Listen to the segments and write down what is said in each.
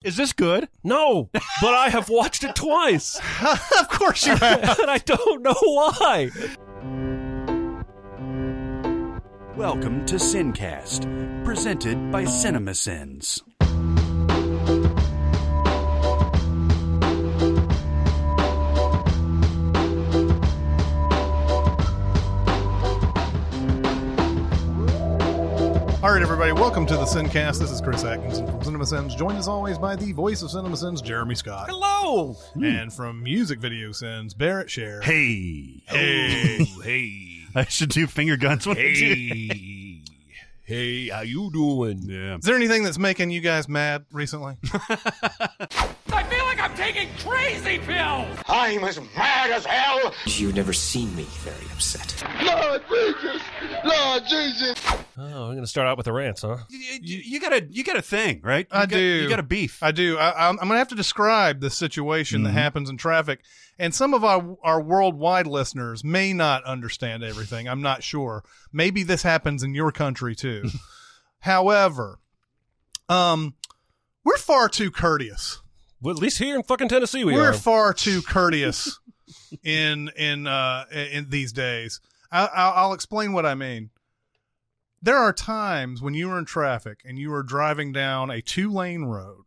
Is this good? No, but I have watched it twice. Of course you have. And I don't know why. Welcome to SinCast, presented by Cinemasins. All right, everybody, welcome to the SinCast. This is Chris Atkinson from Cinemasins, joined as always by the voice of Cinemasins, Jeremy Scott. Hello. And from Music Video Sins, Barrett Share. Hey. Hey. Hey. I should do finger guns when I do. Hey, how you doing? Yeah. Is there anything that's making you guys mad recently? I feel like I'm taking crazy pills! I'm as mad as hell! You've never seen me very upset. Lord Jesus! Lord Jesus! Oh, we're going to start out with the rants, huh? You got a thing, right? You got a beef. I do. I'm going to have to describe the situation that happens in traffic. And some of our worldwide listeners may not understand everything. I'm not sure. Maybe this happens in your country too. However, we're far too courteous. Well, at least here in fucking Tennessee we We're are. far too courteous in these days. I'll explain what I mean. There are times when you are in traffic and you are driving down a 2-lane road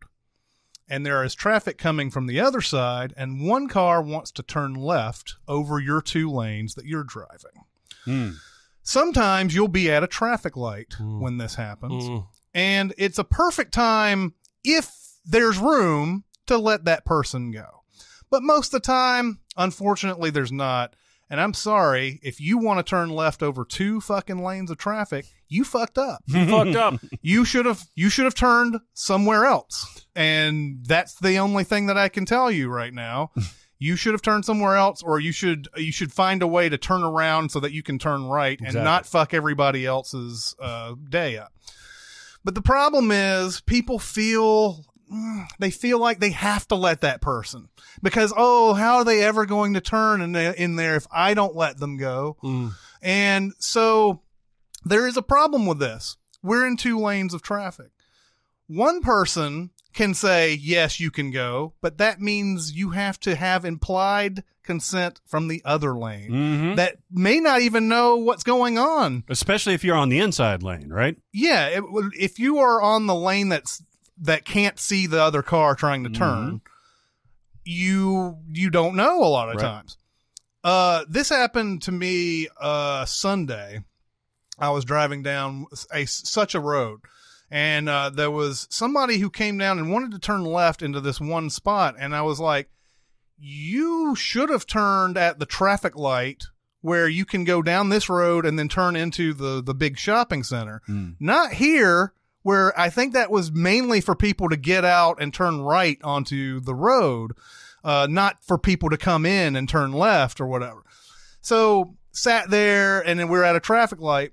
and there is traffic coming from the other side and one car wants to turn left over your 2 lanes that you're driving. Sometimes you'll be at a traffic light when this happens, and it's a perfect time if there's room to let that person go. But most of the time, unfortunately, there's not. And I'm sorry, if you want to turn left over 2 fucking lanes of traffic, you fucked up. You fucked up. You should have turned somewhere else. And that's the only thing that I can tell you right now. You should have turned somewhere else, or you should find a way to turn around so that you can turn right and not fuck everybody else's day up. But the problem is people feel like they have to let that person because, how are they ever going to turn in there if I don't let them go? And so there is a problem with this. We're in 2 lanes of traffic. One person can say, yes, you can go, but that means you have to have implied consent from the other lane that may not even know what's going on. Especially if you're on the inside lane, right? Yeah. If you are on the lane that can't see the other car trying to turn, you don't know a lot of times. This happened to me Sunday. I was driving down such a road, and there was somebody who came down and wanted to turn left into this one spot, and I was like, you should have turned at the traffic light where you can go down this road and then turn into the big shopping center. Not here, where I think that was mainly for people to get out and turn right onto the road, not for people to come in and turn left or whatever. So sat there, and then we're at a traffic light,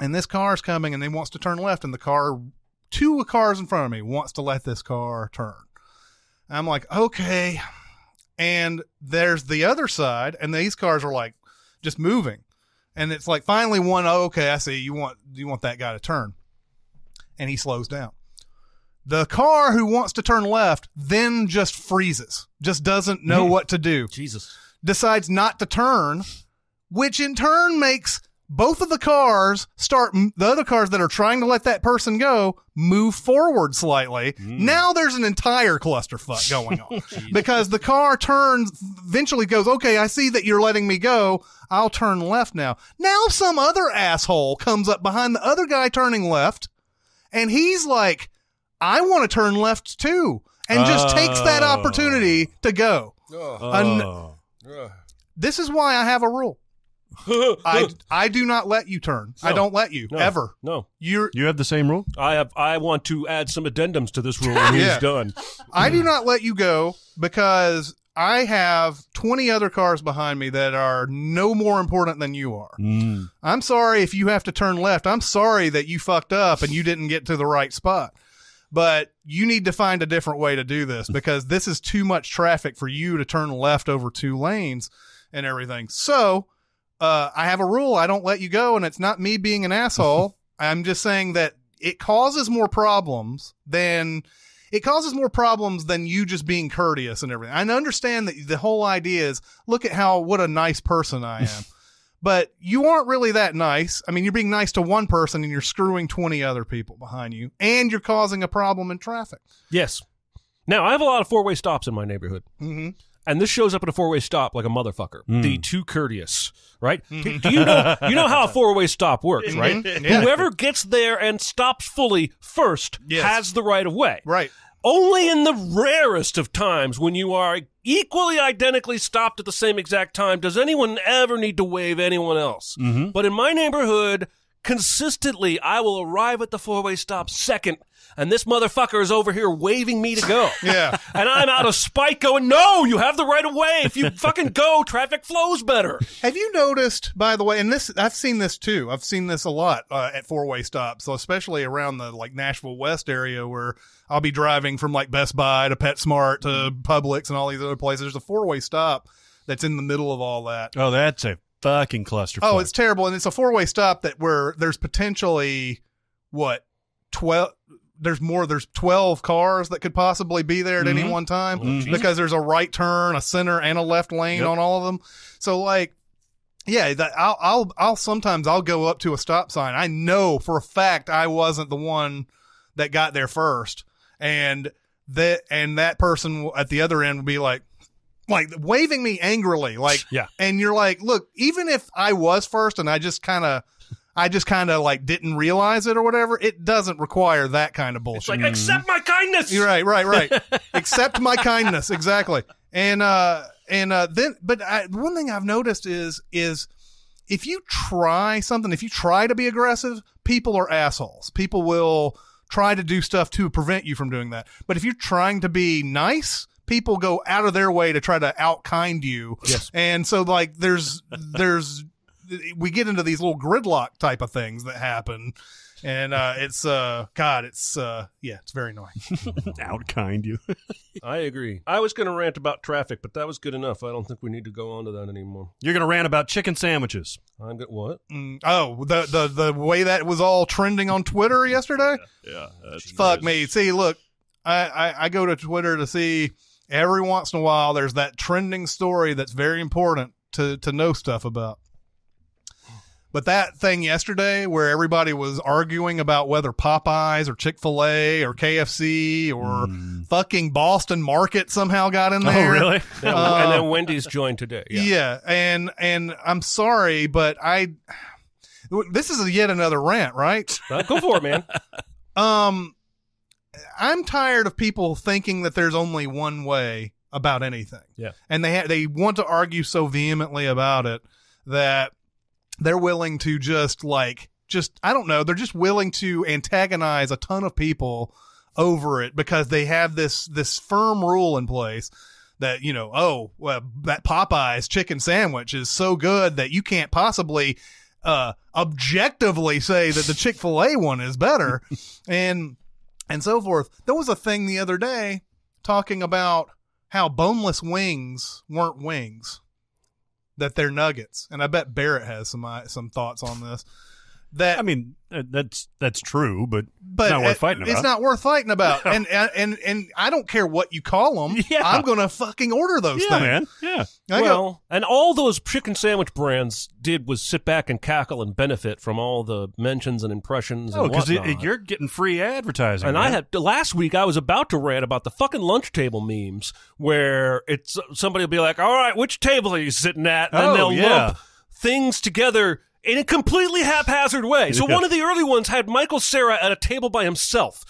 and this car's coming, and he wants to turn left, and 2 cars in front of me wants to let this car turn. I'm like, okay. And there's the other side, and these cars are like just moving. And it's like finally one, okay, I see, you want that guy to turn. And he slows down. The car who wants to turn left then just freezes, just doesn't know what to do. Jesus. Decides not to turn, which in turn makes both of the other cars that are trying to let that person go, move forward slightly. Now there's an entire clusterfuck going on because the car eventually goes, okay, I see that you're letting me go. I'll turn left now. Now some other asshole comes up behind the other guy turning left, and he's like, I want to turn left too, and just takes that opportunity to go. This is why I have a rule. I do not let you turn. No. I don't let you ever. No. You have the same rule? I want to add some addendums to this rule when he's done. I do not let you go because I have 20 other cars behind me that are no more important than you are. I'm sorry if you have to turn left. I'm sorry that you fucked up and you didn't get to the right spot. But you need to find a different way to do this because this is too much traffic for you to turn left over 2 lanes and everything. So I have a rule. I don't let you go, and it's not me being an asshole. I'm just saying that it causes more problems than it causes more problems than you just being courteous and everything. I understand that the whole idea is, look at what a nice person I am. But you aren't really that nice. I mean, you're being nice to one person and you're screwing 20 other people behind you, and you're causing a problem in traffic. Yes. Now, I have a lot of four-way stops in my neighborhood. Mm-hmm. And this shows up at a four-way stop like a motherfucker. The too courteous, right? Do you know how a four-way stop works, right? Yeah. Whoever gets there and stops fully first has the right of way. Right. Only in the rarest of times when you are equally identically stopped at the same exact time does anyone ever need to wave anyone else. Mm-hmm. But in my neighborhood, consistently, I will arrive at the four-way stop second, and this motherfucker is over here waving me to go. Yeah. And I'm out of spite going, no, you have the right of way. If you fucking go, traffic flows better. Have you noticed, by the way, and this, I've seen this too. I've seen this a lot at four-way stops, so especially around the like Nashville West area where I'll be driving from like Best Buy to PetSmart to Publix and all these other places. There's a four-way stop that's in the middle of all that. Oh, that's a fucking clusterfuck. Oh, it's terrible. And it's a four-way stop where there's potentially, 12... There's 12 cars that could possibly be there at any one time because there's a right turn, a center, and a left lane on all of them. So like, yeah, I'll sometimes I'll go up to a stop sign. I know for a fact I wasn't the one that got there first, and that person at the other end would be like waving me angrily, like, and you're like, look, even if I was first and I just kind of like didn't realize it or whatever, it doesn't require that kind of bullshit. It's like, accept my kindness. You're right. Accept my kindness. Exactly. And then, but one thing I've noticed is if you try something, if you try to be aggressive, people are assholes. People will try to do stuff to prevent you from doing that. But if you're trying to be nice, people go out of their way to try to out-kind you. Yes. And so like we get into these little gridlock type of things that happen, and it's very annoying. Out-kind you. I agree. I was going to rant about traffic, but that was good enough. I don't think we need to go on to that anymore. You're going to rant about chicken sandwiches. I'm good. What? The way that was all trending on Twitter yesterday. Yeah. Fuck me. See, look, I go to Twitter to see every once in a while there's that trending story that's very important to know stuff about. But that thing yesterday where everybody was arguing about whether Popeyes or Chick-fil-A or KFC or fucking Boston Market somehow got in there. Oh, really? And then Wendy's joined today. Yeah. And I'm sorry, but this is yet another rant, right? Go for it, man. I'm tired of people thinking that there's only one way about anything. Yeah. And they want to argue so vehemently about it that they're willing to I don't know, they're just willing to antagonize a ton of people over it because they have this firm rule in place that, that Popeyes chicken sandwich is so good that you can't possibly objectively say that the Chick-fil-A one is better and so forth. There was a thing the other day talking about how boneless wings weren't wings, that they're nuggets, and I bet Barrett has some thoughts on this. That I mean, that's true, but it's not worth fighting about. It's not worth fighting about, and I don't care what you call them. Yeah. I'm gonna fucking order those things, man. Yeah. And all those chicken sandwich brands did was sit back and cackle and benefit from all the mentions and impressions. Oh, because you're getting free advertising. And man. Last week I was about to rant about the fucking lunch table memes where it's somebody will be like, "All right, which table are you sitting at?" And they'll lump things together in a completely haphazard way. So one of the early ones had Michael Cera at a table by himself,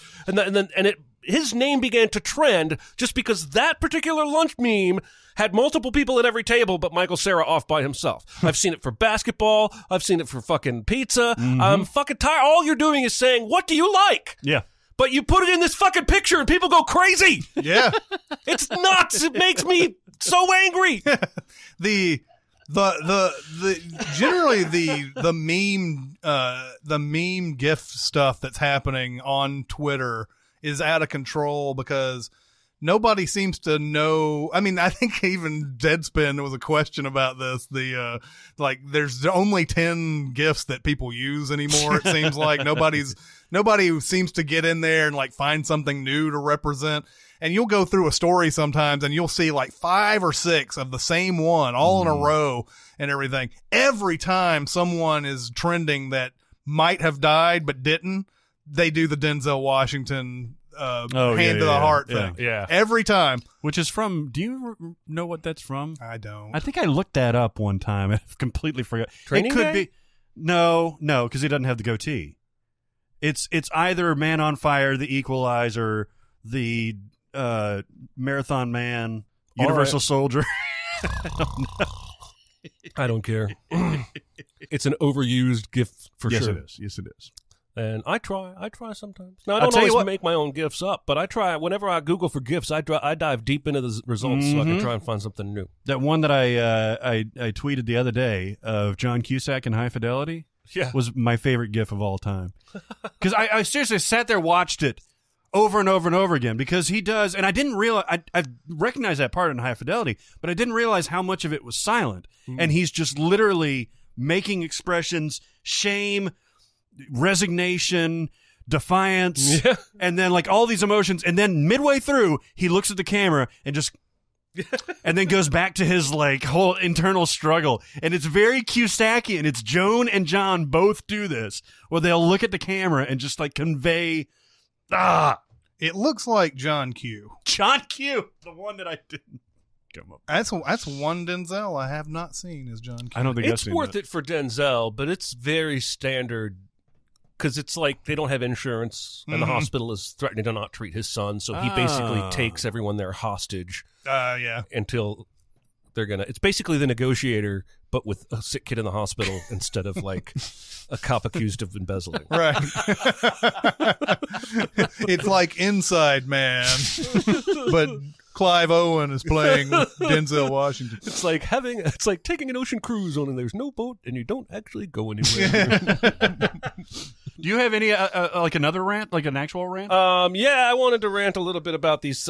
his name began to trend just because that particular lunch meme had multiple people at every table, but Michael Cera off by himself. I've seen it for basketball. I've seen it for fucking pizza. I'm fucking tired. All you're doing is saying, "What do you like?" Yeah. But you put it in this fucking picture and people go crazy. Yeah. It's nuts. It makes me so angry. Generally the meme GIF stuff that's happening on Twitter is out of control because nobody seems to know. I mean, I think even Deadspin, there was a question about this. There's only 10 GIFs that people use anymore. It seems like nobody's Nobody seems to get in there and like find something new to represent. And you'll go through a story sometimes and you'll see like 5 or 6 of the same one all in a row and everything. Every time someone is trending that might have died but didn't, they do the Denzel Washington hand to the heart thing. Yeah. Every time. Which is from, do you know what that's from? I don't. I think I looked that up one time. I completely forgot. Training it could Day? be. No, because he doesn't have the goatee. It's either Man on Fire, The Equalizer, the Marathon Man, Universal Soldier. I don't know. I don't care. It's an overused GIF for Yes, sure. it is. Yes, it is. And I try sometimes. Now, I I'll don't tell you always what- make my own GIFs up, but I try. Whenever I Google for GIFs, I dive deep into the results so I can try and find something new. That one that I tweeted the other day of John Cusack in High Fidelity was my favorite GIF of all time. Because I seriously sat there, watched it over and over and over again because he does, and I didn't realize, I recognized that part in High Fidelity, but I didn't realize how much of it was silent. And he's just literally making expressions, shame, resignation, defiance, and then like all these emotions. And then midway through, he looks at the camera and just, and then goes back to his like whole internal struggle. And it's very Cusackian. It's Joan and John both do this where they'll look at the camera and just like convey, It looks like John Q. John Q, the one that I didn't come up. That's one Denzel I have not seen is John Q. I don't think I've It's seen worth that. it for Denzel, but it's very standard because it's like they don't have insurance and the hospital is threatening to not treat his son, so he basically takes everyone there hostage Yeah. until they're gonna. It's basically The Negotiator, but with a sick kid in the hospital instead of like a cop accused of embezzling. Right. It's like Inside Man, but Clive Owen is playing Denzel Washington. It's like taking an ocean cruise on and there's no boat and you don't actually go anywhere. Do you have any like another rant, like an actual rant? I wanted to rant a little bit about these.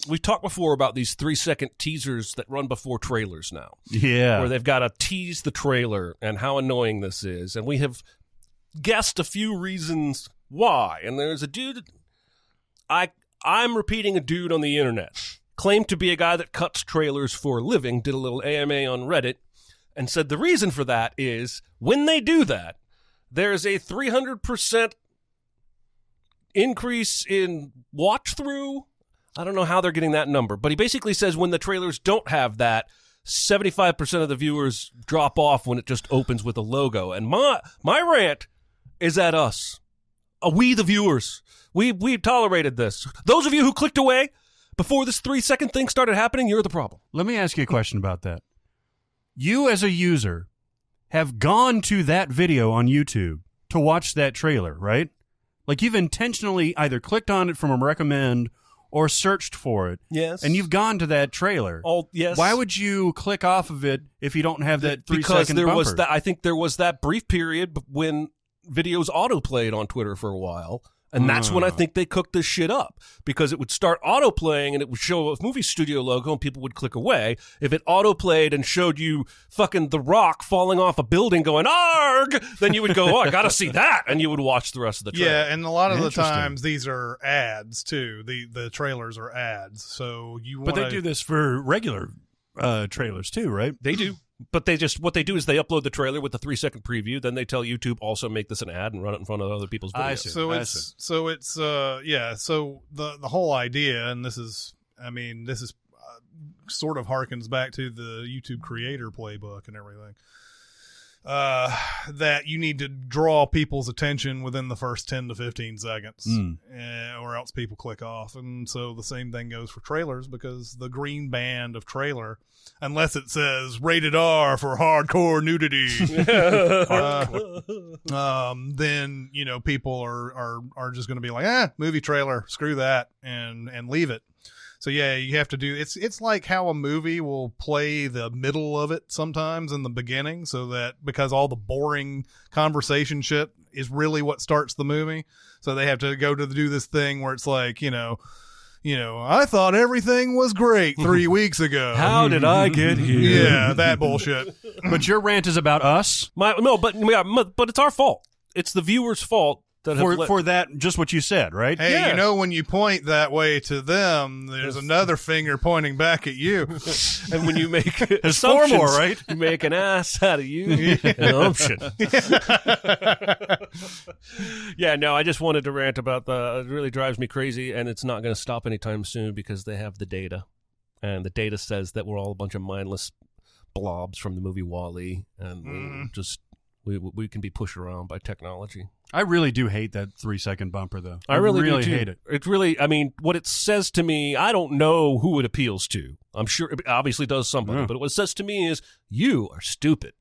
We've talked before about these 3-second teasers that run before trailers now. Yeah. Where they've got to tease the trailer and how annoying this is. And we have guessed a few reasons why. And there's a dude, I'm repeating a dude on the internet, claimed to be a guy that cuts trailers for a living, did a little AMA on Reddit, and said the reason for that is when they do that, there's a 300% increase in watch through. I don't know how they're getting that number, but he basically says when the trailers don't have that, 75% of the viewers drop off when it just opens with a logo. And my rant is at us. We, the viewers. We tolerated this. Those of you who clicked away before this 3-second thing started happening, you're the problem. Let me ask you a question about that. You as a user have gone to that video on YouTube to watch that trailer, right? Like you've intentionally either clicked on it from a recommend or searched for it. Yes. And you've gone to that trailer. Oh, yes. Why would you click off of it if you don't have that 3-second Because there bumper? was that. I think there was that brief period when videos autoplayed on Twitter for a while. And that's when I think they cooked this shit up, because it would start autoplaying and it would show a movie studio logo and people would click away. If it autoplayed and showed you fucking The Rock falling off a building going, "Arg!" then you would go, "Oh, I got to see that." And you would watch the rest of the trailer. Yeah, and a lot of the Interesting. times these are ads too. The trailers are ads. So you But want they do this for regular trailers too, right? They do. But what they do is they upload the trailer with the 3-second preview. Then they tell YouTube also make this an ad and run it in front of other people's videos. I see. So the whole idea, and this is sort of harkens back to the YouTube creator playbook and everything. That you need to draw people's attention within the first 10 to 15 seconds, or else people click off. And so the same thing goes for trailers, because the green band of trailer, unless it says rated R for hardcore nudity, then people are just going to be like, movie trailer, screw that, and leave it. So yeah, you have to do it's like how a movie will play the middle of it sometimes in the beginning, so that because all the boring conversation shit is really what starts the movie. So they have to do this thing where it's like, I thought everything was great 3 weeks ago. How did I get here? Yeah, that bullshit. But your rant is about us? But it's our fault. It's the viewer's fault for that, just what you said, right? Hey, you know, when you point that way to them, there's another finger pointing back at you. And when you make there's four more, right? You make an ass out of you. Assumption. Yeah, no, I just wanted to rant about it really drives me crazy, and it's not going to stop anytime soon because they have the data. And the data says that we're all a bunch of mindless blobs from the movie WALL-E, and we can be pushed around by technology. I really do hate that 3-second bumper, though. I really do hate it. It really, I mean, what it says to me, I don't know who it appeals to. I'm sure it obviously does somebody, but what it says to me is, you are stupid.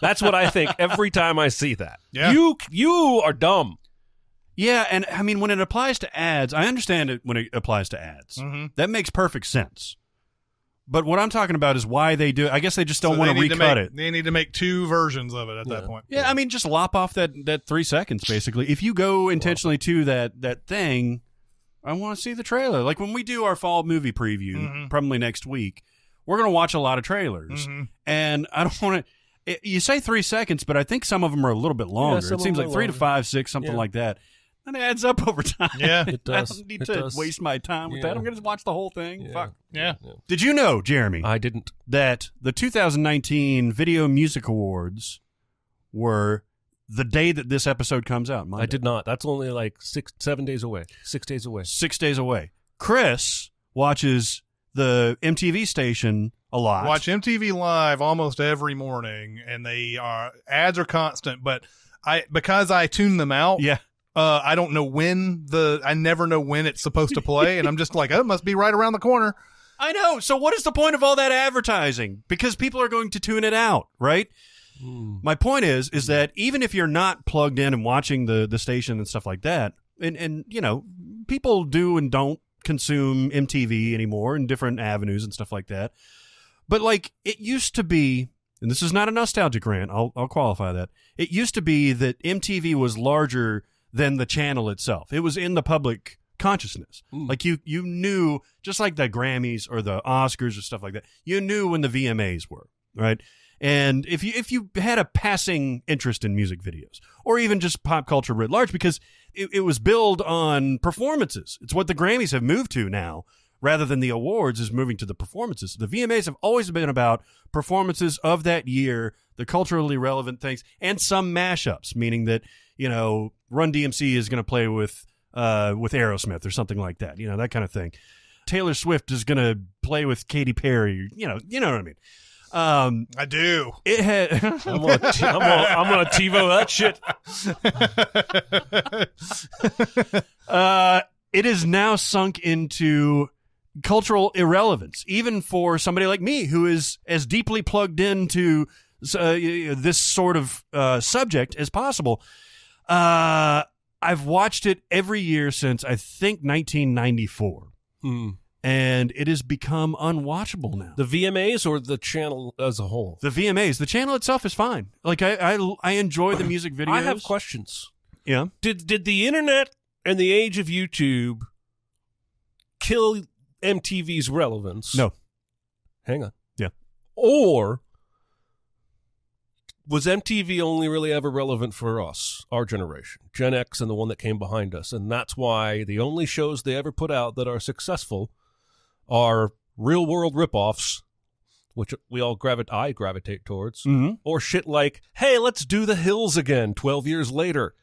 That's what I think every time I see that. Yeah. You are dumb. Yeah, and I mean, when it applies to ads, I understand it when it applies to ads. Mm-hmm. That makes perfect sense. But what I'm talking about is why they do it. I guess they just don't want to recut it. They need to make 2 versions of it at that point. Yeah, I mean, just lop off that 3 seconds, basically. If you go intentionally to that thing, I want to see the trailer. Like when we do our fall movie preview, probably next week, we're going to watch a lot of trailers. And I don't want to... You say 3 seconds, but I think some of them are a little bit longer. It seems like 3 to 5, 6, something like that. That adds up over time. Yeah, it does. I don't need to waste my time with that. I'm going to watch the whole thing. Yeah. Fuck. Yeah. Did you know, Jeremy? I didn't. That the 2019 Video Music Awards were the day that this episode comes out. Monday. I did not. That's only like 7 days away. 6 days away. 6 days away. Chris watches the MTV station a lot. Watch MTV Live almost every morning, and ads are constant. But because I tune them out. Yeah. I don't know I never know when it's supposed to play, and I'm just like, oh, it must be right around the corner. I know. So what is the point of all that advertising? Because people are going to tune it out, right? My point is that even if you're not plugged in and watching the station and stuff like that, and you know, people do and don't consume MTV anymore in different avenues and stuff like that. But like it used to be, and this is not a nostalgic rant, I'll qualify that. It used to be that MTV was larger than the channel itself. It was in the public consciousness. Like you knew, just like the Grammys or the Oscars or stuff like that, you knew when the VMAs were, right? And if you had a passing interest in music videos or even just pop culture writ large, because it was billed on performances. It's what the Grammys have moved to now, rather than the awards is moving to the performances. The VMAs have always been about performances of that year, the culturally relevant things, and some mashups, meaning that, you know, Run DMC is going to play with Aerosmith or something like that, you know, that kind of thing. Taylor Swift is going to play with Katy Perry, you know what I mean. I do. It had. I'm gonna TiVo that shit. It is now sunk into cultural irrelevance, even for somebody like me who is as deeply plugged into this sort of subject as possible. I've watched it every year since I think 1994. And it has become unwatchable now. The VMAs or the channel as a whole? The VMAs. The channel itself is fine. Like I enjoy the music videos. I have questions. Yeah. Did the internet and the age of YouTube kill MTV's relevance? No. Hang on. Yeah. Or was MTV only really ever relevant for us, our generation, Gen X and the one that came behind us, and that's why the only shows they ever put out that are successful are real-world ripoffs, which I gravitate towards, or shit like, hey, let's do The Hills again 12 years later.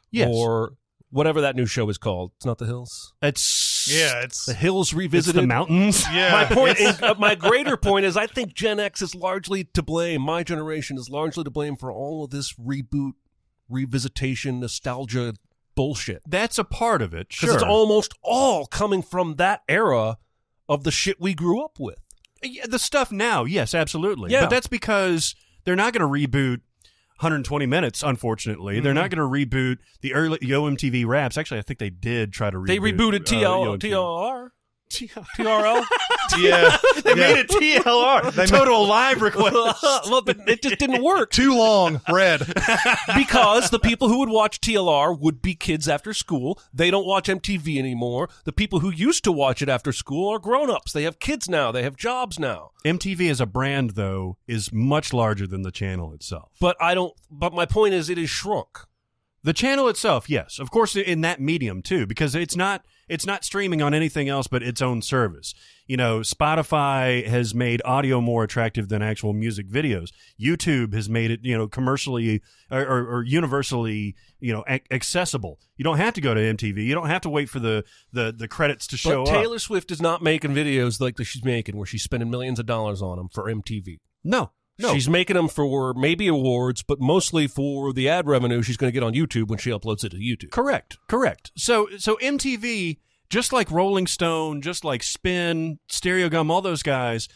Yes. Or whatever that new show is called. It's not The Hills. It's The Hills Revisited. It's the mountains. Yeah. My point is, my greater point is, I think Gen X is largely to blame. My generation is largely to blame for all of this reboot, revisitation, nostalgia bullshit. That's a part of it, Because it's almost all coming from that era of the shit we grew up with. Yeah, the stuff now, yes, absolutely. Yeah. But that's because they're not going to reboot 120 Minutes, unfortunately. They're not going to reboot the early OMTV Raps. Actually, I think they did try to reboot. They rebooted TLR. TRL? Yeah. They made it TLR. Total Live Request. Well, but it just didn't work. Too long, red. Because the people who would watch TLR would be kids after school. They don't watch MTV anymore. The people who used to watch it after school are grown-ups. They have kids now. They have jobs now. MTV as a brand, though, is much larger than the channel itself. But my point is it is shrunk. The channel itself, yes. Of course, in that medium, too, because it's not streaming on anything else but its own service. You know, Spotify has made audio more attractive than actual music videos. YouTube has made it, you know, commercially or universally, you know, accessible. You don't have to go to MTV. You don't have to wait for the credits to show up. But Taylor Swift is not making videos like that she's making, where she's spending millions of dollars on them for MTV. No. She's making them for maybe awards, but mostly for the ad revenue she's going to get on YouTube when she uploads it to YouTube. Correct. So MTV, just like Rolling Stone, just like Spin, Stereo Gum, all those guys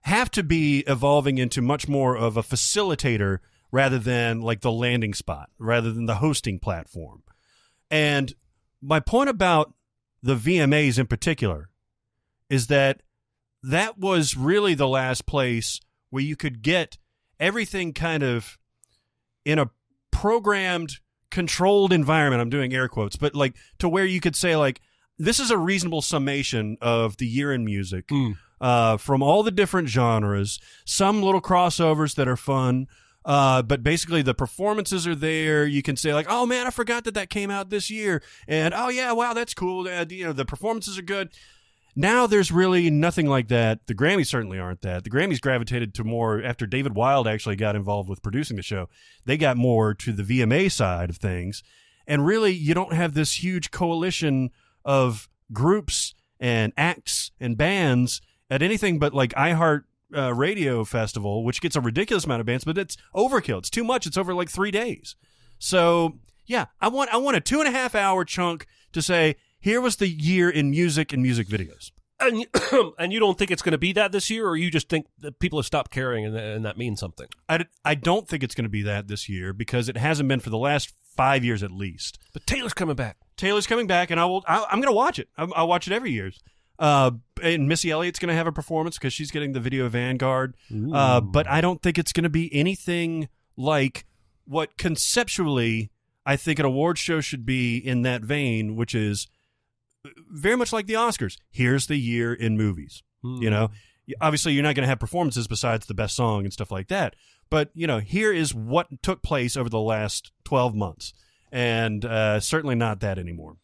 have to be evolving into much more of a facilitator rather than like the landing spot, rather than the hosting platform. And my point about the VMAs in particular is that was really the last place where you could get everything kind of in a programmed, controlled environment. I'm doing air quotes, but like to where you could say like, this is a reasonable summation of the year in music from all the different genres, some little crossovers that are fun. But basically the performances are there. You can say like, oh man, I forgot that came out this year. And oh yeah, wow, that's cool. You know, the performances are good. Now there's really nothing like that. The Grammys certainly aren't that. The Grammys gravitated to more, after David Wild actually got involved with producing the show, they got more to the VMA side of things. And really, you don't have this huge coalition of groups and acts and bands at anything but like iHeart Radio Festival, which gets a ridiculous amount of bands, but it's overkill. It's too much. It's over like 3 days. So yeah, I want a 2.5 hour chunk to say, here was the year in music and music videos. And you don't think it's going to be that this year, or you just think that people have stopped caring and that means something? I don't think it's going to be that this year because it hasn't been for the last 5 years at least. But Taylor's coming back. And I'm going to watch it. I'll watch it every year. And Missy Elliott's going to have a performance because she's getting the Video Vanguard. But I don't think it's going to be anything like what conceptually I think an award show should be in that vein, which is very much like the Oscars. Here's the year in movies. You know, obviously you're not going to have performances besides the best song and stuff like that. But, you know, here is what took place over the last 12 months. And certainly not that anymore.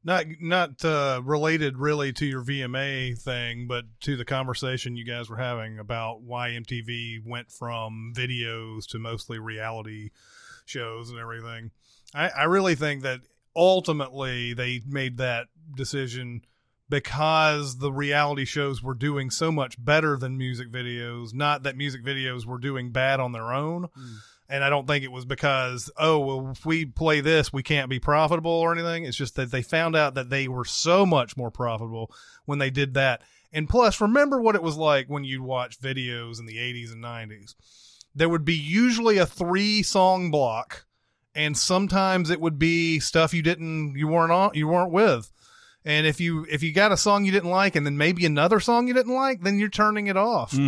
Not related really to your VMA thing, but to the conversation you guys were having about why MTV went from videos to mostly reality shows and everything. I really think that ultimately they made that decision because the reality shows were doing so much better than music videos, not that music videos were doing bad on their own. And I don't think it was because, oh, well, if we play this, we can't be profitable or anything. It's just that they found out that they were so much more profitable when they did that. And plus, remember what it was like when you'd watch videos in the 80s and 90s. There would be usually a 3-song block, and sometimes it would be stuff you weren't with. And if you got a song you didn't like and then maybe another song you didn't like, then you're turning it off.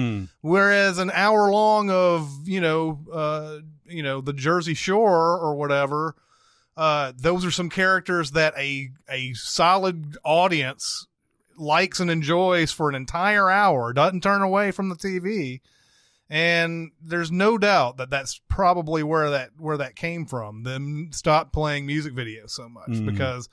Whereas an hour long of, the Jersey Shore or whatever, those are some characters that a solid audience likes and enjoys for an entire hour, doesn't turn away from the TV. And there's no doubt that that's probably where that came from. Them stop playing music videos so much because,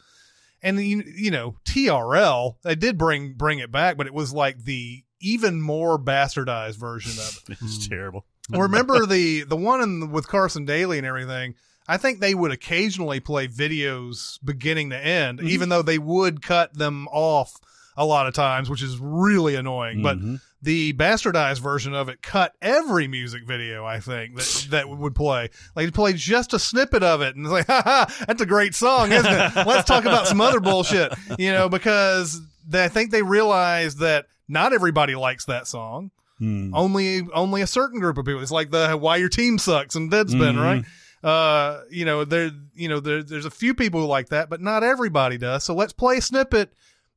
and TRL, they did bring it back, but it was like the even more bastardized version of it. It's terrible. Remember the one with Carson Daly and everything? I think they would occasionally play videos beginning to end, even though they would cut them off a lot of times, which is really annoying. But the bastardized version of it cut every music video, I think, that would play. Like, it played just a snippet of it, and it's like, that's a great song, isn't it? Let's talk about some other bullshit, because I think they realized that not everybody likes that song. Only a certain group of people. It's like the Why Your Team Sucks and Deadspin, right? There's a few people who like that, but not everybody does. So let's play a snippet.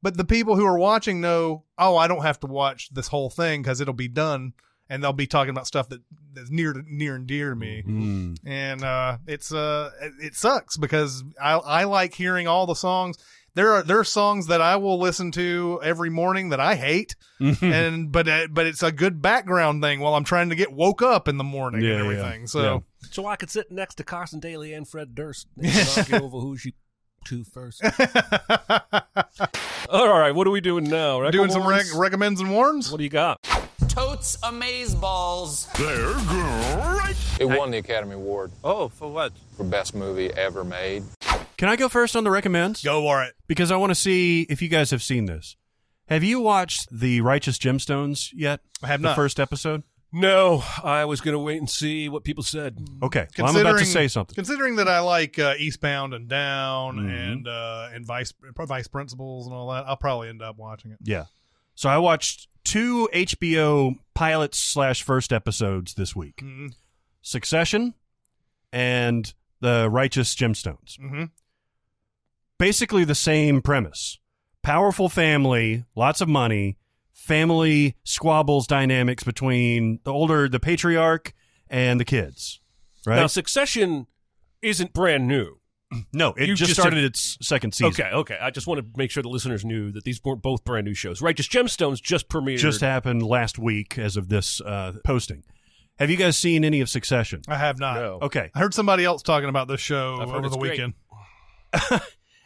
But the people who are watching know, oh, I don't have to watch this whole thing because it'll be done, and they'll be talking about stuff that's near and dear to me. And it sucks because I like hearing all the songs. there are songs that I will listen to every morning that I hate, but it's a good background thing while I'm trying to get woke up in the morning and everything. So I could sit next to Carson Daly and Fred Durst and argue over who she to first. All right, what are we doing now? Doing some recommends and warns. What do you got? Totes amazeballs. They're great. It won the Academy Award. Oh, for what? For best movie ever made. Can I go first on the recommends? Go for it. Because I want to see if you guys have seen this. Have you watched the Righteous Gemstones yet? I have not. The first episode? No, I was going to wait and see what people said. Okay, well, I'm about to say something. Considering that I like Eastbound and Down and Vice Principals and all that, I'll probably end up watching it. Yeah. So I watched 2 HBO pilots / first episodes this week. Mm-hmm. Succession and the Righteous Gemstones. Mm-hmm. Basically the same premise. Powerful family, lots of money, family squabbles dynamics between the patriarch and the kids. Right? Now, Succession isn't brand new. No, it just started its second season. Okay. I just want to make sure the listeners knew that these weren't both brand new shows. Righteous Gemstones just premiered. Just happened last week as of this posting. Have you guys seen any of Succession? I have not. No. Okay. I heard somebody else talking about this show over the weekend.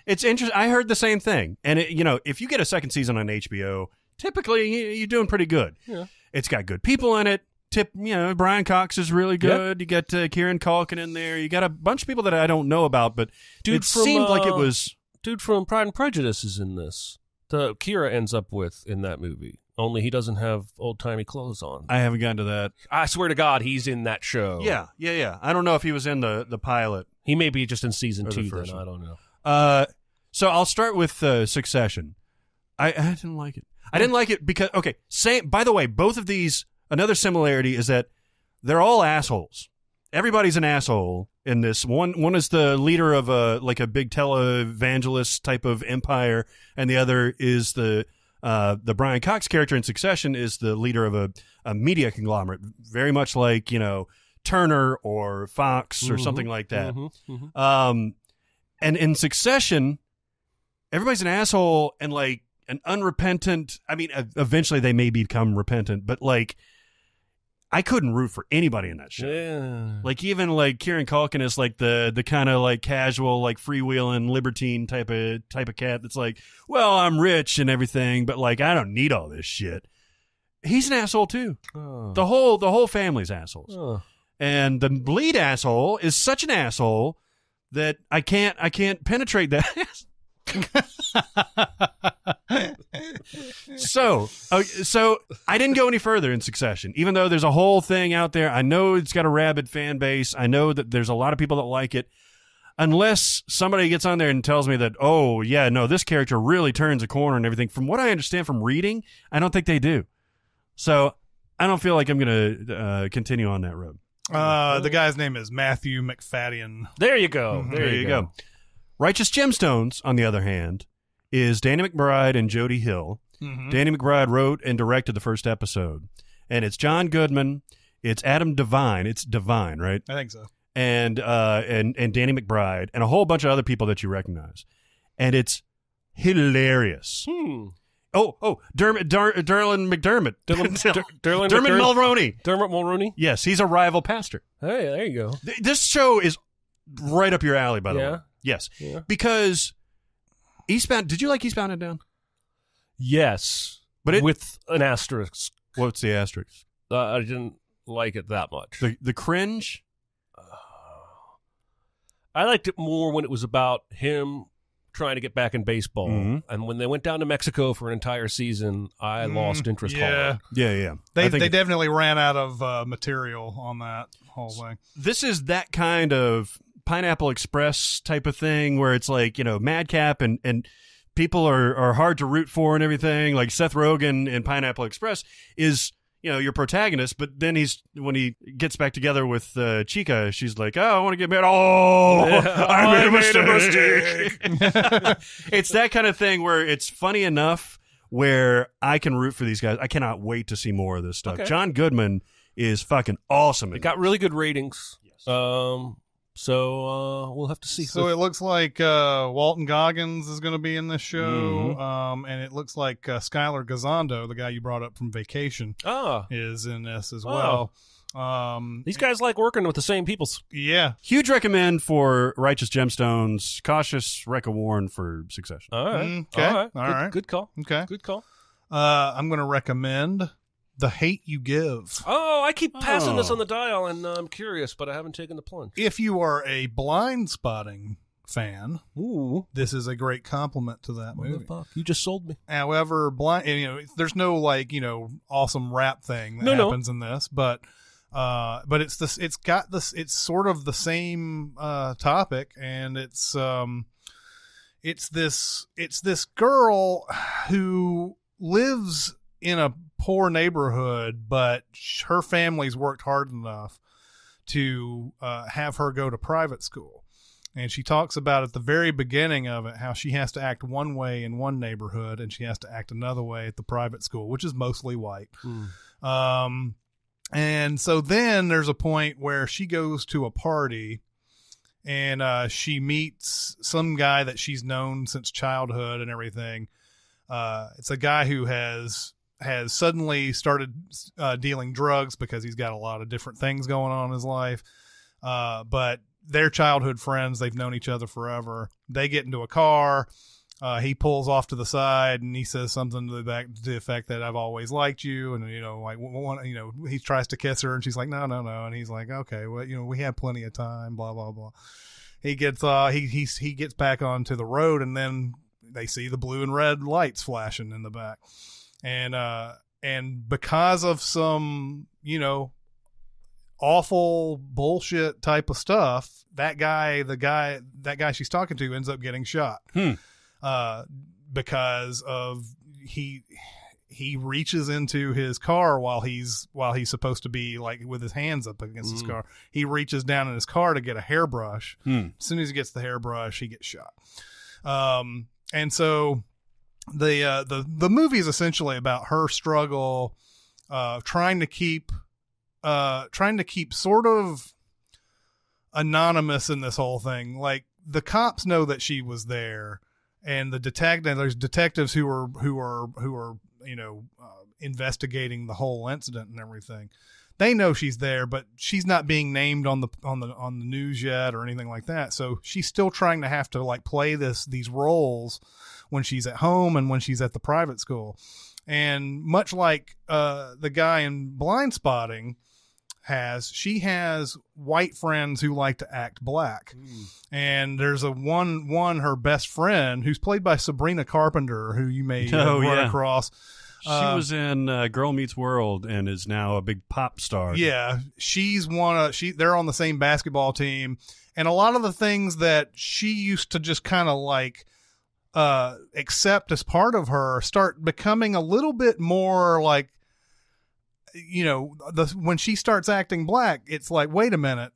It's interesting. I heard the same thing. And, if you get a second season on HBO, typically you're doing pretty good. Yeah. It's got good people in it. Brian Cox is really good. Yep. You got Kieran Culkin in there. You got a bunch of people that I don't know about, but seemed like it was... Dude from Pride and Prejudice is in this. Kira ends up with in that movie. Only he doesn't have old-timey clothes on. I haven't gotten to that. I swear to God, he's in that show. Yeah. I don't know if he was in the pilot. He may be just in season 2 then. I don't know. So I'll start with Succession. I didn't like it. I didn't like it because, by the way, both of these, another similarity is that they're all assholes. Everybody's an asshole in this. One is the leader of a big televangelist type of empire, and the other is the Brian Cox character in Succession is the leader of a media conglomerate, very much like, Turner or Fox or something like that. And in Succession, everybody's an asshole and like an unrepentant. I mean, eventually they may become repentant, but like, I couldn't root for anybody in that show. Yeah. Like even like Kieran Culkin is like the kind of like casual, like freewheeling libertine type of cat that's like, well, I'm rich and everything, but like I don't need all this shit. He's an asshole too. Oh. The whole family's assholes. Oh. And the lead asshole is such an asshole that I can't penetrate that. So I didn't go any further in Succession, even though there's a whole thing out there. I know it's got a rabid fan base. I know that there's a lot of people that like it. Unless somebody gets on there and tells me that, oh, yeah, no, this character really turns a corner and everything. From what I understand from reading, I don't think they do. So I don't feel like I'm going to continue on that road. The guy's name is Matthew McFadden. There you go. Mm-hmm. There you go. Righteous Gemstones, on the other hand, is Danny McBride and Jody Hill. Mm-hmm. Danny McBride wrote and directed the first episode. And it's John Goodman. It's Adam Devine. It's Devine, right? I think so. And Danny McBride and a whole bunch of other people that you recognize. And it's hilarious. Oh, Dermot McDermott. Dermot Mulroney. Dermot Mulroney? Yes, he's a rival pastor. Hey, there you go. This show is right up your alley, by the way. Yes. Yeah. Because Eastbound, did you like Eastbound and Down? Yes. But with an asterisk. What's the asterisk? I didn't like it that much. The cringe? I liked it more when it was about him trying to get back in baseball. Mm-hmm. And when they went down to Mexico for an entire season, I lost interest. Yeah. They definitely ran out of material on that whole thing. This is that kind of Pineapple Express type of thing where it's like, madcap and people are hard to root for and everything. Like Seth Rogen in Pineapple Express is, your protagonist, but then when he gets back together with Chica, she's like, oh, I want to get married. Oh, I made a mistake. It's that kind of thing where it's funny enough where I can root for these guys. I cannot wait to see more of this stuff. Okay. John Goodman is fucking awesome. It got really good ratings. Yes. So we'll have to see. So it looks like Walton Goggins is going to be in this show, and it looks like Skylar Gazondo, the guy you brought up from Vacation, is in this as well. These guys like working with the same peoples. Yeah. Huge recommend for Righteous Gemstones. Cautious warn for Succession. All right. Okay. All right. Good call. Okay. Good call. I'm going to recommend The Hate You Give. Oh, I keep passing this on the dial, and I'm curious, but I haven't taken the plunge. If you are a Blind Spotting fan, this is a great compliment to that movie. You just sold me. However, there's no awesome rap thing that happens in this, but it's this. It's got this. It's sort of the same topic, and it's this girl who lives in a poor neighborhood, but her family's worked hard enough to have her go to private school. And she talks about at the very beginning of it how she has to act one way in one neighborhood and she has to act another way at the private school, which is mostly white. And so then there's a point where she goes to a party and she meets some guy that she's known since childhood and everything. It's a guy who has suddenly started dealing drugs because he's got a lot of different things going on in his life. But they're childhood friends. They've known each other forever. They get into a car. He pulls off to the side and he says something to the effect that I've always liked you. And, he tries to kiss her and she's like, no. And he's like, okay, well, we had plenty of time, blah, blah, blah. He gets, he gets back onto the road and then they see the blue and red lights flashing in the back. And because of some, awful bullshit type of stuff, that guy she's talking to ends up getting shot. Because of he reaches into his car while he's supposed to be like with his hands up against his car. He reaches down in his car to get a hairbrush. As soon as he gets the hairbrush, he gets shot. And so the movie is essentially about her struggle, trying to keep sort of anonymous in this whole thing. Like the cops know that she was there, and there's detectives who are investigating the whole incident and everything. They know she's there, but she's not being named on the news yet or anything like that. So she's still trying to have to like play these roles when she's at home and when she's at the private school. And much like the guy in Blind Spotting she has white friends who like to act black. And there's her best friend who's played by Sabrina Carpenter, who you may run across. She was in Girl Meets World and is now a big pop star. Yeah, they're on the same basketball team, and a lot of the things that she used to just kind of like accept as part of her start becoming a little bit more like, when she starts acting black, it's like, wait a minute.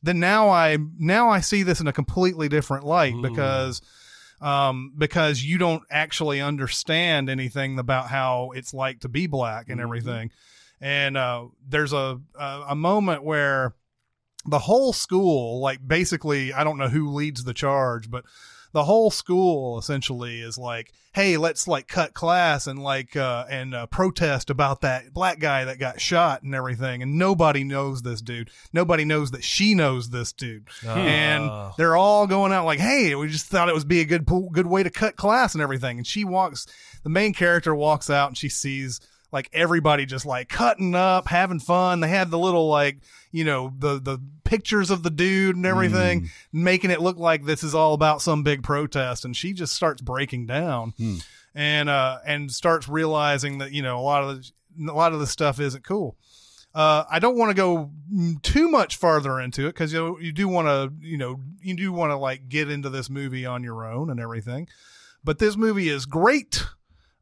Then now I see this in a completely different light because you don't actually understand anything about how it's like to be black and everything. And there's a moment where the whole school, like basically, I don't know who leads the charge, but the whole school essentially is like, hey, let's like cut class and protest about that black guy that got shot and everything. And nobody knows this dude. Nobody knows that she knows this dude. And they're all going out like, hey, we just thought it would be a good way to cut class and everything. And the main character walks out and she sees like everybody just like cutting up, having fun. They had the little like, the pictures of the dude and everything, making it look like this is all about some big protest. And she just starts breaking down and starts realizing that, a lot of this stuff isn't cool. I don't want to go too much farther into it because you do want to like get into this movie on your own and everything. But this movie is great.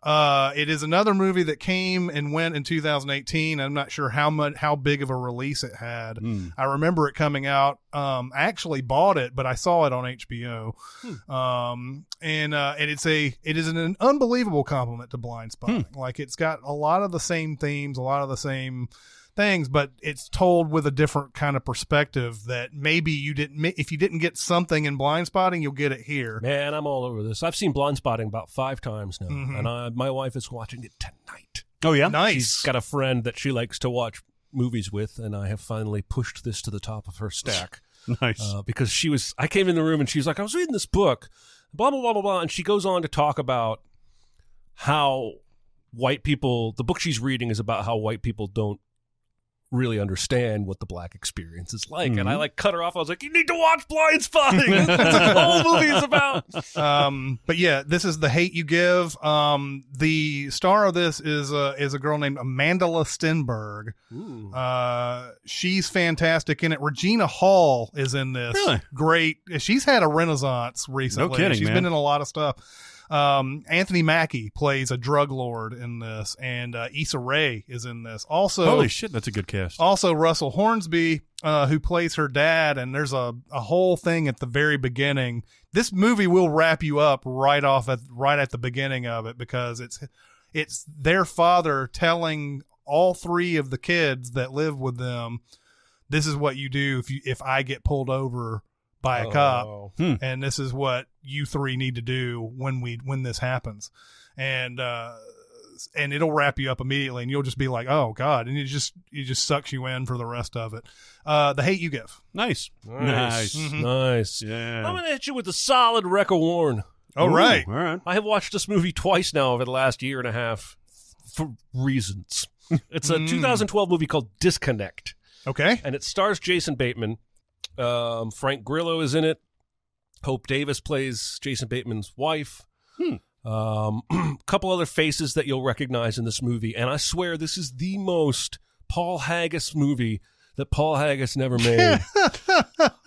It is another movie that came and went in 2018. I'm not sure how big of a release it had. I remember it coming out. I actually bought it, but I saw it on HBO. And it is an unbelievable compliment to Blind Spotting. Like it's got a lot of the same themes, a lot of the same things, but it's told with a different kind of perspective that maybe if you didn't get something in Blind Spotting, you'll get it here. Man, I'm all over this. I've seen Blind Spotting about 5 times now, and my wife is watching it tonight. Oh, yeah? Nice. She's got a friend that she likes to watch movies with, and I have finally pushed this to the top of her stack. Nice. Because I came in the room and she was like, I was reading this book, blah, blah, blah, blah, blah, and she goes on to talk about how white people, the book she's reading is about how white people don't really understand what the black experience is like. And I cut her off. I was like, you need to watch Blind Spotting. That's what the whole movie is about. But yeah, this is The Hate You Give. The star of this is a girl named Amandla Stenberg. She's fantastic in it. Regina Hall is in this. Really? Great. She's had a renaissance recently. No kidding, She's man. been in a lot of stuff. Anthony Mackie plays a drug lord in this, and Issa Rae is in this. Also, holy shit, that's a good cast. Also, Russell Hornsby, who plays her dad, and there's a whole thing at the very beginning. This movie will wrap you up right at the beginning of it, because it's their father telling all 3 of the kids that live with them, this is what you do if I get pulled over by a cop, and this is what you 3 need to do when this happens, and it'll wrap you up immediately, and you'll just be like, oh god, and it just sucks you in for the rest of it. The Hate You Give. Nice. Nice. Yeah. I'm gonna hit you with a solid Wreck of Warren. Oh, right. All right. I have watched this movie twice now over the last year and a half for reasons. It's a 2012 movie called Disconnect. Okay. And it stars Jason Bateman. Frank Grillo is in it. Hope Davis plays Jason Bateman's wife. Couple other faces that you'll recognize in this movie, and I swear this is the most Paul Haggis movie that Paul Haggis never made.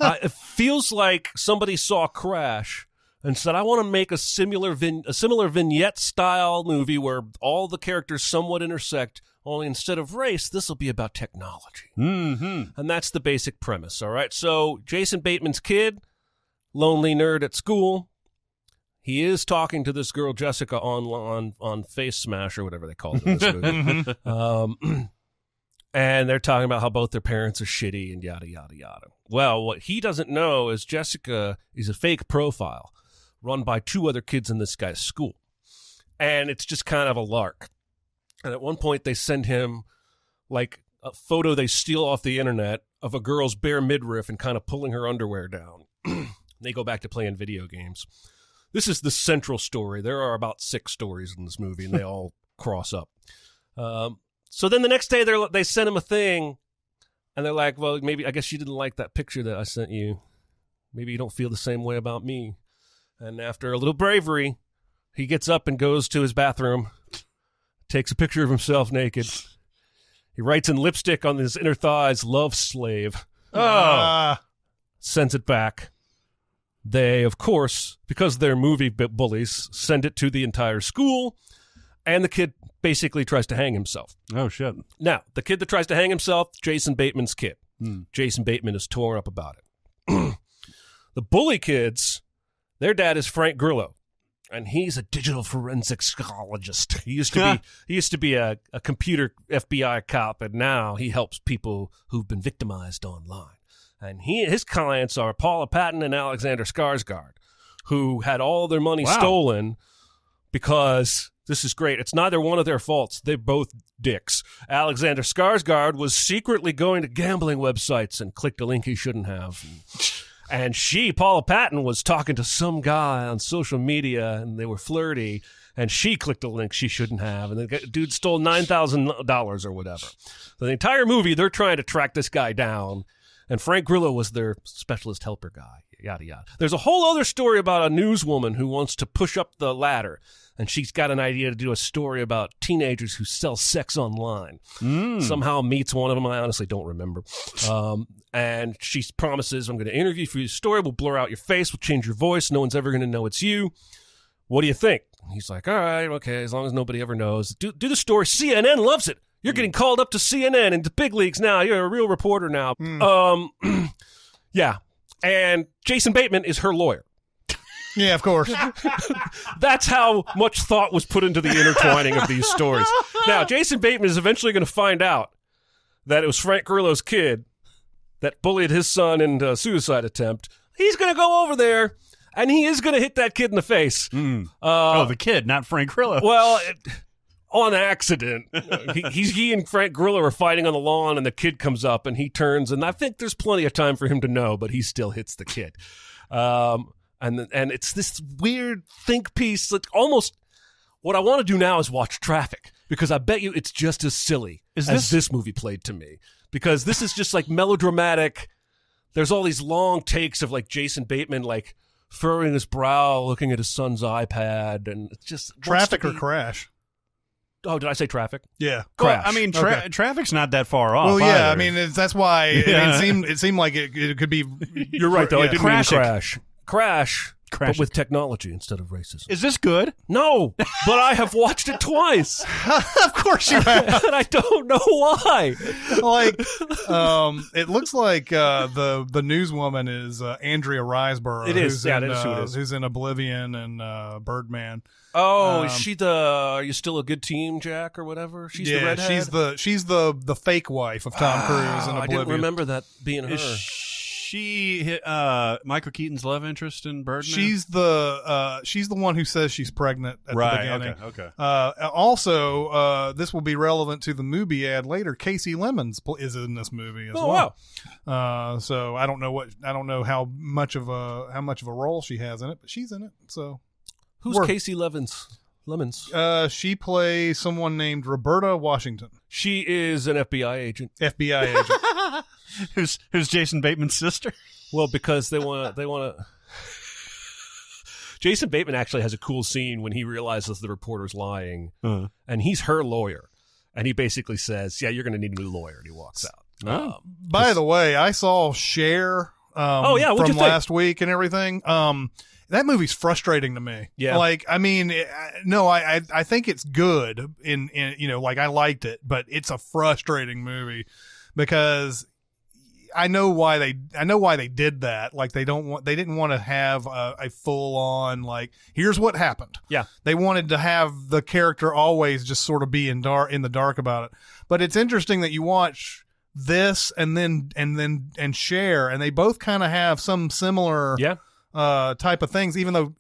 It feels like somebody saw Crash and said, I want to make a similar vignette style movie where all the characters somewhat intersect, only instead of race, this will be about technology. And that's the basic premise, all right? So Jason Bateman's kid, lonely nerd at school, he is talking to this girl, Jessica, on Face Smash or whatever they call it in this movie. And they're talking about how both their parents are shitty and yada, yada, yada. Well, what he doesn't know is Jessica is a fake profile run by 2 other kids in this guy's school. And it's just kind of a lark. And at one point, they send him, like, a photo they steal off the internet of a girl's bare midriff and kind of pulling her underwear down. They go back to playing video games. This is the central story. There are about 6 stories in this movie, and they all cross up. So then the next day, they send him a thing, and they're like, well, maybe, I guess you didn't like that picture that I sent you. Maybe you don't feel the same way about me. And after a little bravery, he gets up and goes to his bathroom, takes a picture of himself naked. He writes in lipstick on his inner thighs, "Love Slave." Sends it back. They, of course, because they're movie bullies, send it to the entire school, and the kid basically tries to hang himself. Oh, shit. Now, the kid that tries to hang himself, Jason Bateman's kid. Jason Bateman is torn up about it. The bully kids, their dad is Frank Grillo, and he's a digital forensic psychologist. He used to be a computer FBI cop, and now he helps people who've been victimized online. And his clients are Paula Patton and Alexander Skarsgård, who had all their money stolen because, this is great, it's neither one of their faults. They're both dicks. Alexander Skarsgård was secretly going to gambling websites and clicked a link he shouldn't have. And Paula Patton, was talking to some guy on social media, and they were flirty, and she clicked a link she shouldn't have, and the dude stole $9,000 or whatever. So the entire movie, they're trying to track this guy down, and Frank Grillo was their specialist helper guy, yada, yada. There's a whole other story about a newswoman who wants to push up the ladder, and she's got an idea to do a story about teenagers who sell sex online. Somehow meets one of them. I honestly don't remember. And she promises, I'm going to interview for your story. We'll blur out your face. We'll change your voice. No one's ever going to know it's you. What do you think? He's like, all right, okay, as long as nobody ever knows. Do the story. CNN loves it. You're getting called up to CNN and the big leagues now. You're a real reporter now. Yeah. And Jason Bateman is her lawyer. Yeah, of course. That's how much thought was put into the intertwining of these stories. Now, Jason Bateman is eventually going to find out that it was Frank Grillo's kid that bullied his son into a suicide attempt, he's going to go over there, and he is going to hit that kid in the face. The kid, not Frank Grillo. Well, on accident. He and Frank Grillo are fighting on the lawn, and the kid comes up, and he turns, and I think there's plenty of time for him to know, but he still hits the kid. And it's this weird think piece. Like almost what I want to do now is watch Traffic, because I bet you it's just as silly as this movie played to me. Because this is just like melodramatic. There's all these long takes of like Jason Bateman like furrowing his brow, looking at his son's iPad, and it's just Traffic or Crash. Oh, did I say Traffic? Yeah, Crash. Well, I mean, Traffic's not that far off. Well, yeah, either. I mean that's why it seemed like it could be. You're right, though. I didn't mean Crash. Crash, but with technology instead of racism. Is this good? No, but I have watched it twice. Of course you have. And I don't know why. Like, it looks like the newswoman is Andrea Riseborough. It is. That is who it is. Who's in Oblivion and Birdman. Oh, is she the Are You Still a Good Team, Jack, or whatever? She's the redhead? She's the fake wife of Tom Cruise in Oblivion. I didn't remember that being her. Is she Michael Keaton's love interest in Birdman? She's the one who says she's pregnant at the beginning. Okay. Also, this will be relevant to the movie ad later. Casey Lemons is in this movie as well. Wow. So I don't know how much of a role she has in it, but she's in it. So. Who's Casey Lemons? She plays someone named Roberta Washington. She is an FBI agent. Who's Jason Bateman's sister? Well, because they want to. Jason Bateman actually has a cool scene when he realizes the reporter's lying, and he's her lawyer, and he basically says, "Yeah, you're going to need a new lawyer," and he walks out. By the way, I saw Cher. From last week and everything. That movie's frustrating to me. Yeah. Like, I mean, I think it's good in like I liked it, but it's a frustrating movie because I know why they did that. Like they didn't want to have a full on like, here's what happened. Yeah. They wanted to have the character always just sort of be in the dark about it. But it's interesting that you watch this and Cher, and they both kind of have some similar type of things, even though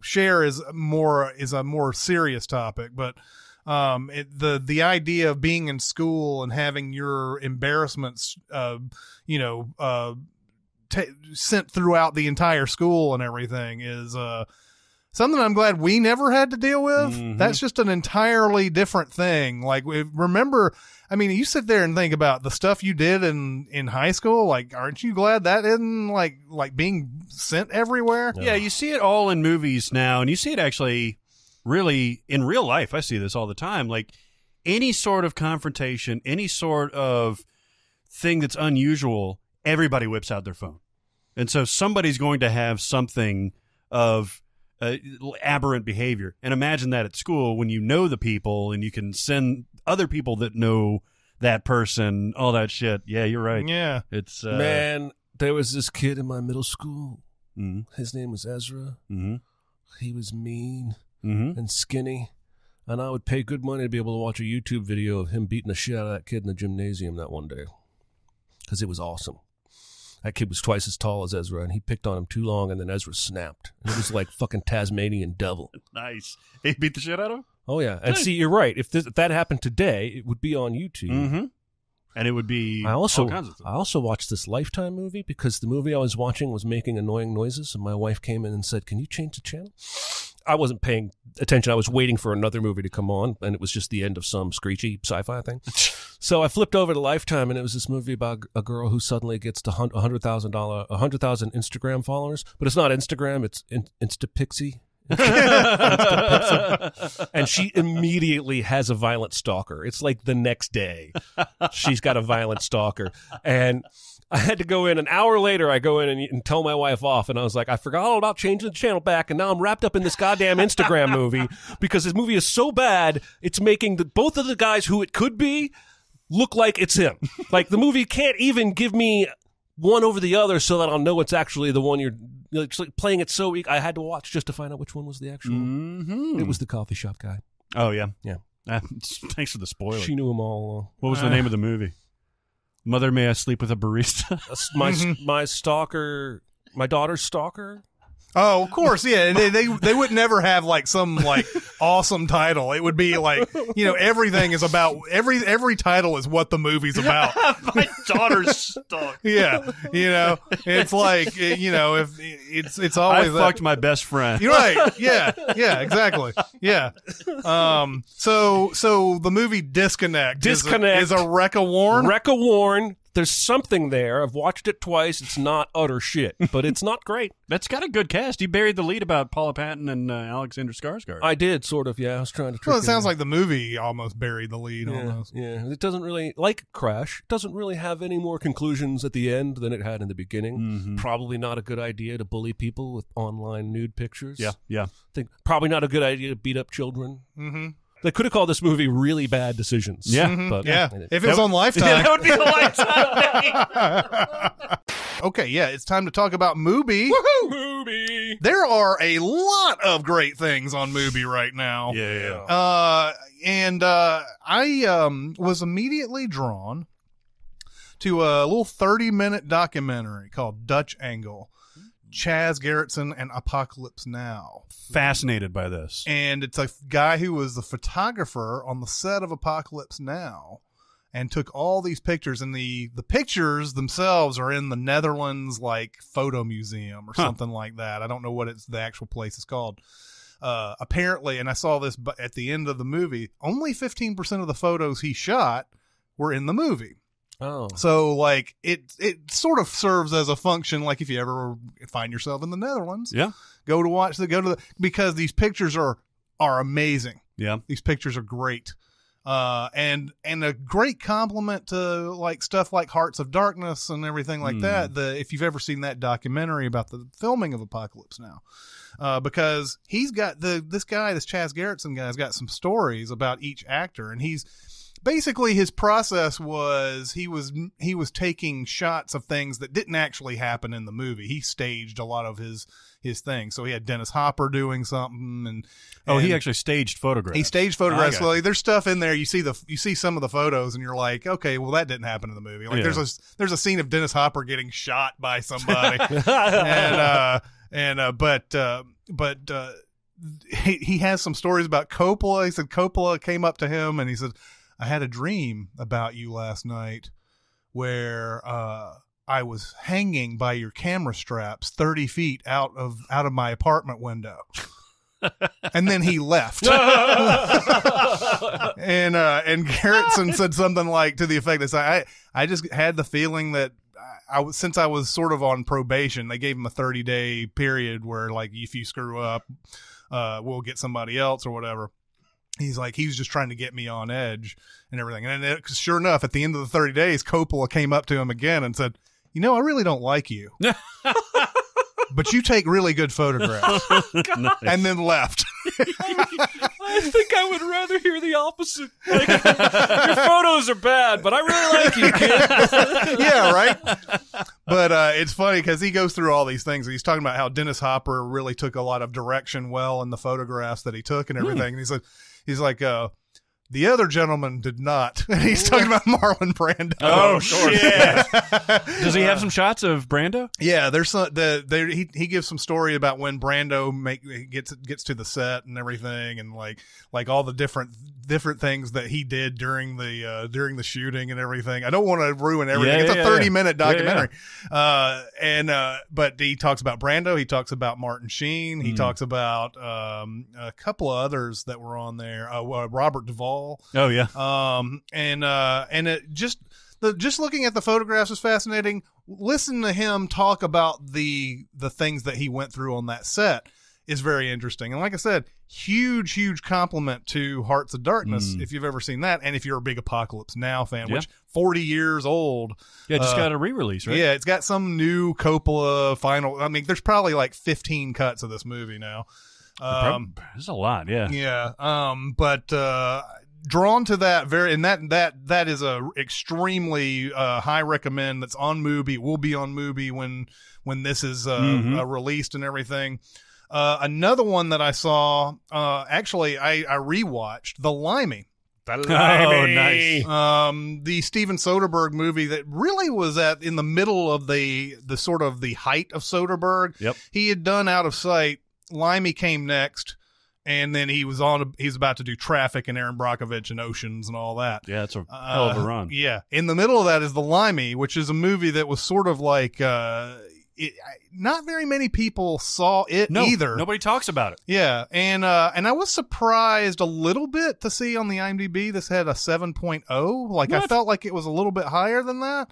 Cher is a more serious topic, but the idea of being in school and having your embarrassments sent throughout the entire school and everything is something I'm glad we never had to deal with. Mm-hmm. That's just an entirely different thing. Like, remember, I mean, you sit there and think about the stuff you did in high school. Like, aren't you glad that isn't like being sent everywhere? Yeah, you see it all in movies now, and you see it actually really in real life. I see this all the time. Like, any sort of confrontation, any sort of thing that's unusual, everybody whips out their phone. And so somebody's going to have something of aberrant behavior. And imagine that at school when you know the people and you can send other people that know that person, all that shit. Yeah, you're right. Yeah. It's man, there was this kid in my middle school. Mm-hmm. His name was Ezra. Mm-hmm. He was mean mm-hmm. and skinny. And I would pay good money to be able to watch a YouTube video of him beating the shit out of that kid in the gymnasium that one day. Because it was awesome. That kid was twice as tall as Ezra, and he picked on him too long, and then Ezra snapped. And it was like fucking Tasmanian devil. Nice. He beat the shit out of him? Oh, yeah. And see, you're right. If that happened today, it would be on YouTube. Mm-hmm. And it would be all kinds of stuff. I also watched this Lifetime movie because the movie I was watching was making annoying noises, and my wife came in and said, "Can you change the channel?" I wasn't paying attention. I was waiting for another movie to come on, and it was just the end of some screechy sci-fi thing. So I flipped over to Lifetime, and it was this movie about a girl who suddenly gets to 100,000 Instagram followers. But it's not Instagram, it's Instapixie. And she immediately has a violent stalker. It's like the next day she's got a violent stalker. And I had to go in an hour later. I go in and tell my wife off, and I was like, I forgot all about changing the channel back, and now I'm wrapped up in this goddamn Instagram movie because this movie is so bad it's making both of the guys who it could be look like it's him. Like, the movie can't even give me one over the other so that I'll know it's actually the one you're like playing it so weak. I had to watch just to find out which one was the actual. Mm-hmm. It was the coffee shop guy. Oh, yeah. Yeah. Thanks for the spoiler. She knew them all. What was the name of the movie? Mother, May I Sleep with a Barista? My stalker, my daughter's stalker. Oh, of course, yeah. They would never have like some like awesome title. It would be like, everything is about every title is what the movie's about. My daughter's stalker. Yeah, it's like if it's always fucked my best friend. You're right. Yeah, exactly. Yeah. So the movie Disconnect is a wreck-a-warn. Wreck-a-warn. There's something there. I've watched it twice. It's not utter shit, but it's not great. That's got a good cast. You buried the lead about Paula Patton and Alexander Skarsgård. I did, sort of, yeah. I was trying to trick Well, it sounds like the movie almost buried the lead almost. Yeah, it doesn't really, like Crash, it doesn't really have any more conclusions at the end than it had in the beginning. Mm-hmm. Probably not a good idea to bully people with online nude pictures. Yeah. Probably not a good idea to beat up children. Mm-hmm. They could have called this movie Really Bad Decisions. Yeah. Mm-hmm. But, yeah. If it was on Lifetime. Yeah, that would be a Lifetime. Okay, yeah, it's time to talk about Mubi. Woohoo! Mubi. There are a lot of great things on Mubi right now. Yeah. I was immediately drawn to a little 30-minute documentary called Dutch Angle. Chaz Gerritsen and Apocalypse Now. Fascinated by this. And it's a guy who was the photographer on the set of Apocalypse Now and took all these pictures, and the pictures themselves are in the Netherlands like photo museum or something like that. I don't know what the actual place is called. Apparently, and I saw this at the end of the movie, only 15% of the photos he shot were in the movie. Oh. So like it sort of serves as a function, like if you ever find yourself in the Netherlands, because these pictures are amazing. Yeah. These pictures are great. And a great compliment to like stuff like Hearts of Darkness and everything like that. If you've ever seen that documentary about the filming of Apocalypse Now, because he's got this Chaz Gerritsen guy's got some stories about each actor, and basically his process was he was taking shots of things that didn't actually happen in the movie. He staged a lot of his things. So he had Dennis Hopper doing something, and he actually staged photographs. He staged photographs. So there's stuff in there. You see some of the photos, and you're like, okay, well that didn't happen in the movie. Like there's a scene of Dennis Hopper getting shot by somebody, but he has some stories about Coppola. He said Coppola came up to him and he said, I had a dream about you last night where I was hanging by your camera straps 30 feet out of my apartment window. And then he left. And Gerritsen said something like to the effect that I just had the feeling that since I was sort of on probation, they gave him a 30-day period where like if you screw up, we'll get somebody else or whatever. He's like, he was just trying to get me on edge and everything. And sure enough, at the end of the 30 days, Coppola came up to him again and said, I really don't like you. But you take really good photographs. Nice. And then left. I think I would rather hear the opposite. Like, your photos are bad, but I really like you, kid. Yeah, right? But it's funny because he goes through all these things. He's talking about how Dennis Hopper really took a lot of direction well in the photographs that he took and everything. And he's like, the other gentleman did not. And he's talking about Marlon Brando. Oh, shit. Does he have some shots of Brando? Yeah, there's he gives some story about when Brando gets to the set and everything, and like all the different things that he did during the shooting and everything. I don't want to ruin everything. It's a 30-minute documentary. But he talks about Brando. He talks about Martin Sheen. He talks about a couple of others that were on there. Robert Duvall. Oh yeah. And it just looking at the photographs was fascinating. Listen to him talk about the things that he went through on that set is very interesting. And like I said, huge compliment to Hearts of Darkness if you've ever seen that, and if you're a big Apocalypse Now fan, which 40 years old. Yeah, just got a re-release, right? Yeah, it's got some new Coppola final. I mean, there's probably like 15 cuts of this movie now. There's a lot, yeah. Yeah. But drawn to that that is a extremely high recommend. That's on Mubi. It will be on Mubi when this is released and everything. Another one that I saw, actually I rewatched The Limey. The Limey. nice. The Steven Soderbergh movie that really was in the middle of the sort of the height of Soderbergh. Yep. He had done Out of Sight. Limey came next, and then he was about to do Traffic and Aaron Brockovich and Oceans and all that. Yeah, it's a hell of a run. Yeah. In the middle of that is The Limey, which is a movie that was sort of like not very many people saw it either. Nobody talks about it. Yeah, and I was surprised a little bit to see on the IMDb this had a 7.0. Like I felt like it was a little bit higher than that.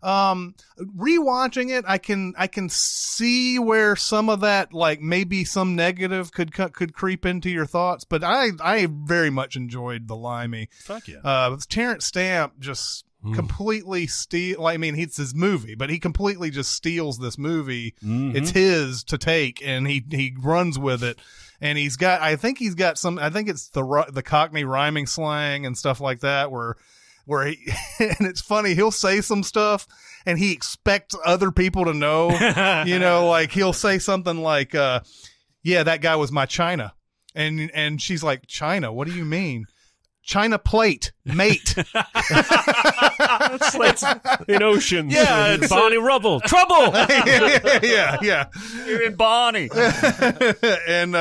Rewatching it, I can see where some of that, like maybe some negative could creep into your thoughts, but I very much enjoyed The Limey. Fuck yeah. Terrence Stamp just completely it's his movie, but he completely just steals this movie. Mm-hmm. It's his to take, and he runs with it. And I think it's the Cockney rhyming slang and stuff like that where he, and it's funny, he'll say some stuff and he expects other people to know, like he'll say something like, yeah, that guy was my China. And she's like, China, what do you mean? China plate, mate. That's in Oceans. Yeah, it's Bonnie Rubble. Trouble! yeah. You're in Bonnie. And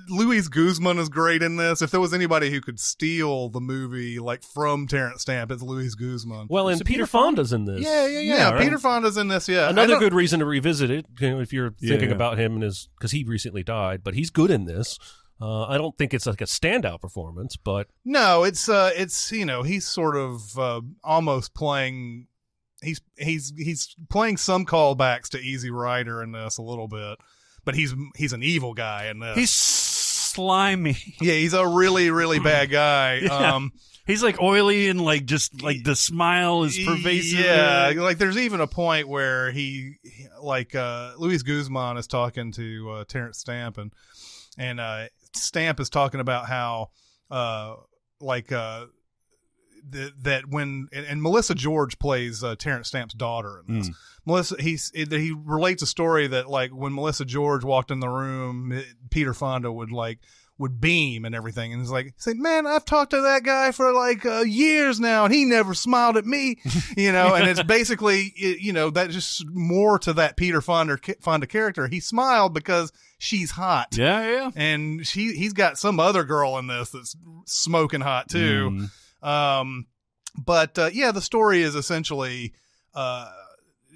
Luis Guzman is great in this. If there was anybody who could steal the movie like from Terrence Stamp, it's Luis Guzman. Well, and Peter Fonda's in this. Yeah. Right? Peter Fonda's in this. Yeah, another good reason to revisit it. If you're thinking about him because he recently died, but he's good in this. I don't think it's like a standout performance, but no, it's he's sort of almost playing. He's playing some callbacks to Easy Rider in this a little bit, but he's an evil guy in this. He's slimy. Yeah, he's a really really bad guy. Yeah. He's like oily and like just like the smile is pervasive. Yeah, like there's even a point where he Luis Guzman is talking to Terrence Stamp and Stamp is talking about how that when Melissa George plays Terrence Stamp's daughter in this. Melissa, he relates a story that like when Melissa George walked in the room, Peter Fonda would beam and everything, and he's like, man, I've talked to that guy for like years now, and he never smiled at me, and it's basically that just more to that Peter Fonda character. He smiled because she's hot, yeah, and he's got some other girl in this that's smoking hot too. But the story is essentially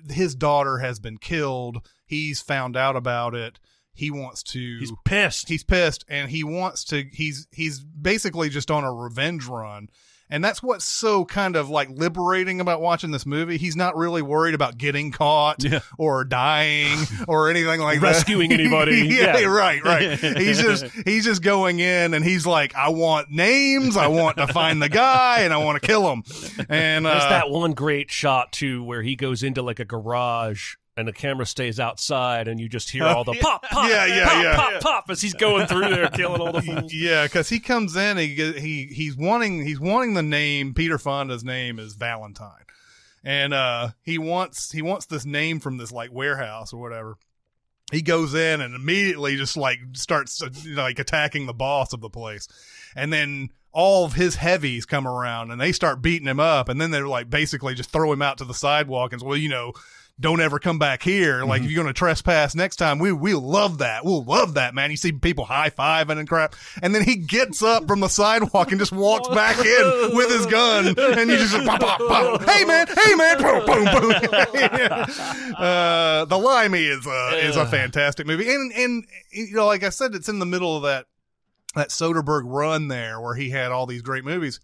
his daughter has been killed. He's found out about it. He wants to. He's pissed. He's pissed, and he wants to. He's basically just on a revenge run, and that's what's so kind of like liberating about watching this movie. He's not really worried about getting caught or dying or anything like rescuing anybody. Yeah, right. He's just going in, and he's like, I want names. I want to find the guy, and I want to kill him. And there's that one great shot too, where he goes into like a garage. And the camera stays outside, and you just hear all the pop, pop as he's going through there, killing all the fools. Yeah, because he comes in, he's wanting the name. Peter Fonda's name is Valentine, and he wants this name from this like warehouse or whatever. He goes in and immediately just like starts like attacking the boss of the place, and then all of his heavies come around and they start beating him up, and then they're like basically just throw him out to the sidewalk and say, don't ever come back here. Like, if you're going to trespass next time, we'll love that. We'll love that, man. You see people high-fiving and crap. And then he gets up from the sidewalk and just walks back in with his gun. And you just pop, pop, pop. Hey, man. Boom, boom, boom. The Limey is a fantastic movie. And like I said, it's in the middle of that Soderbergh run there where he had all these great movies.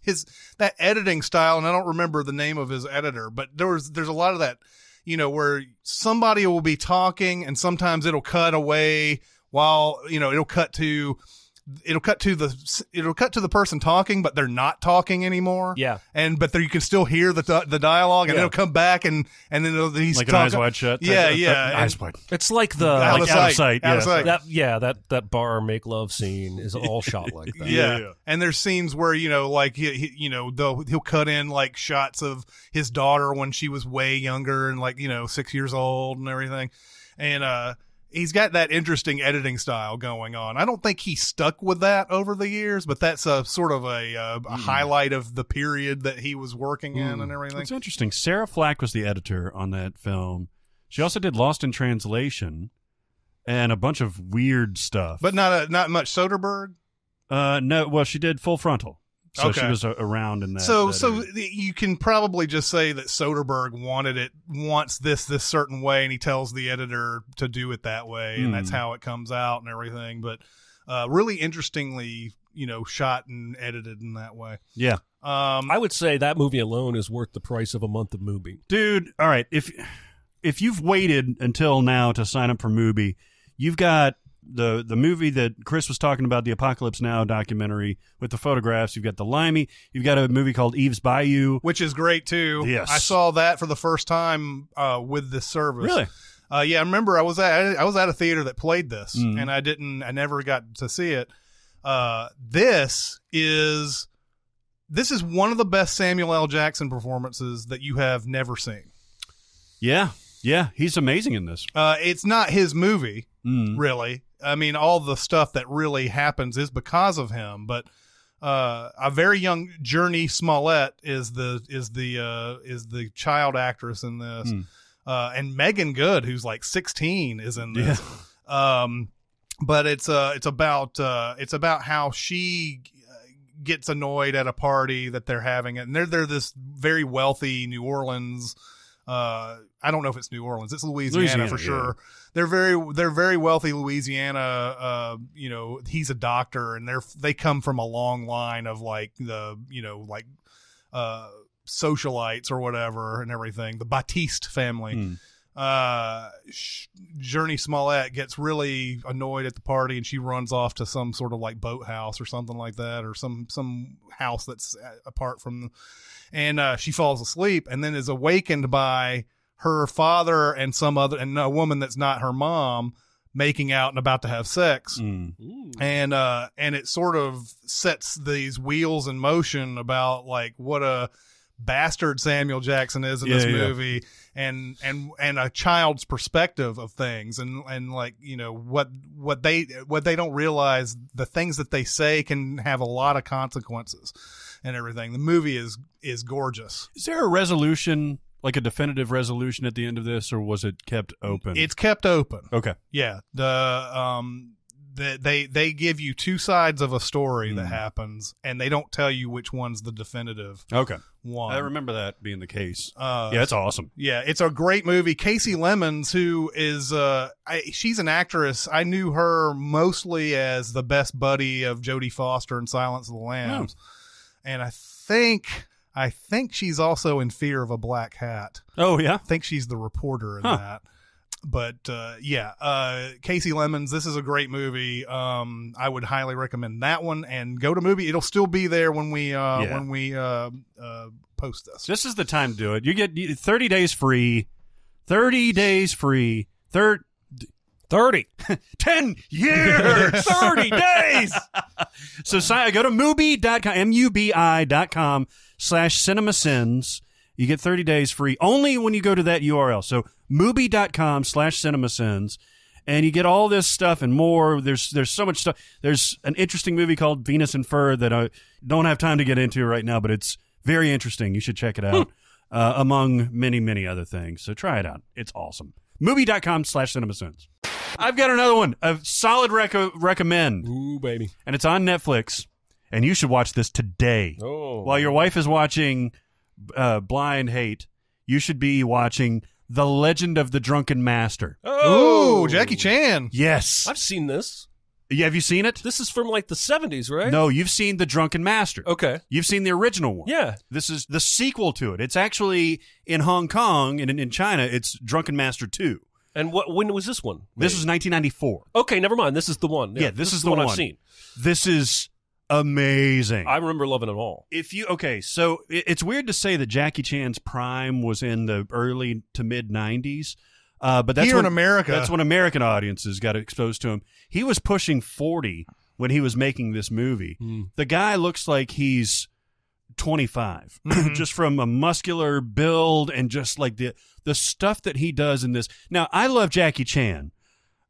That editing style, and I don't remember the name of his editor, but there's a lot of that, where somebody will be talking and sometimes it'll cut away while, it'll cut to the person talking, but they're not talking anymore. Yeah. But you can still hear the dialogue, and it'll come back and then he's like talking. an Eyes Wide Shut. Yeah. Eyes Wide. It's like the out of sight. That bar make love scene is all shot like that. Yeah. And there's scenes where he'll cut in like shots of his daughter when she was way younger and like 6 years old and everything, and he's got that interesting editing style going on. I don't think he stuck with that over the years, but that's a sort of a highlight of the period that he was working in and everything. It's interesting. Sarah Flack was the editor on that film. She also did Lost in Translation and a bunch of weird stuff. But not much Soderbergh? No, well, she did Full Frontal. So okay. she was around in that. So area. you can probably just say that Soderbergh wants this certain way, and he tells the editor to do it that way, and that's how it comes out and everything. But really interestingly, shot and edited in that way. Yeah. I would say that movie alone is worth the price of a month of Mubi. Dude, all right. If you've waited until now to sign up for Mubi, you've got the movie that Chris was talking about, the Apocalypse Now documentary with the photographs. You've got the Limey. You've got a movie called Eve's Bayou, which is great too. Yes, I saw that for the first time with this service. Really? Yeah, I remember I was at a theater that played this, and I never got to see it. This is one of the best Samuel L. Jackson performances that you have never seen. Yeah, he's amazing in this. It's not his movie, really. I mean, all the stuff that really happens is because of him. But a very young Journey Smollett is the child actress in this, and Megan Good, who's like 16, is in this. Yeah. But it's about how she gets annoyed at a party that they're having, and they're this very wealthy New Orleans. I don't know if it's New Orleans. It's Louisiana for sure. Yeah. They're very wealthy Louisiana. He's a doctor, and they come from a long line of socialites or whatever and everything. The Batiste family. Journey Smollett gets really annoyed at the party, and she runs off to some sort of like boathouse or something like that, or some house that's apart from and she falls asleep and then is awakened by her father and a woman that's not her mom making out and about to have sex. And it sort of sets these wheels in motion about like what a bastard Samuel Jackson is in this movie. And a child's perspective of things, and like what they don't realize, the things that they say can have a lot of consequences and everything. The movie is gorgeous. Is there a resolution, like a definitive resolution at the end of this, or was it kept open? It's kept open. Okay. Yeah. They give you two sides of a story that happens, and they don't tell you which one's the definitive one. I remember that being the case. Yeah, it's awesome. Yeah, it's a great movie. Casey Lemons, who is she's an actress. I knew her mostly as the best buddy of Jodie Foster in Silence of the Lambs, and I think she's also in Fear of a Black Hat. Oh yeah, I think she's the reporter in that. But Casey Lemons, this is a great movie. I would highly recommend that one, and go to Mubi. It'll still be there when we post this. This is the time to do it. You get 30 days free. 30 days free. 30. 10 years. 30 days. So go to Mubi.com, MUBI.com/Cinemasins. You get 30 days free only when you go to that URL. So Mubi.com/Cinemasins. And you get all this stuff and more. There's so much stuff. There's an interesting movie called Venus and Fur that I don't have time to get into right now, but it's very interesting. You should check it out, among many, many other things. So try it out. It's awesome. Mubi.com/Cinemasins. I've got another one, a solid recommend. Ooh, baby. And it's on Netflix, and you should watch this today. Oh. While your wife is watching Blind Hate, you should be watching The Legend of the Drunken Master. Oh, Jackie Chan. Yes. I've seen this. Yeah, have you seen it? This is from like the 70s, right? No, you've seen The Drunken Master. Okay. You've seen the original one. Yeah. This is the sequel to it. It's actually in Hong Kong, and in China, it's Drunken Master 2. And when was this one? This was 1994. Okay, never mind. This is the one. Yeah, this is the one I've seen. This is amazing. I remember loving it all. So it's weird to say that Jackie Chan's prime was in the early to mid 90s, but that's in America. That's when American audiences got exposed to him. He was pushing 40 when he was making this movie. The guy looks like he's 25, just from a muscular build and just like the stuff that he does in this. Now, I love Jackie Chan.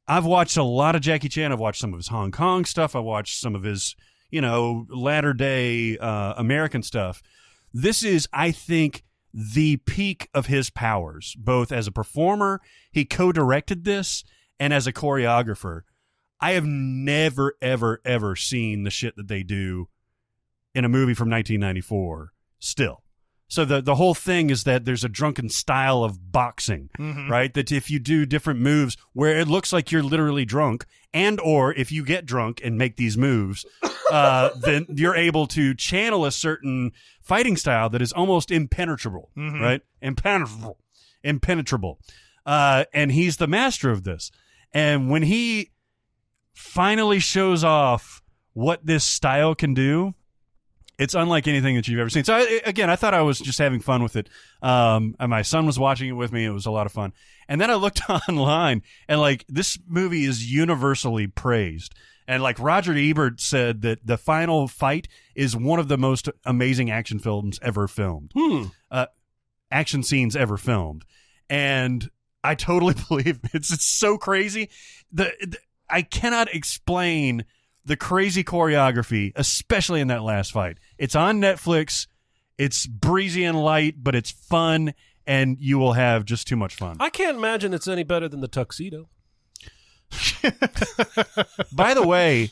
I've watched a lot of Jackie Chan. I've watched some of his Hong Kong stuff. I watched some of his, latter day American stuff. This is, I think, the peak of his powers, both as a performer. He co-directed this, and as a choreographer. I have never, ever, ever seen the shit that they do in a movie from 1994 still. So the whole thing is that there's a drunken style of boxing, right? That if you do different moves where it looks like you're literally drunk, and or if you get drunk and make these moves, then you're able to channel a certain fighting style that is almost impenetrable, right? Impenetrable. And he's the master of this. And when he finally shows off what this style can do, it's unlike anything that you've ever seen. So, I thought I was just having fun with it. And my son was watching it with me. It was a lot of fun. And then I looked online, and, this movie is universally praised. And, Roger Ebert said that the final fight is one of the most amazing action films ever filmed. Action scenes ever filmed. And I totally believe it's so crazy. I cannot explain the crazy choreography, especially in that last fight. It's on Netflix. It's breezy and light, but it's fun, and you will have just too much fun. I can't imagine it's any better than the Tuxedo. By the way,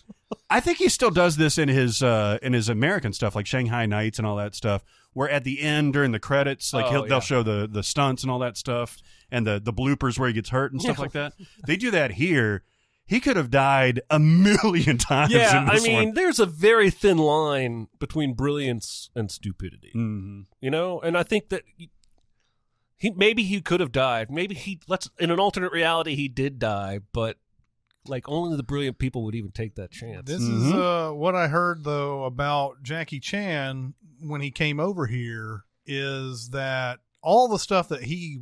I think he still does this in his American stuff, like Shanghai Nights and all that stuff, where at the end during the credits, they'll show the stunts and all that stuff, and the bloopers where he gets hurt and stuff like that. They do that here. He could have died a million times. Yeah, in this one. there's a very thin line between brilliance and stupidity. And I think that maybe he could have died. Maybe in an alternate reality he did die, but only the brilliant people would even take that chance. This is what I heard though about Jackie Chan when he came over here, is that all the stuff that he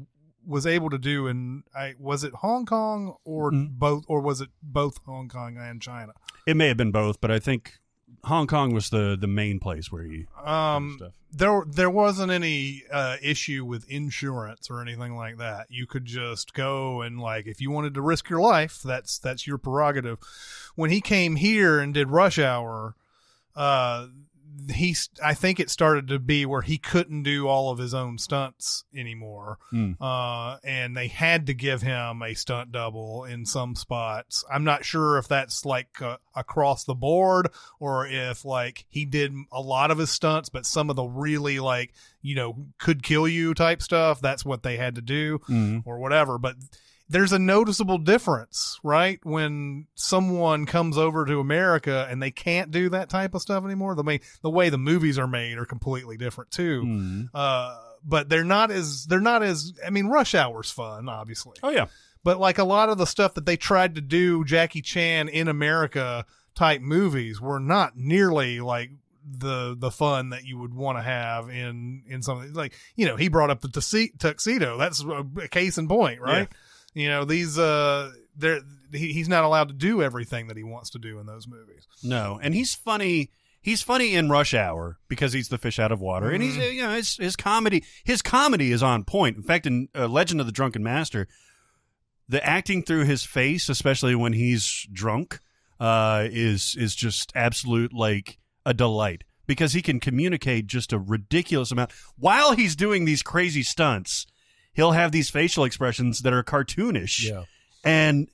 was able to do was it Hong Kong or both, or was it both Hong Kong and China? It may have been both, but I think Hong Kong was the main place where he stuff. There wasn't any issue with insurance or anything like that. You could just go and if you wanted to risk your life, that's your prerogative. When he came here and did Rush Hour, I think it started to be where he couldn't do all of his own stunts anymore. And they had to give him a stunt double in some spots. I'm not sure if that's across the board, or if he did a lot of his stunts, but some of the really could kill you type stuff, that's what they had to do or whatever. But there's a noticeable difference, right? When someone comes over to America and they can't do that type of stuff anymore. The way the movies are made are completely different too. But they're not as, Rush Hour's fun, obviously. Oh yeah. But a lot of the stuff that they tried to do Jackie Chan in America type movies were not nearly the fun that you would want to have in something he brought up the Tuxedo. That's a case in point, right? Yeah. He's not allowed to do everything that he wants to do in those movies. No, and he's funny. He's funny in Rush Hour because he's the fish out of water, and he's his comedy is on point. In fact, in Legend of the Drunken Master, the acting through his face, especially when he's drunk, is just absolute a delight, because he can communicate just a ridiculous amount while he's doing these crazy stunts. He'll have these facial expressions that are cartoonish, and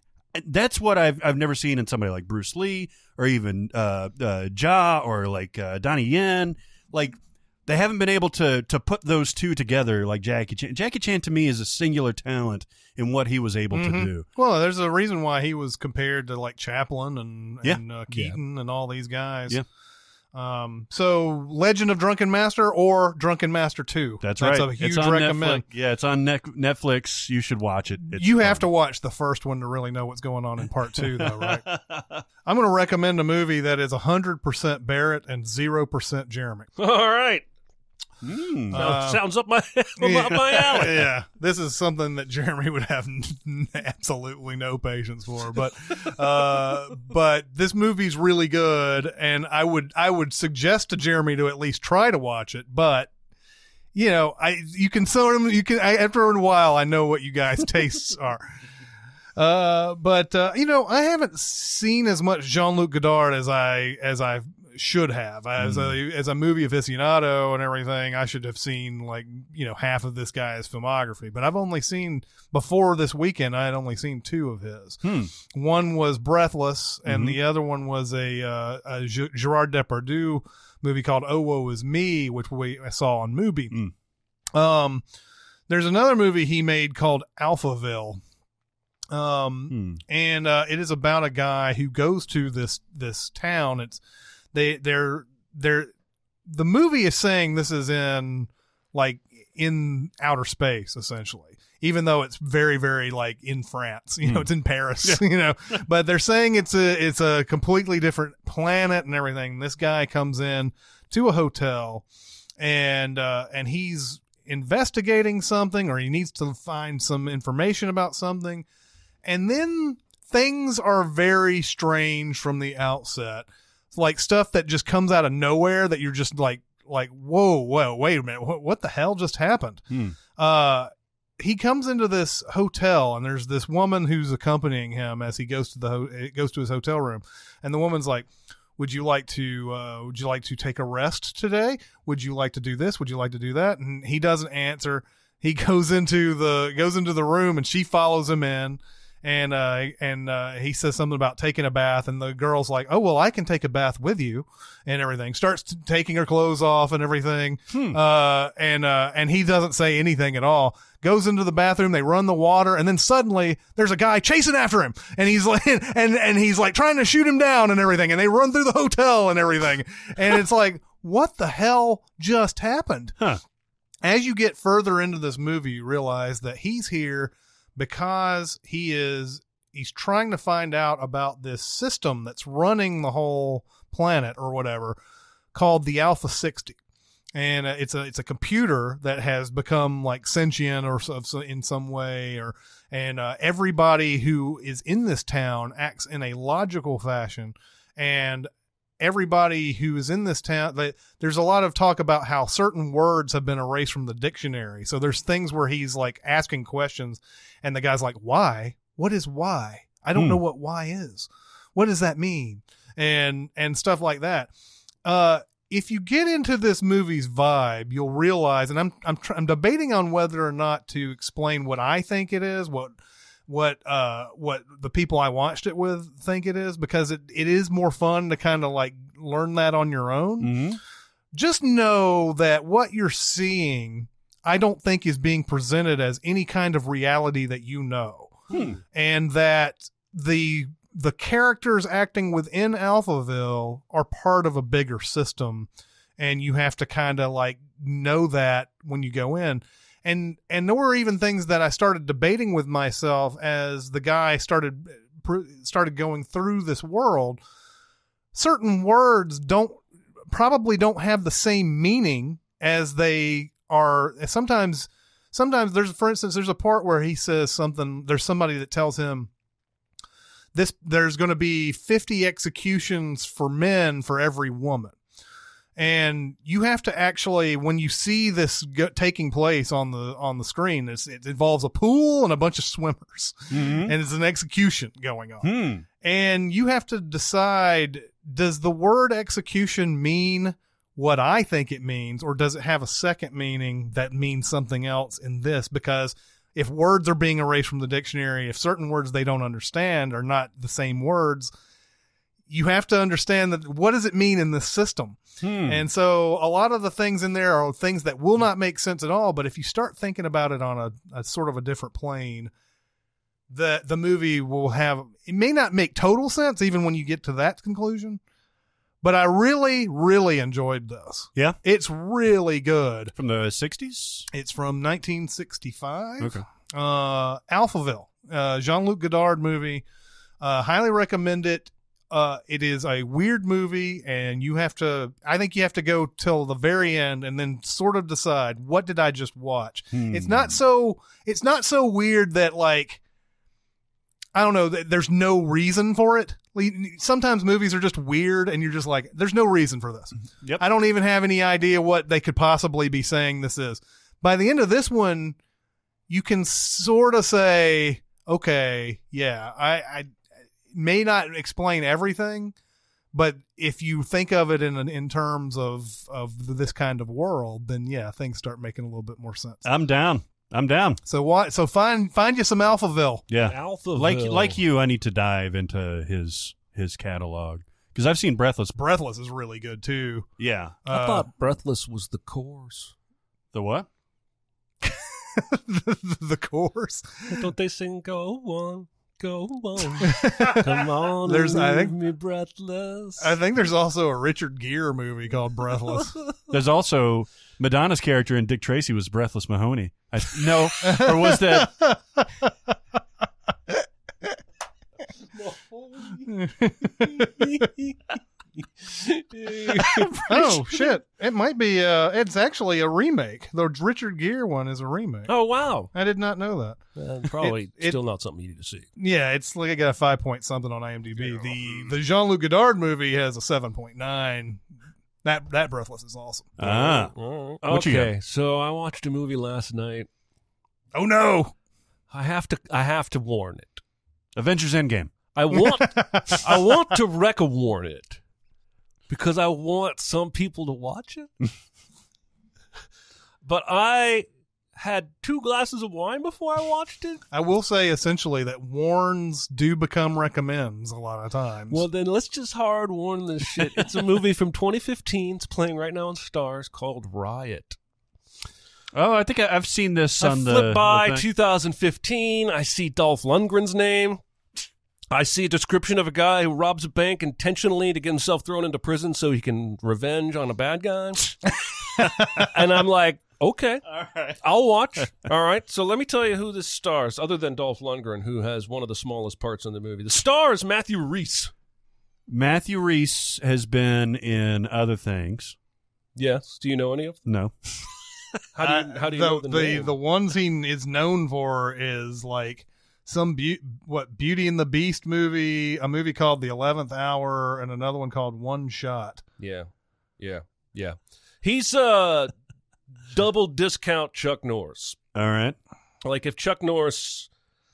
that's what I've never seen in somebody like Bruce Lee or even Ja or Donnie Yen. They haven't been able to put those two together like Jackie Chan. Jackie Chan to me is a singular talent in what he was able to do. Well, there's a reason why he was compared to Chaplin and Keaton and all these guys. Yeah. So Legend of Drunken Master or Drunken Master 2. That's right. A huge recommend. Yeah, it's on Netflix. You should watch it. You have to watch the first one to really know what's going on in part 2, though, right? I'm going to recommend a movie that is 100% Barrett and 0% Jeremy. All right. Sounds up my alley. Yeah, this is something that Jeremy would have absolutely no patience for. But this movie's really good, and I would suggest to Jeremy to at least try to watch it. But after a while, I know what you guys' tastes are. But I haven't seen as much Jean-Luc Godard as I should have. As a movie aficionado and everything, I should have seen half of this guy's filmography. But I've only seen, before this weekend, I had only seen 2 of his. One was Breathless, and the other one was a Gerard Depardieu movie called Oh Woe Is Me, which I saw on Mubi. There's another movie he made called Alphaville. And it is about a guy who goes to this town. The movie is saying this is in outer space, essentially, even though it's very, very in France, it's in Paris, but they're saying it's a completely different planet and everything. This guy comes in to a hotel and he's investigating something, or he needs to find some information about something. And then things are very strange from the outset. Like stuff that just comes out of nowhere that you're just like, whoa, wait a minute. What the hell just happened? He comes into this hotel, and there's this woman who's accompanying him as he goes to his hotel room. And the woman's like, would you like to take a rest today? Would you like to do this? Would you like to do that? And he doesn't answer. He goes into the room, and she follows him in. And he says something about taking a bath, and the girl's like, oh, well, I can take a bath with you and everything. Starts taking her clothes off and everything. And he doesn't say anything at all. Goes into the bathroom. They run the water. And then suddenly there's a guy chasing after him, and he's like, and he's like trying to shoot him down and everything. And they run through the hotel and everything. And it's like, what the hell just happened? As you get further into this movie, you realize that he's here because he's trying to find out about this system that's running the whole planet or whatever, called the Alpha 60. And it's a computer that has become sentient or in some way, and everybody who is in this town acts in a logical fashion. And everybody who is in this town, there's a lot of talk about how certain words have been erased from the dictionary. So there's things where he's asking questions, and the guy's like, why? What is why? I don't know what why is. What does that mean? And stuff like that. If you get into this movie's vibe, you'll realize, and I'm debating on whether or not to explain what I think it is, what the people I watched it with think it is, because it is more fun to kind of learn that on your own. Just know that what you're seeing, I don't think is being presented as any kind of reality that and that the characters acting within Alphaville are part of a bigger system, and you have to kind of know that when you go in. And there were even things that I started debating with myself as the guy started going through this world. Certain words probably don't have the same meaning as they are. Sometimes there's a part where he says something. There's somebody that tells him there's going to be 50 executions for men for every woman. And you have to actually, when you see this taking place on the screen, it involves a pool and a bunch of swimmers, and it's an execution going on. And you have to decide, does the word execution mean what I think it means, or does it have a second meaning that means something else in this? Because if words are being erased from the dictionary, if certain words they don't understand are not the same words, you have to understand that what does it mean in this system? And so a lot of the things in there are things that will not make sense at all. But if you start thinking about it on a sort of a different plane, the movie will it may not make total sense even when you get to that conclusion. But I really, really enjoyed this. Yeah? It's really good. From the 60s? It's from 1965. Okay. Alphaville, Jean-Luc Godard movie. Highly recommend it. It is a weird movie, and I think you have to go till the very end and then sort of decide, what did I just watch? It's not so weird that I don't know, there's no reason for it. Sometimes movies are just weird and you're just like, there's no reason for this. Yep. I don't even have any idea what they could possibly be saying this is. By the end of this one, you can sort of say, okay, yeah, I may not explain everything, but if you think of it in terms of this kind of world, then yeah, things start making a little bit more sense. I'm down. So what? So find you some Alphaville. Yeah, Alphaville. Like you, I need to dive into his catalog because I've seen Breathless. Breathless is really good too. Yeah, I thought Breathless was the Course. The what? the Course. Don't they sing "Go on"? Go on, come on, leave me breathless. I think there's also a Richard Gere movie called Breathless. There's also Madonna's character in Dick Tracy was Breathless Mahoney. No, or was that? Oh shit! It might be. It's actually a remake. The Richard Gere one is a remake. Oh wow! I did not know that. Probably still not something you need to see. Yeah, it's like I got a 5 point something on IMDb. The Jean-Luc Godard movie has a 7.9. That Breathless is awesome. Okay, so I watched a movie last night. Oh no! I have to warn it. Avengers Endgame. I want to warn it because I want some people to watch it. But I had 2 glasses of wine before I watched it. I will say essentially that warns do become recommends a lot of times. Well, then let's just hard warn this shit. It's a movie from 2015. It's playing right now on Stars called Riot. Oh, I think I've seen this on the... I flip by 2015. I see Dolph Lundgren's name. I see a description of a guy who robs a bank intentionally to get himself thrown into prison so he can revenge on a bad guy. And I'm like, okay, all right. I'll watch. All right, so let me tell you who this stars, other than Dolph Lundgren, who has one of the smallest parts in the movie. The star is Matthew Rhys. Matthew Rhys has been in other things. Yes. Do you know any of them? No. How do you know the name? The ones he is known for is like some Beauty and the Beast movie, a movie called The 11th Hour, and another one called One Shot. Yeah. He's double discount Chuck Norris. All right. Like if Chuck Norris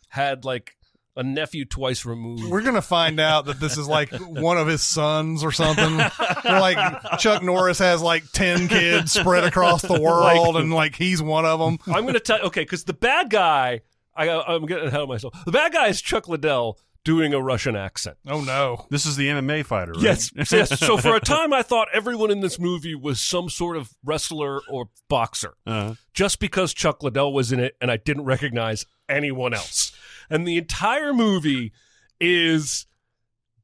had like a nephew twice removed. We're going to find out that this is like one of his sons or something. Like Chuck Norris has like 10 kids spread across the world and like he's one of them. I'm going to tell okay, because the bad guy, I'm getting ahead of myself. The bad guy is Chuck Liddell doing a Russian accent. Oh no. This is the MMA fighter, right? Yes. So for a time I thought everyone in this movie was some sort of wrestler or boxer. Just because Chuck Liddell was in it and I didn't recognize anyone else. And the entire movie is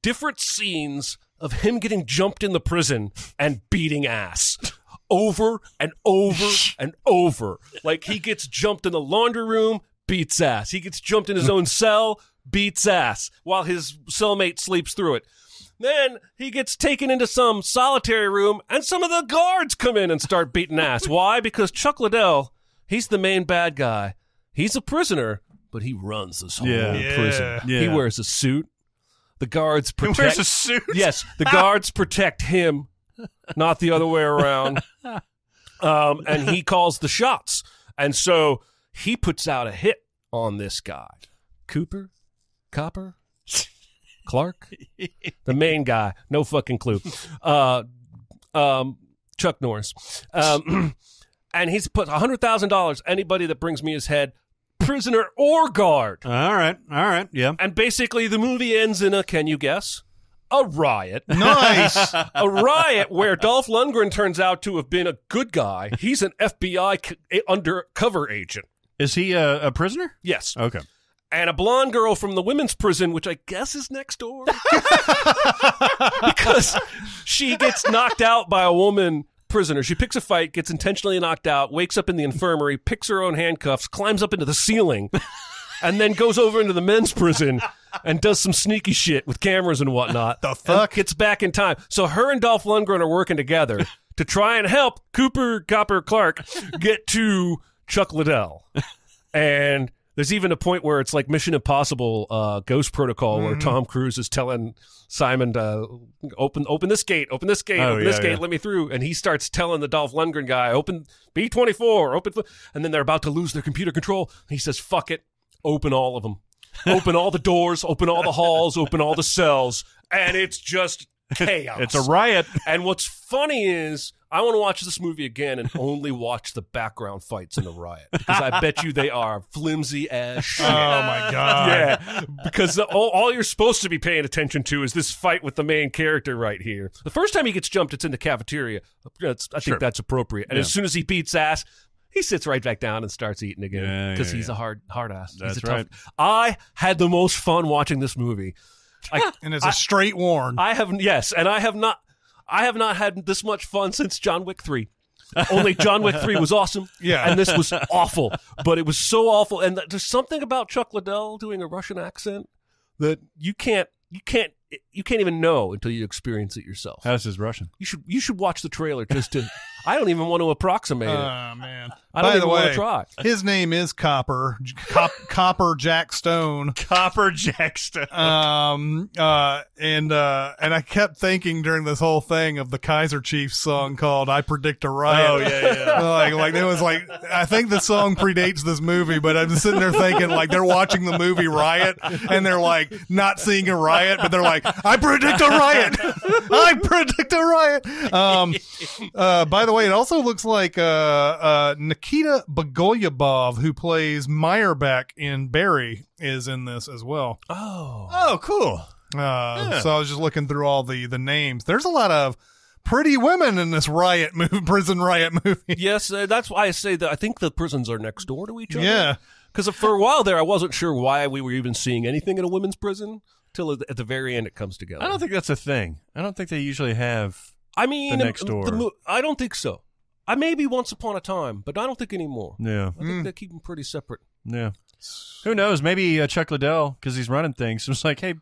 different scenes of him getting jumped in the prison and beating ass over and over and over. Like he gets jumped in the laundry room, beats ass. He gets jumped in his own cell, beats ass while his cellmate sleeps through it. Then he gets taken into some solitary room and some of the guards come in and start beating ass. Why? Because Chuck Liddell, he's the main bad guy. He's a prisoner, but he runs this whole prison. Yeah. He wears a suit. The guards protect... He wears a suit? Yes. The guards protect him, not the other way around. And he calls the shots. And so he puts out a hit on this guy. Copper? Clark? The main guy. No fucking clue. Chuck Norris. And he's put $100,000, anybody that brings me his head, prisoner or guard. All right, yeah. And basically the movie ends in a, can you guess? A riot. Nice. A riot where Dolph Lundgren turns out to have been a good guy. He's an FBI undercover agent. Is he a prisoner? Yes. Okay. And a blonde girl from the women's prison, which I guess is next door. Because she gets knocked out by a woman prisoner. She picks a fight, gets intentionally knocked out, wakes up in the infirmary, picks her own handcuffs, climbs up into the ceiling, and then goes over into the men's prison and does some sneaky shit with cameras and whatnot. The fuck? Gets back in time. So her and Dolph Lundgren are working together to try and help Copper Clark get to Chuck Liddell. And there's even a point where it's like Mission Impossible Ghost Protocol where Tom Cruise is telling Simon to open this gate, let me through. And he starts telling the Dolph Lundgren guy, open B-24, and then they're about to lose their computer control. And he says, fuck it, open all of them. open all the doors, open all the halls, open all the cells, and it's just chaos. It's a riot. And what's funny is I want to watch this movie again and only watch the background fights in the riot, because I bet you they are flimsy as shit. Oh my god! Yeah, because all you're supposed to be paying attention to is this fight with the main character right here. The first time he gets jumped, it's in the cafeteria. I think that's appropriate. And as soon as he beats ass, he sits right back down and starts eating again, because he's a hard ass. That's he's a right. I had the most fun watching this movie. And it's a straight warn. I have not had this much fun since John Wick 3. Only John Wick 3 was awesome. Yeah. And this was awful. But it was so awful. And there's something about Chuck Liddell doing a Russian accent that you can't even know until you experience it yourself. How's his Russian? You should watch the trailer just to. I don't even want to approximate it. Oh man! I don't By even the want way, to try. His name is Copper Jack Stone. Copper Jack Stone. And I kept thinking during this whole thing of the Kaiser Chiefs song called "I Predict a Riot." Oh yeah. like it was like, I think the song predates this movie, but I'm just sitting there thinking like they're watching the movie Riot and they're like not seeing a riot, but they're like, "I predict a riot." I predict a riot. By the way, it also looks like Nikita Bagoyabov, who plays Meyerbeck in Barry, is in this as well. Oh, cool. So I was just looking through all the names. There's a lot of pretty women in this riot movie, prison riot movie. Yes, that's why I say that I think the prisons are next door to each other. Yeah. Because for a while there, I wasn't sure why we were even seeing anything in a women's prison till at the very end it comes together. I don't think that's a thing. I don't think they usually have. I mean, the next door. I don't think so. I maybe once upon a time, but I don't think anymore. Yeah. I think they keep them pretty separate. Yeah. Who knows? Maybe Chuck Liddell, because he's running things, was like, hey,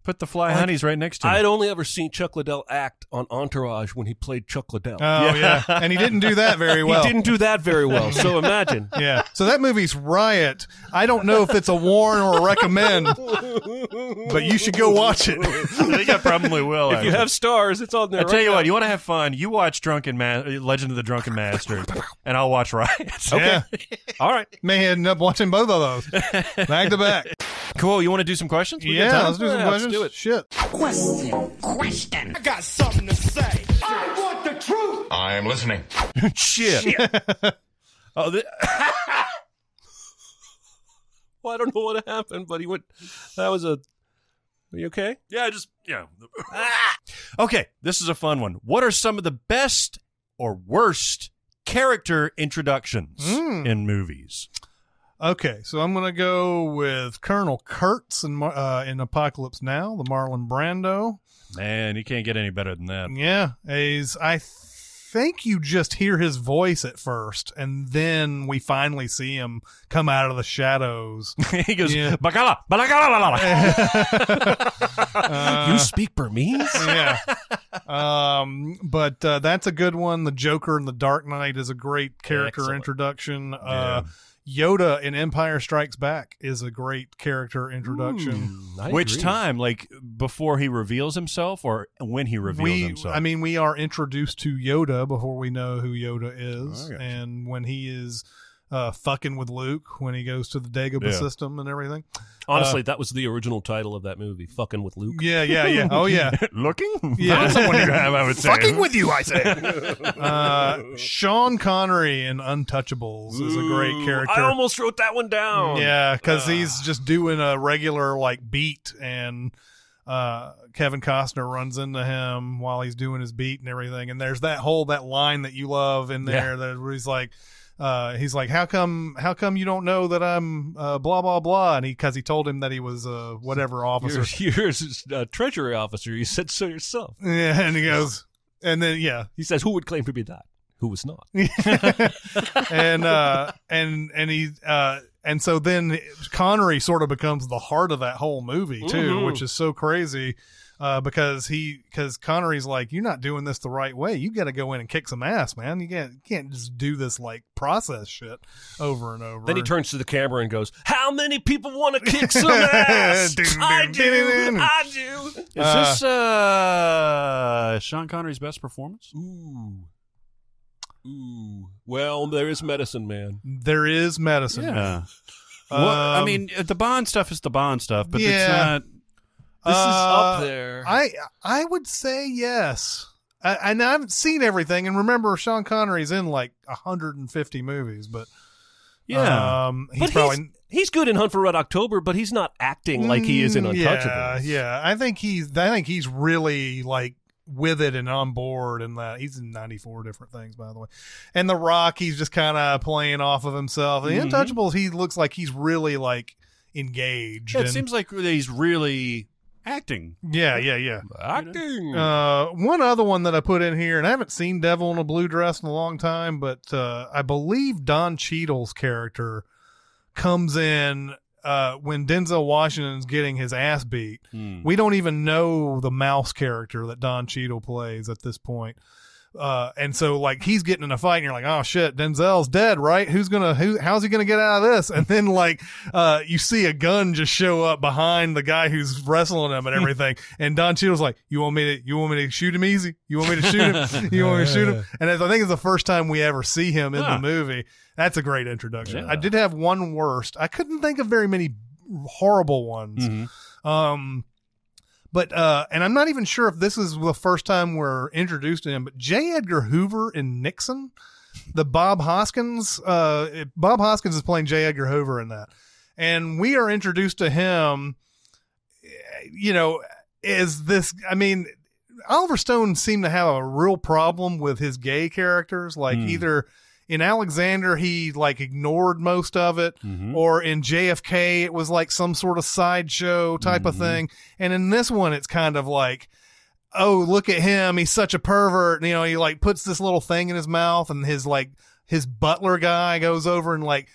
put the fly honeys right next to him. I'd only ever seen Chuck Liddell act on Entourage when he played Chuck Liddell. Oh, yeah. And he didn't do that very well. He didn't do that very well, so imagine. Yeah. So that movie's Riot. I don't know if it's a warn or a recommend, but you should go watch it. I think I probably will. If you have stars, it's on there. I tell you what, you want to have fun, you watch Legend of the Drunken Master, and I'll watch Riot. Okay. Yeah. All right. May end up watching both of those back to back. Cool. You want to do some questions? We got Yeah, time? let's do some questions. do it. Shit. Question. I got something to say. I want the truth. I am listening. Shit. Oh, well, I don't know what happened, but he went. That was a. Are you okay? Yeah, Okay, this is a fun one. What are some of the best or worst character introductions in movies? Okay, so I'm going to go with Colonel Kurtz in Apocalypse Now, the Marlon Brando. Man, you can't get any better than that. Yeah, I think you just hear his voice at first, and then we finally see him come out of the shadows. He goes, Yeah. Bacala, You speak Burmese? Yeah. But that's a good one. The Joker in The Dark Knight is a great character Excellent. introduction. Yeah. Yoda in Empire Strikes Back is a great character introduction. Which time? Like before he reveals himself or when he reveals himself? We are introduced to Yoda before we know who Yoda is. Okay. And when he is fucking with Luke, when he goes to the Dagobah system and everything. Honestly, that was the original title of that movie, Fucking with Luke. Yeah. Oh, yeah. Looking? Yeah. That's someone you have, I would say. Fucking with you, I say. Sean Connery in Untouchables is a great character. I almost wrote that one down. Yeah, because he's just doing a regular beat, and Kevin Costner runs into him while he's doing his beat and everything. And there's that line that you love in there where he's like, how come you don't know that I'm blah blah blah? And because he told him that he was whatever officer. You're a treasury officer. You said so yourself. Yeah, and he goes, and then he says, "Who would claim to be that? Who was not?" and so then Connery sort of becomes the heart of that whole movie too, which is so crazy. Because Connery's like, you're not doing this the right way. You got to go in and kick some ass, man. You can't just do this process shit over and over. Then he turns to the camera and goes, "How many people want to kick some ass? I do. Is this Sean Connery's best performance? Ooh. Well, there is Medicine Man. There is Medicine. Yeah. I mean, the Bond stuff is the Bond stuff, but it's not. This is up there. I would say yes. And I haven't seen everything. And remember, Sean Connery's in like 150 movies, but he's good in Hunt for Red October, but he's not acting like he is in Untouchables. Yeah. I think he's really like with it and on board, and that he's in 94 different things, by the way. And The Rock, he's just kind of playing off of himself. The Untouchables, he looks like he's really like engaged. Yeah, it seems like he's really acting. Yeah. Acting. One other one that I put in here, and I haven't seen Devil in a Blue Dress in a long time, but I believe Don Cheadle's character comes in when Denzel Washington's getting his ass beat. We don't even know the mouse character that Don Cheadle plays at this point. And so like he's getting in a fight and you're like, oh shit, Denzel's dead, right? How's he gonna get out of this? And then like you see a gun just show up behind the guy who's wrestling him and everything. And Don Cheadle's like, you want me to shoot him easy? You want me to shoot him? You want me to shoot him? And I think it's the first time we ever see him in the movie. That's a great introduction. Yeah. I did have one worst. I couldn't think of very many horrible ones. But and I'm not even sure if this is the first time we're introduced to him, but J. Edgar Hoover in Nixon, the Bob Hoskins. Bob Hoskins is playing J. Edgar Hoover in that. And we are introduced to him, as this, I mean, Oliver Stone seemed to have a real problem with his gay characters. Like either in Alexander, he like ignored most of it, or in JFK, it was like some sort of sideshow type of thing. And in this one, it's kind of like, oh, look at him. He's such a pervert. He like puts this little thing in his mouth, and his butler guy goes over and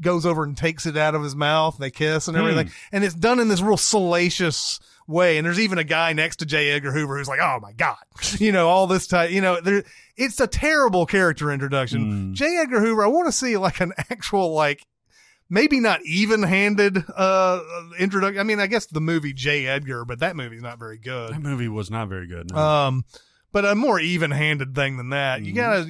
goes over and takes it out of his mouth. They kiss and everything. And it's done in this real salacious way. And there's even a guy next to J. Edgar Hoover who's like, oh my God, all this type, it's a terrible character introduction. J. Edgar Hoover, I want to see like an actual, like, maybe not even-handed introduction. I mean, I guess the movie J. Edgar, but that movie's not very good. That movie was not very good. No. But a more even-handed thing than that. You gotta,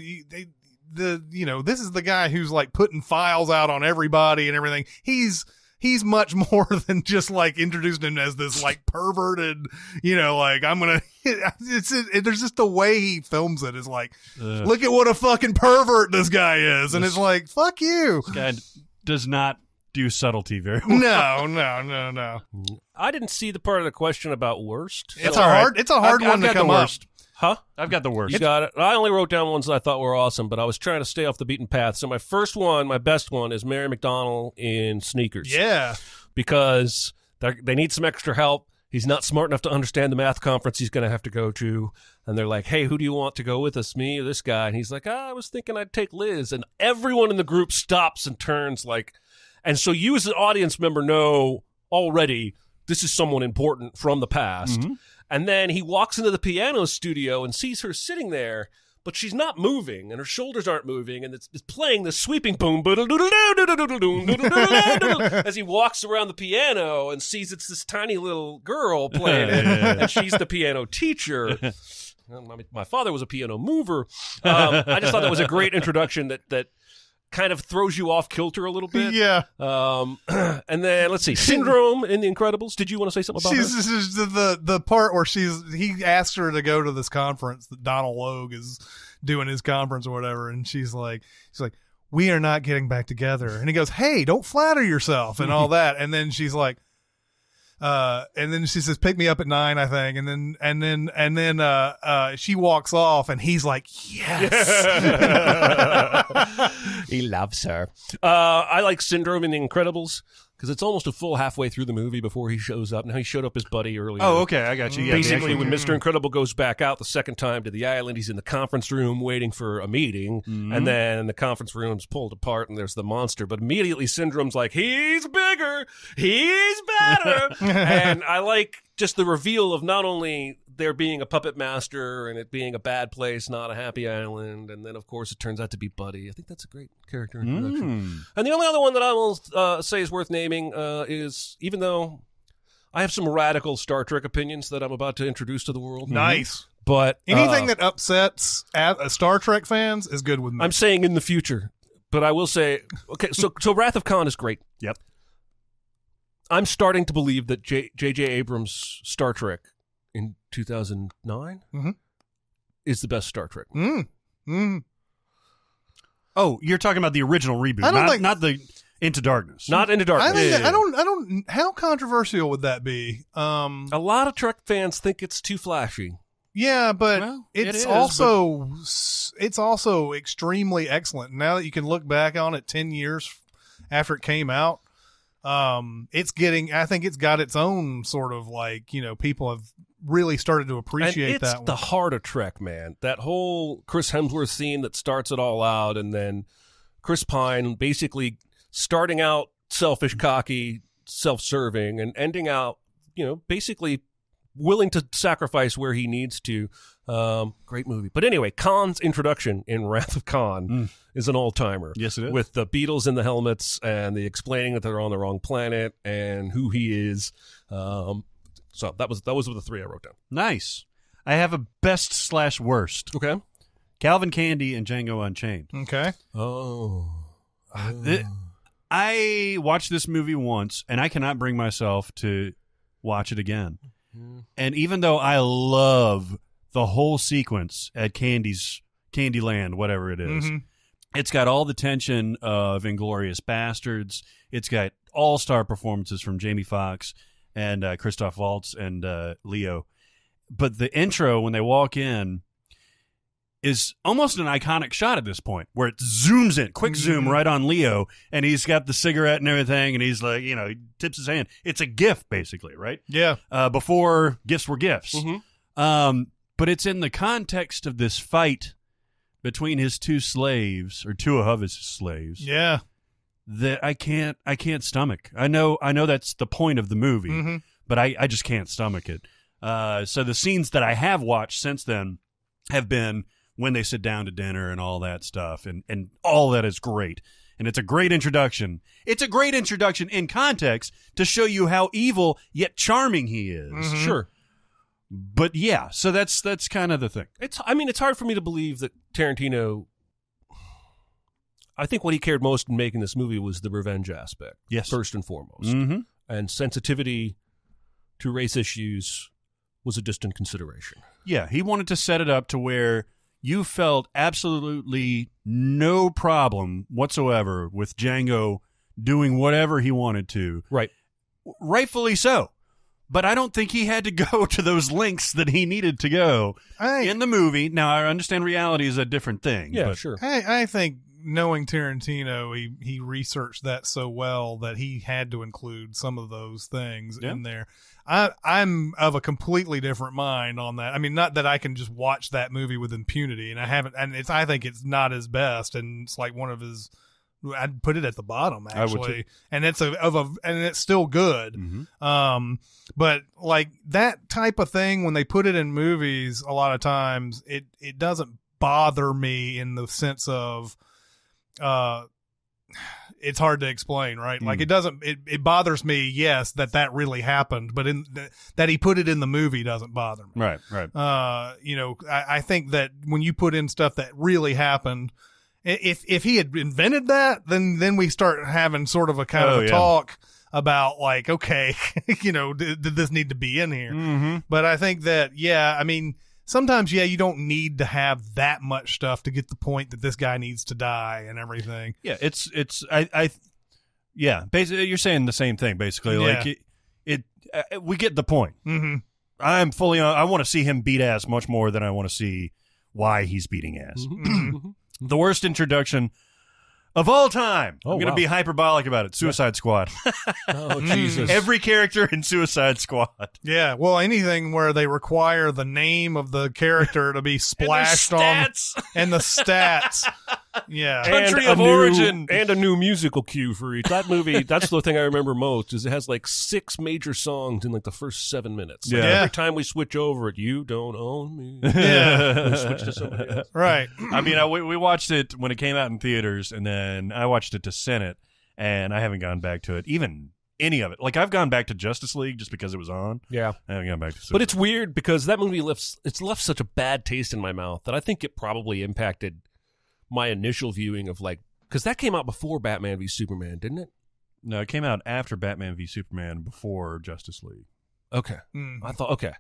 this is the guy who's like putting files out on everybody and everything. He's much more than just like introducing him as this like perverted, like I'm going to, there's just the way he films it is like, look at what a fucking pervert this guy is. And it's like, fuck you. This guy does not do subtlety very well. No. I didn't see the part of the question about worst. It's a hard one to come up. Huh? I've got the worst. You got it. I only wrote down ones that I thought were awesome, but I was trying to stay off the beaten path. So my first one, my best one, is Mary McDonnell in Sneakers. Yeah. Because they need some extra help. He's not smart enough to understand the math conference he's going to have to go to. And they're like, hey, who do you want to go with us, me or this guy? And he's like, I was thinking I'd take Liz. And everyone in the group stops and turns like, and so you as an audience member know already this is someone important from the past. And then he walks into the piano studio and sees her sitting there, but she's not moving, and her shoulders aren't moving, and it's playing the sweeping boom as he walks around the piano and sees it's this tiny little girl playing it, and she's the piano teacher. My father was a piano mover. I just thought that was a great introduction that kind of throws you off kilter a little bit. Yeah. And then let's see, Syndrome in The Incredibles. Did you want to say something about her? This is the part where he asked her to go to this conference that Donald Logue is doing his conference or whatever, and she's like, we are not getting back together. And he goes, hey, don't flatter yourself and all that. And then she's like, and then she says, pick me up at 9, I think. And then she walks off and he's like, yes. He loves her. I like Syndrome in The Incredibles because it's almost a full halfway through the movie before he shows up. Now, he showed up as Buddy earlier. Oh, okay. I got you. Yeah, basically, when Mr. Incredible goes back out the second time to the island, he's in the conference room waiting for a meeting. And then the conference room's pulled apart and there's the monster. But immediately, Syndrome's like, he's bigger. He's better. And I like just the reveal of not only there being a puppet master and it being a bad place, not a happy island, and then of course it turns out to be Buddy. I think that's a great character introduction. And the only other one that I will say is worth naming is, even though I have some radical Star Trek opinions that I'm about to introduce to the world. Nice. But anything that upsets Star Trek fans is good with me. I'm saying in the future. But I will say, okay, so Wrath of Khan is great. Yep. I'm starting to believe that J.J. Abrams' Star Trek in 2009 is the best Star Trek movie. Oh, you're talking about the original reboot, not the Into Darkness. Not Into Darkness. I don't. How controversial would that be? A lot of Trek fans think it's too flashy. Yeah, but it's also extremely excellent. Now that you can look back on it 10 years after it came out, I think it's got its own sort of people have really started to appreciate that one. It's the heart of Trek, man. That whole Chris Hemsworth scene that starts it all out, and then Chris Pine basically starting out selfish, cocky, self-serving, and ending out, basically willing to sacrifice where he needs to. Great movie. But anyway, Khan's introduction in Wrath of Khan is an all-timer. Yes, it is. With the Beatles in the helmets and the explaining that they're on the wrong planet and who he is. So those were the three I wrote down. Nice. I have a best/worst. Okay. Calvin Candy and Django Unchained. Okay. Oh. I watched this movie once, and I cannot bring myself to watch it again. And even though I love the whole sequence at Candyland, whatever it is, it's got all the tension of Inglourious Bastards. It's got all-star performances from Jamie Foxx and Christoph Waltz and Leo. But the intro, when they walk in, is almost an iconic shot at this point, where it zooms in, quick zoom right on Leo, and he's got the cigarette and everything, and he's like, he tips his hand. It's a gift, basically, right? Yeah. Before gifts were gifts. But it's in the context of this fight between his two slaves, or two of his slaves. Yeah. That I can't stomach. I know that's the point of the movie, but I just can't stomach it. So the scenes that I have watched since then have been when they sit down to dinner and all that stuff, and all that is great. And it's a great introduction. It's a great introduction in context to show you how evil yet charming he is. Sure. But yeah, so that's kind of the thing. It's hard for me to believe that Tarantino, I think what he cared most in making this movie was the revenge aspect. Yes. First and foremost. And sensitivity to race issues was a distant consideration. Yeah, he wanted to set it up to where you felt absolutely no problem whatsoever with Django doing whatever he wanted to. Right. Rightfully so. But I don't think he had to go to those lengths that he needed to go in the movie. Now, I understand reality is a different thing. Yeah, but sure. I think knowing Tarantino, he researched that so well that he had to include some of those things in there. I'm of a completely different mind on that. I mean, not that I can just watch that movie with impunity, and I haven't. And I think it's not his best, and it's like one of his. I'd put it at the bottom actually, and it's and it's still good. But like that type of thing, when they put it in movies, a lot of times it doesn't bother me in the sense of, it's hard to explain, right? Like it bothers me, yes, that really happened, but that he put it in the movie doesn't bother me. Right. I think that when you put in stuff that really happened, if he had invented that, then we start having sort of a kind of a talk about like, okay, did this need to be in here? But I think that, sometimes, you don't need to have that much stuff to get the point that this guy needs to die and everything. Yeah, basically you're saying the same thing, basically. Like we get the point. I'm fully on. I want to see him beat ass much more than I want to see why he's beating ass. The worst introduction of all time. I'm going to be hyperbolic about it. Suicide Squad. Oh, Jesus. Every character in Suicide Squad. Yeah, well, anything where they require the name of the character to be splashed on and the stats. Yeah. Country of origin. And a new musical cue for each. That movie, that's the thing I remember most, is it has like 6 major songs in like the first 7 minutes. Like every time we switch over it, you don't own me. Yeah. We switch to somebody else. Right. I mean, we watched it when it came out in theaters, and then I watched it to Senate, and I haven't gone back to it, even any of it. Like, I've gone back to Justice League just because it was on. Yeah. I haven't gone back to Suicide. But it's weird because that movie left such a bad taste in my mouth that I think it probably impacted my initial viewing of like Because that came out before Batman v Superman, didn't it? No, it came out after Batman v Superman, before Justice League. Okay. I thought, okay.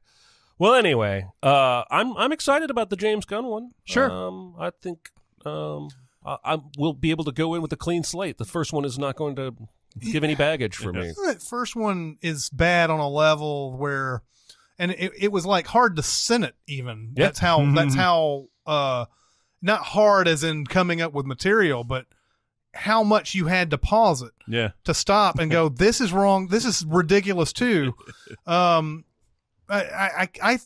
Well, anyway, I'm excited about the James Gunn one. Sure. I think I will be able to go in with a clean slate. The first one is not going to give any baggage for me. That first one is bad on a level where, and it was like hard to sin it even. Yeah. That's how, not hard as in coming up with material, but how much you had to pause it to stop and go, this is wrong. This is ridiculous too. I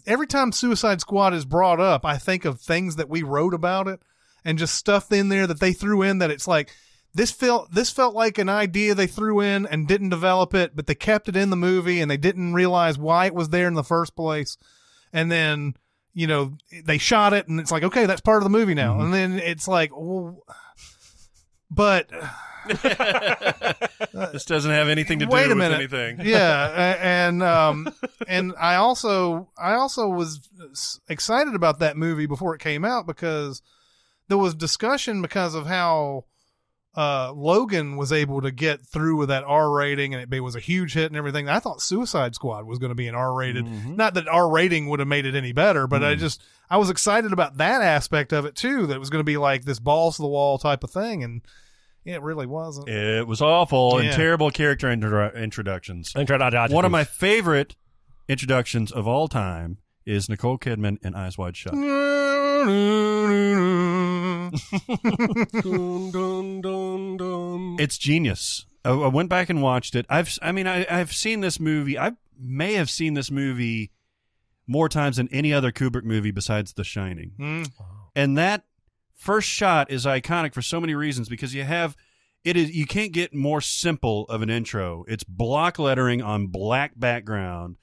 every time Suicide Squad is brought up, I think of things that we wrote about it and just stuff in there that they threw in that it's like, this felt like an idea they threw in and didn't develop it, but they kept it in the movie and they didn't realize why it was there in the first place. And then, they shot it and it's like, okay, that's part of the movie now. Mm-hmm. And then it's like, well, but this doesn't have anything to do with anything. Yeah. And I also was excited about that movie before it came out because there was discussion because of how Logan was able to get through with that R rating and it was a huge hit and everything. I thought Suicide Squad was going to be an R rated, not that R rating would have made it any better, but I was excited about that aspect of it too, that it was going to be like this balls to the wall type of thing. And it really wasn't. It was awful and terrible character introductions. One of my favorite introductions of all time is Nicole Kidman in Eyes Wide Shut. It's genius. I went back and watched it. I've seen this movie. I may have seen this movie more times than any other Kubrick movie besides The Shining. And that first shot is iconic for so many reasons because you can't get more simple of an intro. It's block lettering on black background,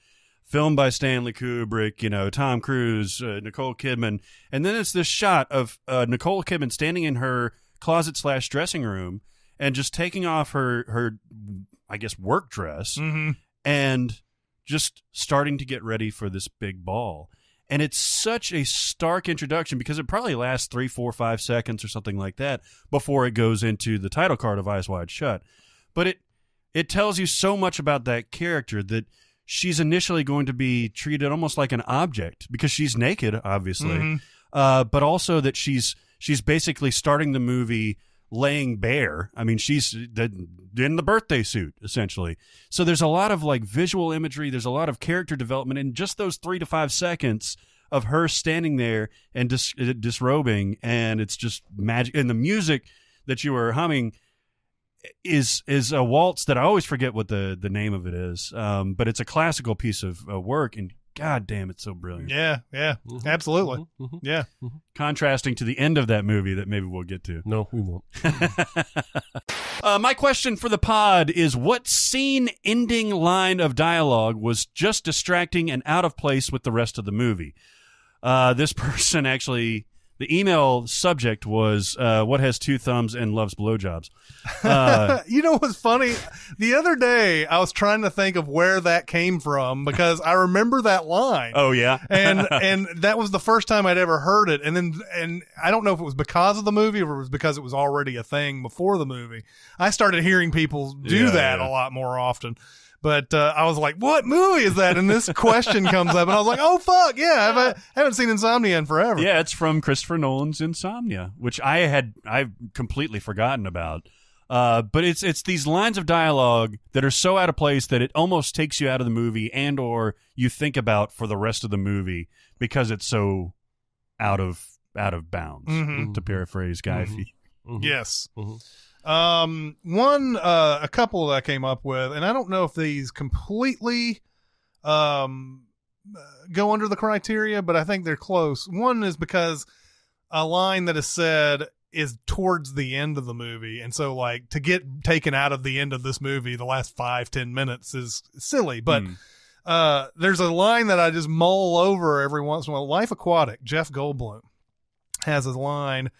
filmed by Stanley Kubrick, Tom Cruise, Nicole Kidman. And then it's this shot of Nicole Kidman standing in her closet/dressing room and just taking off her I guess, work dress and just starting to get ready for this big ball. And it's such a stark introduction because it probably lasts 3, 4, 5 seconds or something like that before it goes into the title card of Eyes Wide Shut. But it tells you so much about that character that she's initially going to be treated almost like an object because she's naked, obviously, but also that she's basically starting the movie laying bare. I mean, she's in the birthday suit, essentially. So there's a lot of like visual imagery. There's a lot of character development in just those 3 to 5 seconds of her standing there and disrobing, and it's just magic. And the music that you were humming is a waltz that I always forget what the name of it is, but it's a classical piece of work, and God damn, it's so brilliant. Yeah, absolutely. Yeah. Contrasting to the end of that movie that maybe we'll get to. No, we won't. My question for the pod is, what scene-ending line of dialogue was just distracting and out of place with the rest of the movie? This person actually... The email subject was, what has 2 thumbs and loves blowjobs? You know what's funny? The other day, I was trying to think of where that came from because I remember that line. Oh, yeah? and that was the first time I'd ever heard it. And I don't know if it was because of the movie or it was because it was already a thing before the movie. I started hearing people do that a lot more often. But I was like, what movie is that? And this question comes up, and I was like, oh, fuck, yeah, I haven't seen Insomnia in forever. Yeah, it's from Christopher Nolan's Insomnia, which I've completely forgotten about. But it's these lines of dialogue that are so out of place that it almost takes you out of the movie and or you think about for the rest of the movie because it's so out of bounds, to paraphrase Guy Fawkes. Yes. A couple that I came up with, and I don't know if these completely go under the criteria, but I think they're close. One is because a line that is said is towards the end of the movie, and so like to get taken out of the end of this movie, the last 5-10 minutes is silly, but there's a line that I just mull over every once in a while. Life Aquatic, Jeff Goldblum has a line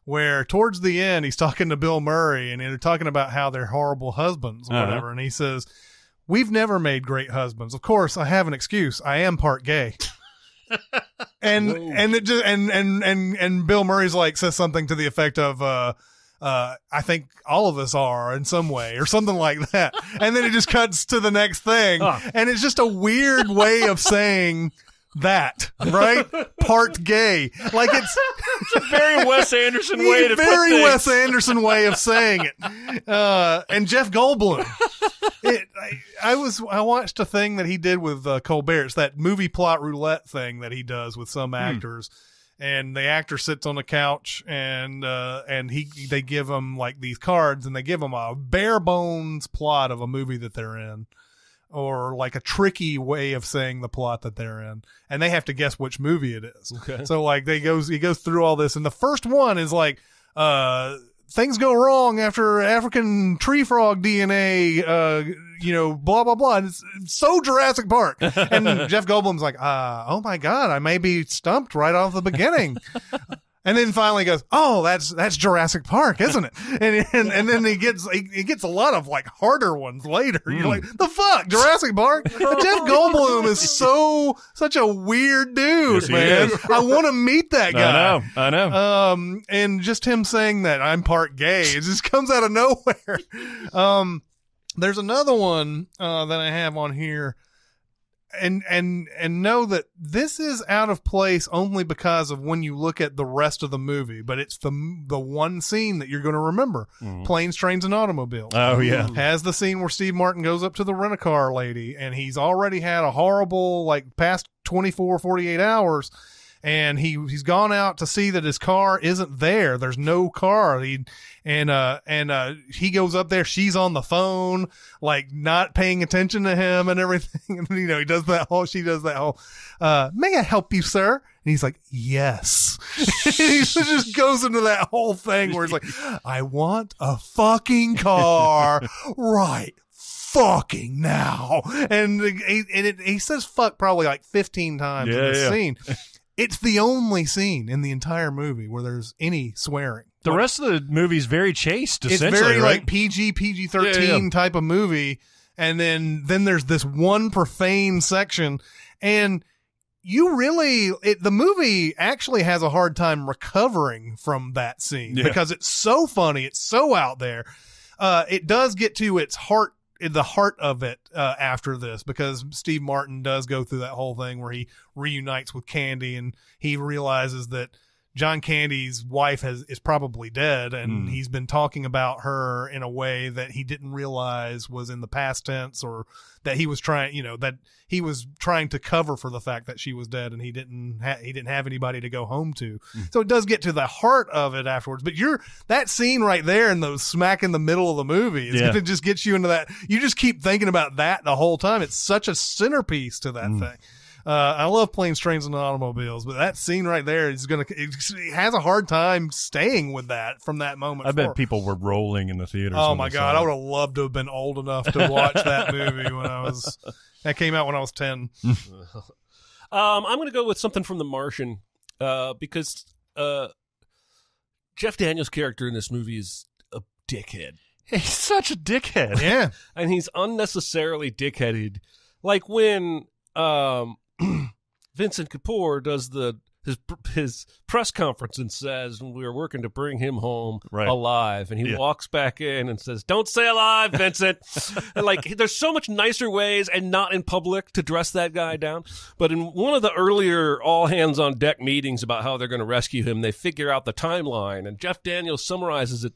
where towards the end he's talking to Bill Murray and they're talking about how they're horrible husbands or whatever, and he says, "We've never made great husbands. Of course, I have an excuse. I am part gay." and it just and Bill Murray's like says something to the effect of I think all of us are in some way or something like that. And then it just cuts to the next thing. And it's just a weird way of saying that, right? Part gay. Like it's a very Wes Anderson way to put things. Very Wes Anderson way of saying it. And Jeff Goldblum. I watched a thing that he did with Colbert. It's that movie plot roulette thing that he does with some actors. And the actor sits on the couch and they give him like these cards and they give him a bare bones plot of a movie that they're in. Or like a tricky way of saying the plot that they're in, and they have to guess which movie it is. Okay. So like he goes through all this, and the first one is like, things go wrong after African tree frog DNA, blah blah blah. And it's so Jurassic Park, and Jeff Goldblum's like, oh my god, I may be stumped right off the beginning. And then finally goes, oh, that's Jurassic Park, isn't it? And then he gets a lot of like harder ones later. You're like, the fuck, Jurassic Park? Jeff Goldblum is such a weird dude, man. I want to meet that guy. I know. And just him saying that I'm part gay, it just comes out of nowhere. There's another one that I have on here. And know that this is out of place only because of when you look at the rest of the movie, but it's the one scene that you're going to remember. Planes, Trains, and Automobiles. Oh, yeah. Has the scene where Steve Martin goes up to the rent-a-car lady, and he's already had a horrible, like, past 24, 48 hours, and he's gone out to see that his car isn't there. There's no car. He goes up there. She's on the phone, like not paying attention to him and everything. And she does that whole, may I help you, sir? And he's like, yes. He just goes into that whole thing where he's like, I want a fucking car right fucking now. And he says fuck probably like 15 times in this scene. It's the only scene in the entire movie where there's any swearing. The rest of the movie's very chaste, essentially. It's very right? like PG-13 type of movie. And then there's this one profane section. And the movie actually has a hard time recovering from that scene because it's so funny. It's so out there. It does get to the heart of it after this, because Steve Martin does go through that whole thing where he reunites with Candy and he realizes that John Candy's wife is probably dead, and he's been talking about her in a way that he didn't realize was in the past tense, or that he was trying to cover for the fact that she was dead, and he didn't have anybody to go home to. So it does get to the heart of it afterwards. But that scene right there in the smack in the middle of the movie is going to just get you into that. You just keep thinking about that the whole time. It's such a centerpiece to that thing. I love Planes, Trains, and Automobiles, but that scene right there is it has a hard time staying with that from that moment. I bet people were rolling in the theaters. Oh my God. I would have loved to have been old enough to watch that movie that came out when I was 10. I'm going to go with something from The Martian, because Jeff Daniels' character in this movie is a dickhead. He's such a dickhead. Yeah. And he's unnecessarily dickheaded. Like when Vincent Kapoor does his press conference and says we're working to bring him home alive, and he walks back in and says, "Don't say alive, Vincent." And like, there's so much nicer ways, and not in public, to dress that guy down. But in one of the earlier all hands on deck meetings about how they're going to rescue him, they figure out the timeline, and Jeff Daniels summarizes it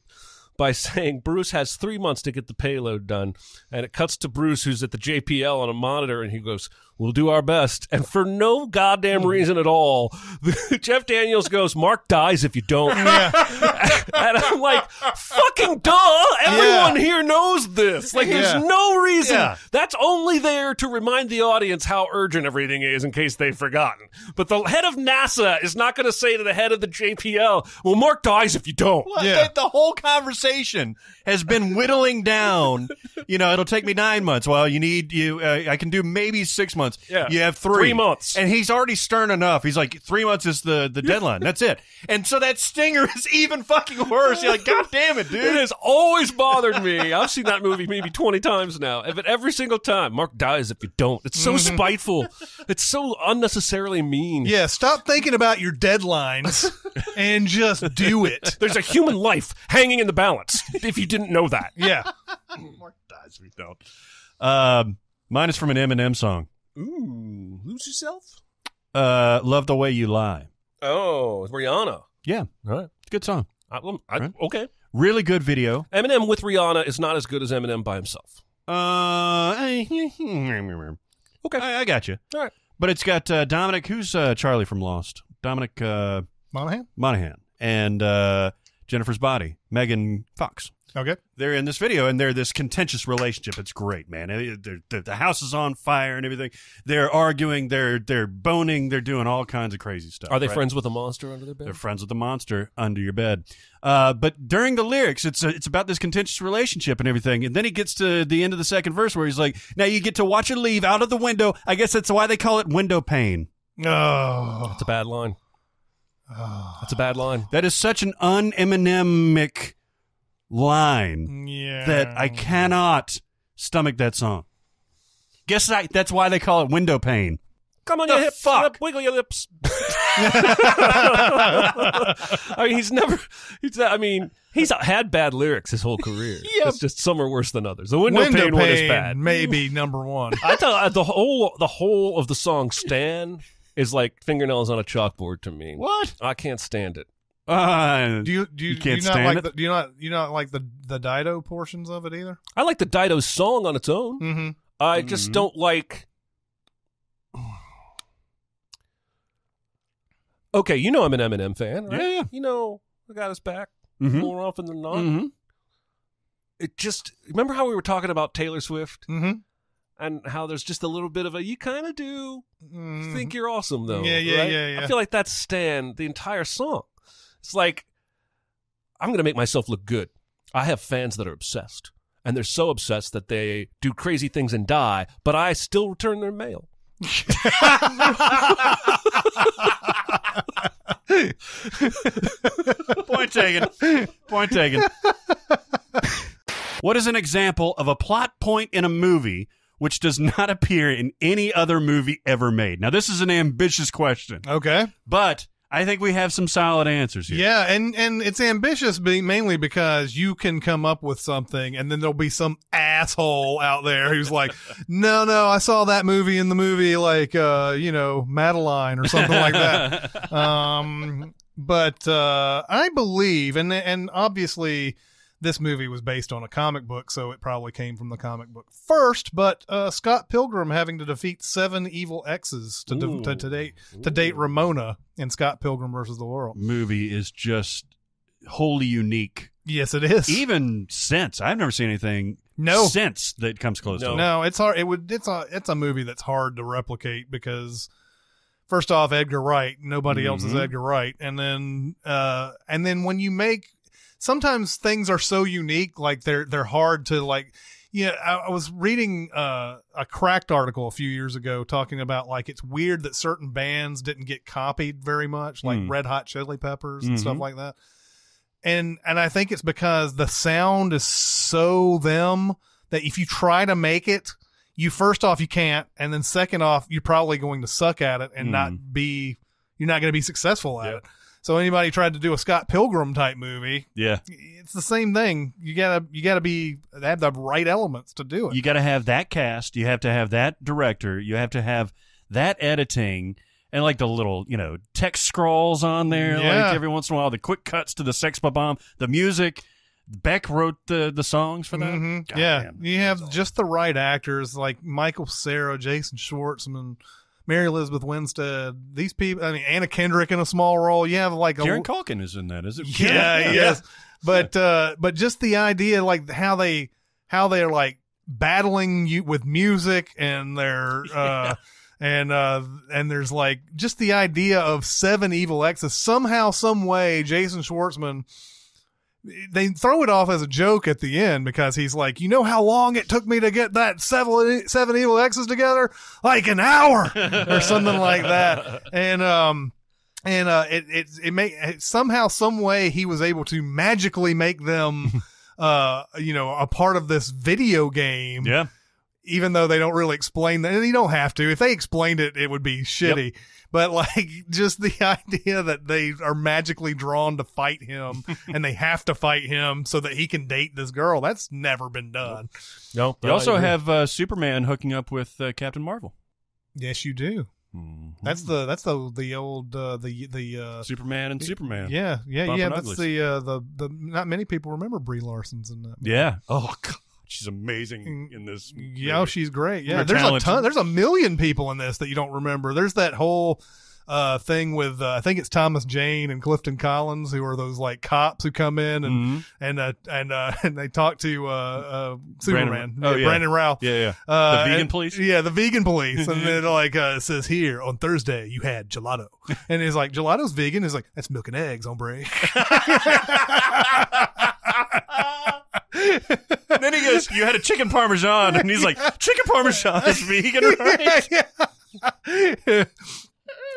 by saying Bruce has 3 months to get the payload done. And it cuts to Bruce, who's at the JPL on a monitor, and he goes, "We'll do our best." And for no goddamn reason at all, Jeff Daniels goes, "Mark dies if you don't." And I'm like, fucking duh! Everyone here knows this. Like, there's no reason. Yeah. That's only there to remind the audience how urgent everything is in case they've forgotten. But the head of NASA is not going to say to the head of the JPL, "Well, Mark dies if you don't." Well, the whole conversation has been whittling down. It'll take me 9 months. Well, I can do maybe 6 months. months. Yeah. You have 3. 3 months. And he's already stern enough. He's like, 3 months is the deadline. That's it. And so that stinger is even fucking worse. You're like, God damn it, dude. It has always bothered me. I've seen that movie maybe 20 times now. But every single time, Mark dies if you don't. It's so spiteful. It's so unnecessarily mean. Yeah, stop thinking about your deadlines and just do it. There's a human life hanging in the balance, if you didn't know that. Yeah. Mark dies if you don't. Mine is from an Eminem song. Ooh, lose yourself? Love the Way You Lie. Oh, it's Rihanna. Yeah. All right. It's a good song. Right. Okay. Really good video. Eminem with Rihanna is not as good as Eminem by himself. Okay. I got you. All right. But it's got Dominic, who's Charlie from Lost? Dominic Monaghan. And Jennifer's Body, Megan Fox. Okay. They're in this video, and they're this contentious relationship. It's great, man. The house is on fire and everything. They're arguing. They're boning. They're doing all kinds of crazy stuff. Are they friends with a monster under their bed? They're friends with the monster under your bed. But during the lyrics, it's about this contentious relationship and everything. And then he gets to the end of the second verse where he's like, now you get to watch it leave out of the window. I guess that's why they call it window pane. Oh. That's a bad line. That's a bad line. That is such an un-Eminemic line that I cannot stomach that song. Guess that's why they call it window pane. Come on, your hips. Fuck. Wiggle your lips. I mean, he's had bad lyrics his whole career. Yeah. It's just some are worse than others. The window pane one is bad. Maybe number one. I thought the whole of the song "Stan" is like fingernails on a chalkboard to me. What? I can't stand it. Do you can't not stand like it? do you not like the Dido portions of it either? I like the Dido song on its own. Mm-hmm. I just don't like. Okay, you know I'm an Eminem fan, right? Yeah. You know I got his back more often than not. Mm-hmm. It just remember how we were talking about Taylor Swift Mm-hmm. and how there's just a little bit of a you kind of do think you're awesome though. Yeah, right? yeah. I feel like that's Stan the entire song. It's like I'm going to make myself look good. I have fans that are obsessed, and they're so obsessed that they do crazy things and die, but I still return their mail. Point taken. What is an example of a plot point in a movie which does not appear in any other movie ever made? Now, this is an ambitious question. Okay. But I think we have some solid answers here. Yeah, and it's ambitious mainly because you can come up with something and then there'll be some asshole out there who's like, no, I saw that movie in the movie like, Madeline or something like that. But I believe, and obviously this movie was based on a comic book, so it probably came from the comic book first, but Scott Pilgrim having to defeat 7 evil exes to date Ramona in Scott Pilgrim versus the World. Movie is just wholly unique. Yes, it is. Even since I've never seen anything since that comes close to it. No, it's hard. It's a movie that's hard to replicate because first off, Edgar Wright, nobody else is Edgar Wright, and then when you make sometimes things are so unique, like they're hard to like. Yeah, I was reading a Cracked article a few years ago talking about like it's weird that certain bands didn't get copied very much, like Red Hot Chili Peppers and stuff like that. And I think it's because the sound is so them that if you try to make it, you first off you can't, and then second off you're probably going to suck at it and you're not going to be successful at it. So anybody tried to do a Scott Pilgrim type movie, it's the same thing. You gotta have the right elements to do it. You gotta have that cast. You have to have that director. You have to have that editing and like the little text scrolls on there. Like every once in a while, the quick cuts to the Sex Bomb, the music. Beck wrote the songs for that. Mm-hmm. You have just the right actors like Michael Cera, Jason Schwartzman, Mary Elizabeth Winstead, these people. I mean, Anna Kendrick in a small role. You have like Kieran Culkin is in that, is it? Yeah, yes. But just the idea, like how they're like battling you with music, and they're and there's like just the idea of 7 evil exes. Somehow, some way, Jason Schwartzman they throw it off as a joke at the end because he's like, you know how long it took me to get that seven evil X's together? Like an hour or something like that. And somehow, some way he was able to magically make them, a part of this video game. Yeah. Even though they don't really explain that. And you don't have to. If they explained it, it would be shitty. Yep. But like just the idea that they are magically drawn to fight him and they have to fight him so that he can date this girl. That's never been done. No. You also have Superman hooking up with Captain Marvel. Yes, you do. Mm-hmm. That's the old Superman and Superman. Yeah. That's Uglies. the not many people remember Brie Larson's in that movie. Yeah. Oh God, she's amazing in this. Yeah, movie. She's great. Yeah, There's a ton. There's a million people in this that you don't remember. There's that whole thing with I think it's Thomas Jane and Clifton Collins, who are those like cops who come in and they talk to Superman. Brandon Routh. Yeah. The vegan police. Yeah, the vegan police. And then like it says here on Thursday you had gelato, and he's like, gelato's vegan. He's like, that's milk and eggs, hombre. And then he goes, you had a chicken parmesan, and he's like, chicken parmesan is vegan, right? Yeah.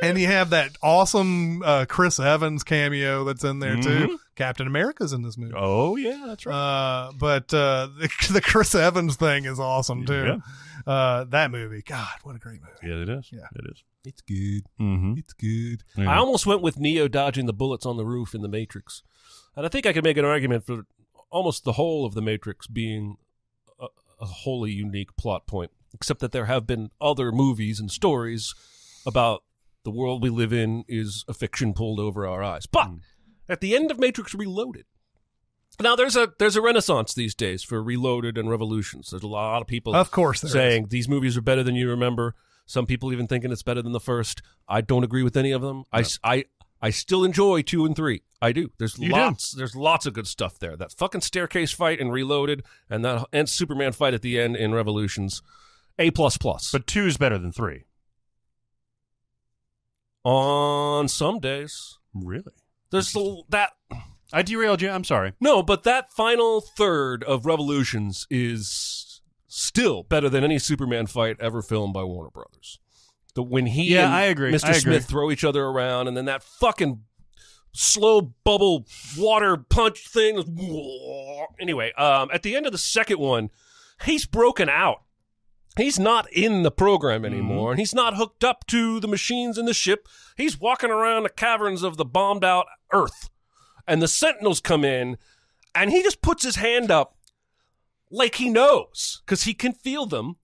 And you have that awesome Chris Evans cameo that's in there too. Captain America's in this movie. Oh yeah, that's right. But the Chris Evans thing is awesome too. Yeah. That movie, God, what a great movie. Yeah, it is. Yeah, it is. It's good. Mm-hmm. It's good. Yeah. I almost went with Neo dodging the bullets on the roof in The Matrix, and I think I could make an argument for almost the whole of The Matrix being a wholly unique plot point, except that there have been other movies and stories about the world we live in is a fiction pulled over our eyes. But at the end of Matrix Reloaded, now there's a renaissance these days for Reloaded and Revolutions. There's a lot of people, of course, saying these movies are better than you remember. Some people even thinking it's better than the first. I don't agree with any of them. No. I still enjoy 2 and 3. I do. There's lots of good stuff there. That fucking staircase fight in Reloaded and Superman fight at the end in Revolutions, A++. But 2 is better than 3. On some days. Really? There's that. I derailed you. I'm sorry. No, but that final third of Revolutions is still better than any Superman fight ever filmed by Warner Brothers. When he and I agree. Mr. Smith throw each other around, and then that fucking slow bubble water punch thing. Anyway, at the end of the second one, he's broken out. He's not in the program anymore, and he's not hooked up to the machines in the ship. He's walking around the caverns of the bombed-out Earth, and the Sentinels come in, and he just puts his hand up like he knows, because he can feel them,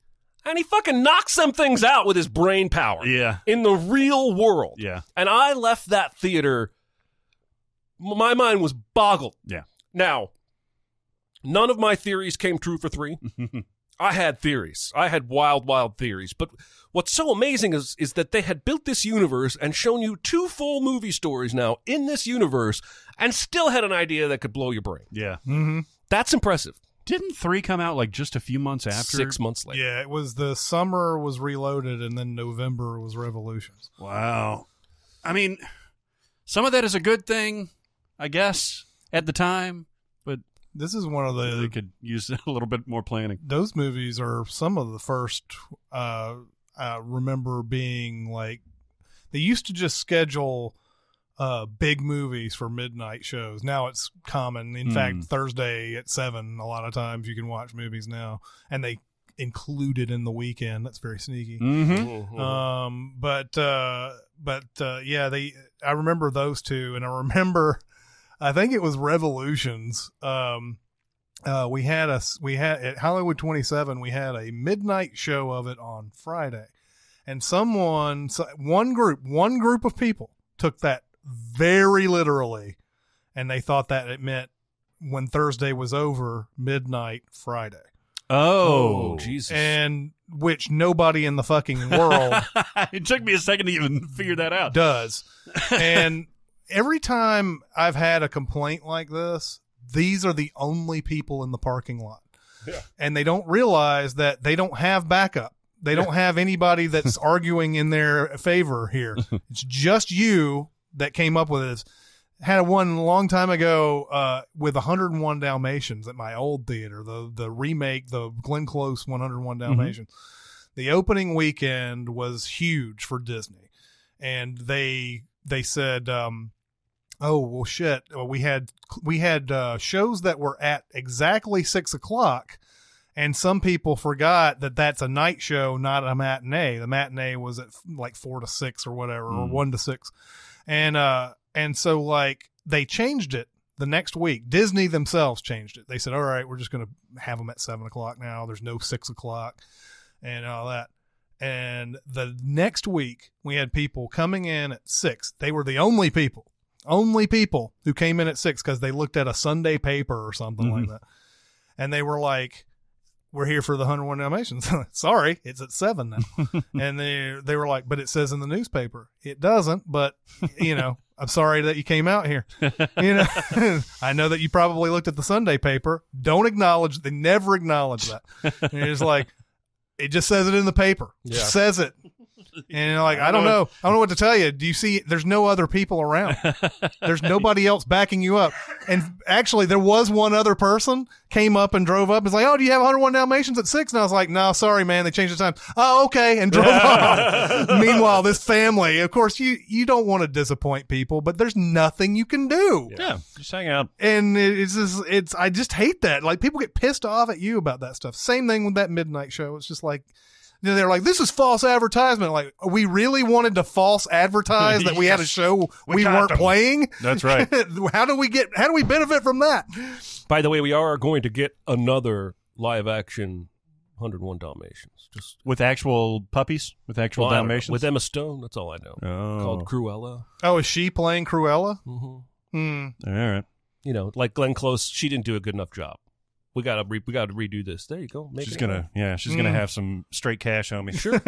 and he fucking knocks them things out with his brain power. Yeah. In the real world. Yeah. And I left that theater, my mind was boggled. Yeah. Now, none of my theories came true for 3. I had theories. I had wild, wild theories. But what's so amazing is that they had built this universe and shown you 2 full movie stories now in this universe and still had an idea that could blow your brain. Yeah. Mm-hmm. That's impressive. Didn't 3 come out like just a few months after? 6 months later. Yeah, it was the summer was Reloaded, and then November was Revolutions. Wow. I mean, some of that is a good thing, I guess, at the time, but this is one of the... They could use a little bit more planning. Those movies are some of the first, I remember being like, they used to just schedule big movies for midnight shows. Now it's common. In fact, Thursday at 7, a lot of times you can watch movies now, and they include it in the weekend. That's very sneaky. Mm-hmm. Yeah, I remember those 2, and I remember, I think it was Revolutions. We had at Hollywood 27, we had a midnight show of it on Friday, and one group of people took that very literally, and they thought that it meant when Thursday was over, midnight Friday. Oh, Jesus. And which nobody in the fucking world it took me a second to even figure that out. Does. And every time I've had a complaint like this, these are the only people in the parking lot. Yeah. And they don't realize that they don't have backup. They don't have anybody that's arguing in their favor here. It's just you that came up with this. had one a long time ago with 101 Dalmatians at my old theater, the remake, the Glenn Close 101 Dalmatians. The opening weekend was huge for Disney, and they said, "Oh well, shit. We had shows that were at exactly 6:00, and some people forgot that that's a night show, not a matinee. The matinee was at like 4 to 6 or whatever, or 1 to 6, and so like they changed it the next week. Disney themselves changed it. They said, all right, we're just going to have them at 7:00 now. There's no 6:00 and all that. And the next week we had people coming in at 6. They were the only people who came in at 6 because they looked at a Sunday paper or something like that. And they were like, we're here for the 101 Dalmatians. Sorry, it's at 7 now. And they were like, but it says in the newspaper. It doesn't, but I'm sorry that you came out here. I know that you probably looked at the Sunday paper. Don't acknowledge. They never acknowledge that. And it's like, it just says it in the paper. Yeah. Just says it. And you're like, I don't know what to tell you. Do you see, there's no other people around. There's nobody else backing you up. And actually there was one other person came up and drove up and was like, oh, do you have 101 Dalmatians at 6? And I was like, no, sorry, man. They changed the time. Oh, okay. And drove off. Meanwhile, this family, of course, you don't want to disappoint people, but there's nothing you can do. Yeah. Just hang out. And I just hate that. Like people get pissed off at you about that stuff. Same thing with that midnight show. It's just like, they're like, this is false advertisement. Like, we really wanted to false advertise that we had a show we weren't playing. That's right. How do we benefit from that? By the way, we are going to get another live action 101 Dalmatians. Just with actual puppies? With actual Dalmatians? With Emma Stone, that's all I know. Oh. Called Cruella. Oh, is she playing Cruella? Mm-hmm. All right. Like Glenn Close, she didn't do a good enough job. We gotta redo this. There you go. She's gonna have some straight cash on me. Sure.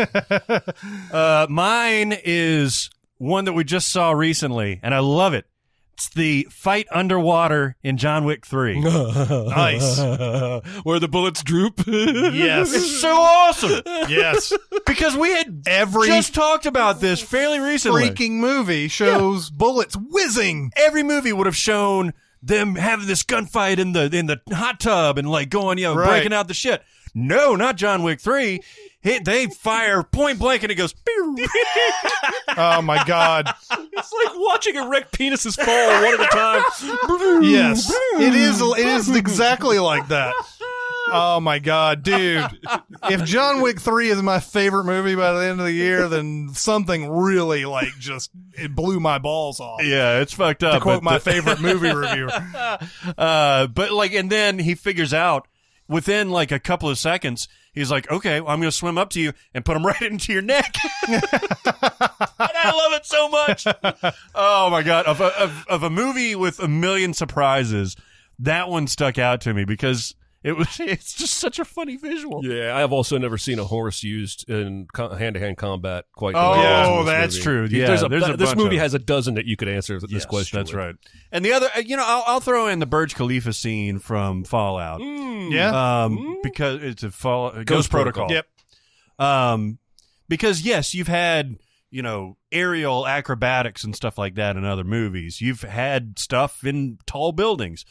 Mine is one that we just saw recently, and I love it. It's the fight underwater in John Wick 3. Nice. Where the bullets droop. Yes. It's so awesome. Yes. Because we had just talked about this fairly recently. Freaking movie shows bullets whizzing. Every movie would have shown them having this gunfight in the hot tub and like going, breaking out the shit. No, not John Wick 3. They fire point blank and it goes. Oh my God! It's like watching erect penises fall one at a time. Yes, it is. It is exactly like that. Oh my God, dude! If John Wick 3 is my favorite movie by the end of the year, then something really it blew my balls off. Yeah, it's fucked up. To quote my favorite movie reviewer. But and then he figures out within like a couple of seconds, he's like, okay, well, I'm going to swim up to you and put them right into your neck. And I love it so much. Oh my God. Of a movie with a million surprises, that one stuck out to me because it's just such a funny visual. Yeah, I have also never seen a horse used in hand-to-hand combat quite the way. Oh, that's true. Yeah, this movie has a dozen that you could answer this question. That's right. And the other, I'll throw in the Burj Khalifa scene from Fallout. Because it's a Ghost Protocol. Yep. Because yes, you've had aerial acrobatics and stuff like that in other movies. You've had stuff in tall buildings.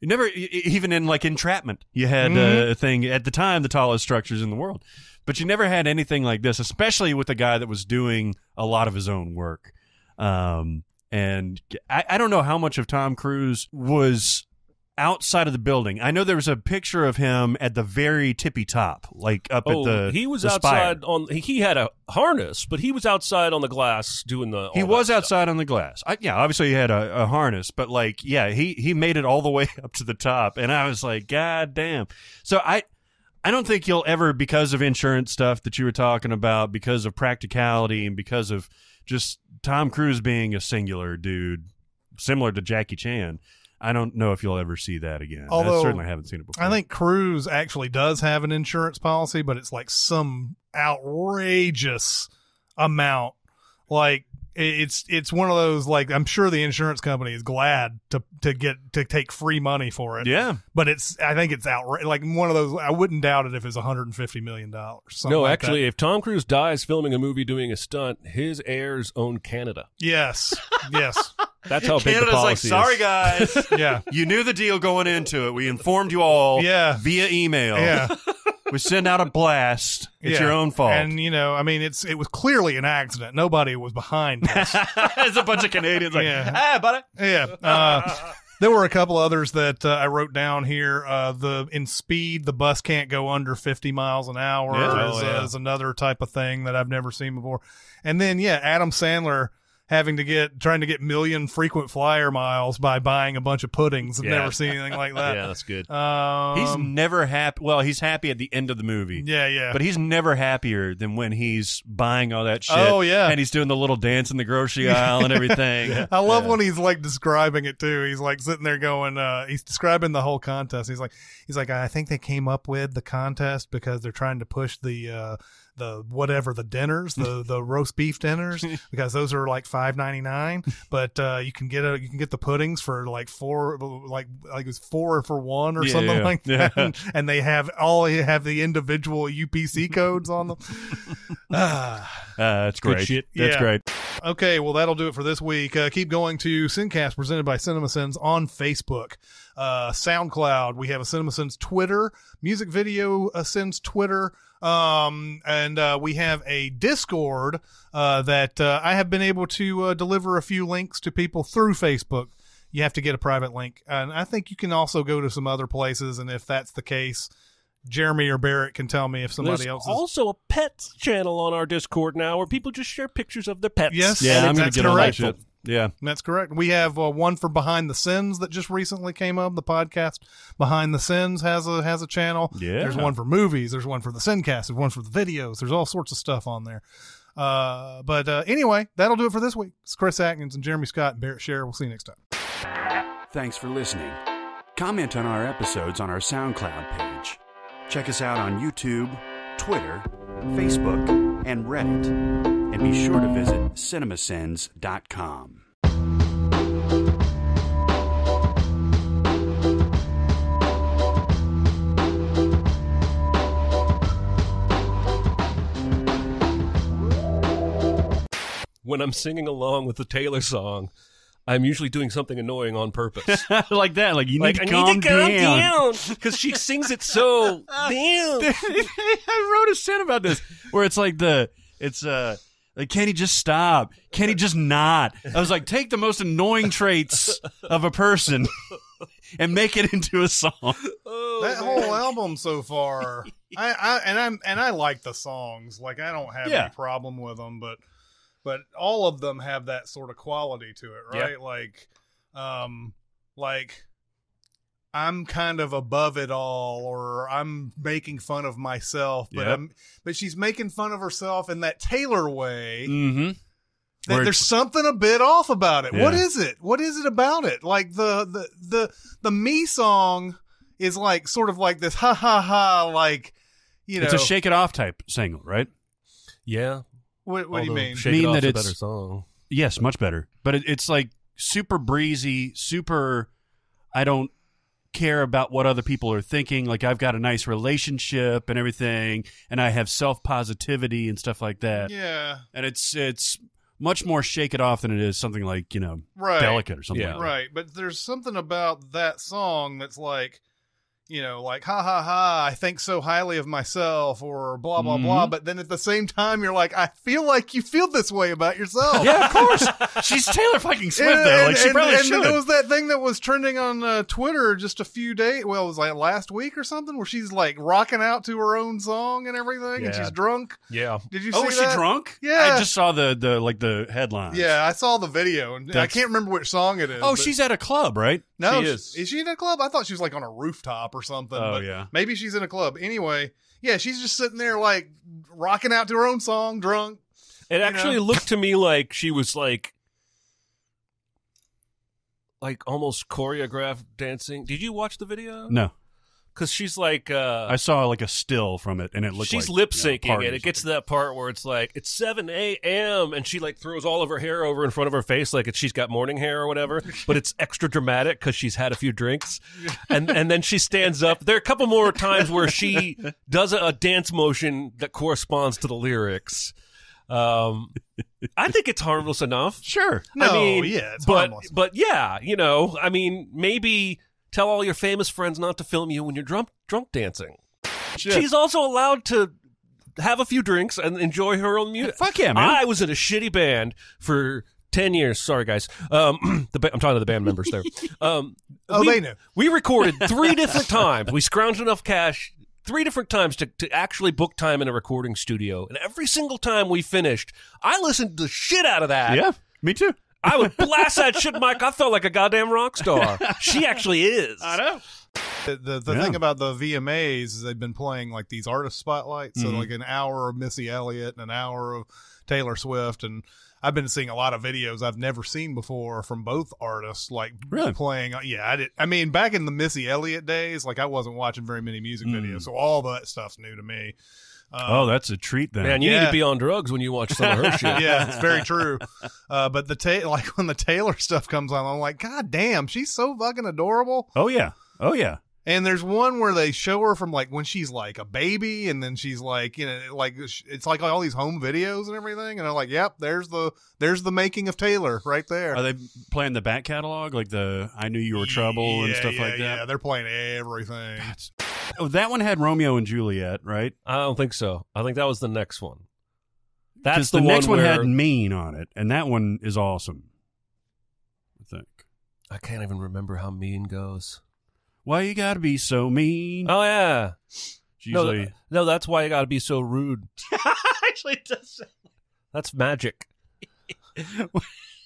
You never, even in like Entrapment, you had a thing at the time, the tallest structures in the world, but you never had anything like this, especially with a guy that was doing a lot of his own work. And I don't know how much of Tom Cruise was outside of the building. I know there was a picture of him at the very tippy top, like up at the he was the outside spire. He had a harness, but he was outside on the glass doing the. He was outside on the glass. Obviously he had a harness, but he made it all the way up to the top, and I was like, God damn. So I don't think you'll ever, because of insurance stuff that you were talking about, because of practicality, and because of just Tom Cruise being a singular dude, similar to Jackie Chan. I don't know if you'll ever see that again. Although, I certainly haven't seen it before. I think Cruise actually does have an insurance policy, but it's like some outrageous amount. Like it's one of those, like, I'm sure the insurance company is glad to take free money for it. Yeah. But I think it's like one of those. I wouldn't doubt it if it's $150 million. No, like actually, if Tom Cruise dies filming a movie doing a stunt, his heirs own Canada. Yes. Yes. That's how big Canada's the like, policy is. sorry guys. Yeah. You knew the deal going into it. We informed you all via email. Yeah. We send out a blast. It's your own fault. And, I mean, it was clearly an accident. Nobody was behind this. There's a bunch of Canadians like, hey, buddy. Yeah. There were a couple others that I wrote down here. In speed, the bus can't go under 50 miles an hour is another type of thing that I've never seen before. And then, Adam Sandler trying to get million frequent flyer miles by buying a bunch of puddings. I've never seen anything like that. Yeah, that's good. He's never happy. Well, he's happy at the end of the movie. Yeah. But he's never happier than when he's buying all that shit. Oh, yeah. And he's doing the little dance in the grocery aisle and everything. I love when he's like describing it too. He's like sitting there going, he's describing the whole contest. He's like, I think they came up with the contest because they're trying to push the dinners, the roast beef dinners, because those are like $5.99, but you can get the puddings for like it's 4 for $1 or something like that. And they have the individual UPC codes on them. That's great. Good shit. That's great. Okay, well, that'll do it for this week. Keep going to SinCast, presented by Cinemasins on Facebook. SoundCloud, we have a Cinemasins Twitter, music video Sins Twitter, and we have a Discord that I have been able to deliver a few links to people through Facebook. You have to get a private link, and I think you can also go to some other places, and if that's the case, Jeremy or Barrett can tell me if somebody else is. There's also a pets channel on our Discord now where people just share pictures of their pets. Yes, I'm going to get on that shit. Yeah, that's correct. We have one for Behind the Sins that just recently came up. The podcast Behind the Sins has a channel. Yeah, there's one for movies. There's one for the SinCast. There's one for the videos. There's all sorts of stuff on there. But anyway, that'll do it for this week. It's Chris Atkins and Jeremy Scott and Barrett Scher. We'll see you next time. Thanks for listening. Comment on our episodes on our SoundCloud page. Check us out on YouTube, Twitter, Facebook, and Reddit. And be sure to visit Cinemasins.com. When I'm singing along with the Taylor song, I'm usually doing something annoying on purpose. Like that. Like, you need to I calm need to calm down. down. Because she sings it so down. I wrote a sin about this where it's like like, can he just stop? Can he just not? I was like, take the most annoying traits of a person and make it into a song. That whole album so far, I like the songs. Like, I don't have any problem with them, but all of them have that sort of quality to it, right? Yep. Like I'm kind of above it all, or I'm making fun of myself, but she's making fun of herself in that Taylor way. Mm-hmm. There's something a bit off about it. Yeah. What is it? What is it about it? Like the Me song is like sort of like this ha ha ha, like, it's a shake it off type single, right? Yeah. What do you mean? Shake It Off's a better song. Yes, much better. But it's like super breezy, super. I don't care about what other people are thinking. Like, I've got a nice relationship and everything, and I have self-positivity and stuff like that. Yeah. And it's much more shake it off than it is something like, right. Delicate or something like that. Right. But there's something about that song that's like, like, ha, ha, ha, I think so highly of myself, or blah, blah, blah. But then at the same time, you're like, I feel like you feel this way about yourself. Yeah, of course. She's Taylor fucking Swift, though. Like, she probably should. And there was that thing that was trending on Twitter just a few days, it was like last week or something, where she's like rocking out to her own song and everything, and she's drunk. Yeah. Did you see that? Oh, was she drunk? Yeah. I just saw the headlines. Yeah, I saw the video, and I can't remember which song it is. Oh, she's at a club, right? No, she is. Is she in a club? I thought she was like on a rooftop or something. Oh, but yeah. Maybe she's in a club. Anyway, yeah, she's just sitting there like rocking out to her own song, drunk. It actually looked to me like she was like almost choreographed dancing. Did you watch the video? No. Because she's like... I saw like a still from it, and it looked she's like... lip syncing, and it gets to that part where it's like, it's 7 a.m., and she like throws all of her hair over in front of her face like she's got morning hair or whatever, but it's extra dramatic because she's had a few drinks. And then she stands up. There are a couple more times where she does a dance motion that corresponds to the lyrics. I think it's harmless enough. Sure. It's harmless. But yeah, maybe tell all your famous friends not to film you when you're drunk dancing. Shit. She's also allowed to have a few drinks and enjoy her own music. Fuck yeah, man. I was in a shitty band for 10 years. Sorry, guys. I'm talking to the band members there. They knew. We recorded 3 different times. We scrounged enough cash 3 different times to actually book time in a recording studio. And every single time we finished, I listened to the shit out of that. Yeah, me too. I would blast that shit, Mike. I felt like a goddamn rock star. She actually is. I know. The thing about the VMAs is they've been playing like these artist spotlights. So like an hour of Missy Elliott and an hour of Taylor Swift. And I've been seeing a lot of videos I've never seen before from both artists, like playing. Yeah, I mean, back in the Missy Elliott days, like I wasn't watching very many music videos. So all that stuff's new to me. That's a treat then. Man, you need to be on drugs when you watch some of her shit. Yeah, it's very true. But when the Taylor stuff comes on, I'm like, God damn, she's so fucking adorable. Oh yeah. And there's one where they show her from like when she's like a baby, and then she's like, like it's like all these home videos and everything. And I'm like, yep, there's the making of Taylor right there. Are they playing the back catalog, like the I Knew You Were Trouble and stuff like that? Yeah, they're playing everything. That one had Romeo and Juliet, right? I don't think so. I think that was the next one. That's the next one had Mean on it, and that one is awesome. I think. I can't even remember how Mean goes. Why you gotta be so mean? Oh yeah. Usually... No, that's why you gotta be so rude. Actually, it does. That's magic.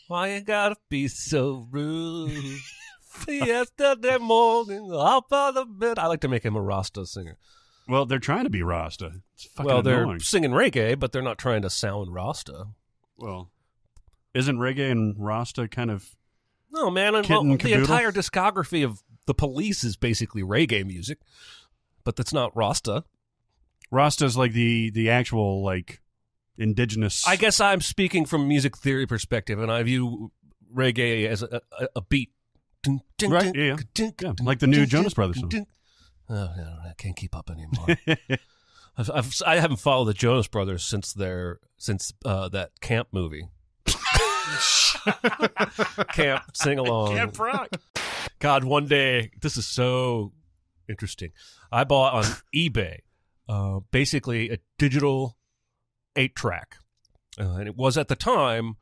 Why you gotta be so rude? Yesterday morning, up on the bed. I like to make him a Rasta singer. Well, they're trying to be Rasta. It's fucking they're annoying. singing reggae, but they're not trying to sound Rasta. Well, isn't reggae and Rasta kind of... No, man. The entire discography of The Police is basically reggae music, but that's not Rasta. Rasta's like the actual, like, indigenous... I guess I'm speaking from music theory perspective, and I view reggae as a beat. Right, yeah. Like the new Jonas Brothers song. Oh, no, I can't keep up anymore. I haven't followed the Jonas Brothers since that camp movie. Camp sing along. Camp rock. God, one day, this is so interesting. I bought on eBay basically a digital 8-track, and it was at the time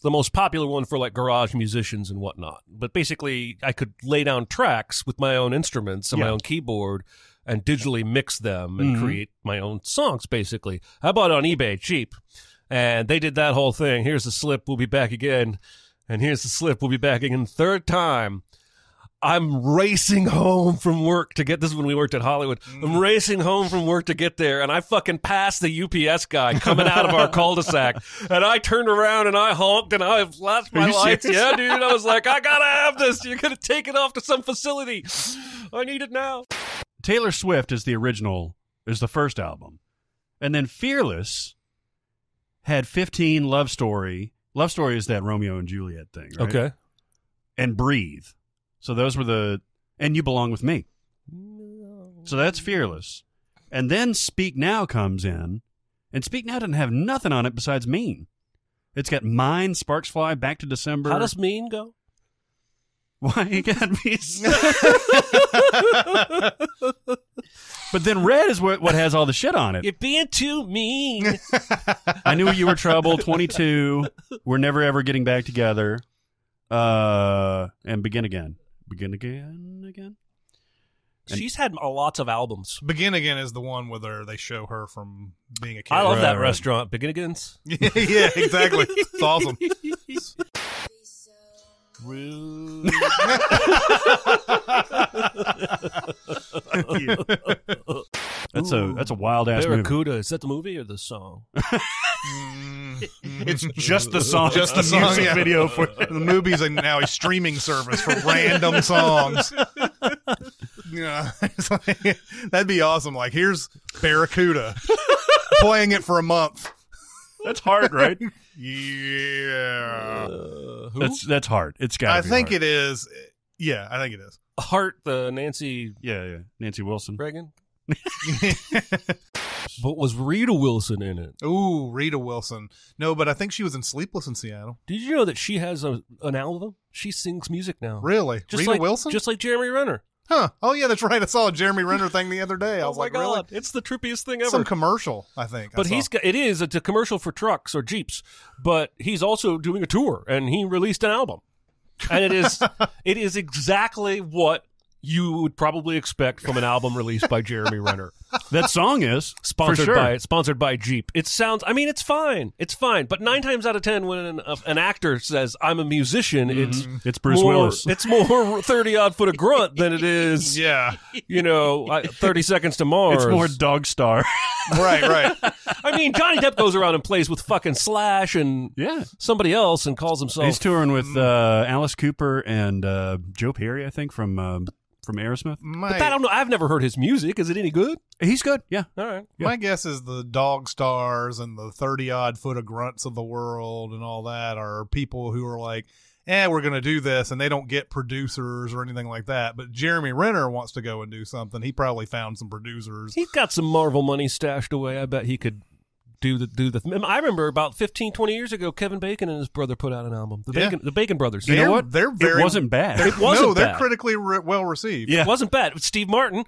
the most popular one for like garage musicians and whatnot. But basically, I could lay down tracks with my own instruments and my own keyboard and digitally mix them and create my own songs, basically. I bought it on eBay cheap, and they did that whole thing. Here's the slip, we'll be back again. And here's the slip, we'll be back again. Third time. I'm racing home from work to get this when we worked at Hollywood. I'm racing home from work to get there, and I fucking passed the UPS guy coming out of our cul-de-sac, and I turned around and I honked and I flashed my lights. Yeah, dude. I was like, I gotta have this. You're gonna take it off to some facility. I need it now. Taylor Swift is the first album, and then Fearless had 15 Love Story. Love Story is that Romeo and Juliet thing, right? Okay. And Breathe. So those were and You Belong With Me. So that's Fearless. And then Speak Now comes in, and Speak Now doesn't have nothing on it besides Mean. It's got Mine, Sparks Fly, Back to December. How does Mean go? Why you gotta be so... But then Red is what has all the shit on it. You're being too mean. I Knew You Were Trouble, 22, We're Never Ever Getting Back Together, and Begin Again. Begin Again? She's had lots of albums. Begin Again is the one where they show her from being a kid. I love that restaurant, Begin Again's. Yeah, exactly. It's awesome. Rude. That's a wild ass movie. Barracuda. Is that the movie or the song? It's just the song. Just the song. Music video for the movies are now a streaming service for random songs. Yeah, that'd be awesome. Like, here's Barracuda, playing it for a month. That's hard, right? Yeah. That's hard. It's got. I think it is. Yeah, I think it is. Heart, the Nancy. Yeah. Nancy Wilson. Reagan. But was Rita Wilson in it? Ooh, Rita Wilson. No, but I think she was in Sleepless in Seattle. Did you know that she has an album? She sings music now. Really? Rita Wilson? Just like Jeremy Renner. Huh. Oh, yeah, that's right. I saw a Jeremy Renner thing the other day. I was like, God. really? It's the trippiest thing ever. Some commercial, I think. But it's a commercial for trucks or Jeeps, but he's also doing a tour, and he released an album. And it is exactly what you would probably expect from an album released by Jeremy Renner. That song is sponsored by Jeep. It sounds. I mean, it's fine. It's fine. But 9 times out of 10, when an actor says, "I'm a musician," it's Bruce Willis. It's more 30-odd foot of grunt than it is. 30 Seconds to Mars. It's more Dog Star. Right. I mean, Johnny Depp goes around and plays with fucking Slash and somebody else and calls himself. He's touring with Alice Cooper and Joe Perry, I think, from Aerosmith. But I don't know. I've never heard his music. Is it any good? He's good. Yeah. All right. Yeah. My guess is the Dog Stars and the 30-odd foot of grunts of the world and all that are people who are like, we're going to do this, and they don't get producers or anything like that. But Jeremy Renner wants to go and do something. He probably found some producers. He's got some Marvel money stashed away. I bet he could do the. I remember about 15, 20 years ago, Kevin Bacon and his brother put out an album. The Bacon Brothers. You know what? It wasn't bad. They're critically well received. Yeah. It wasn't bad. Steve Martin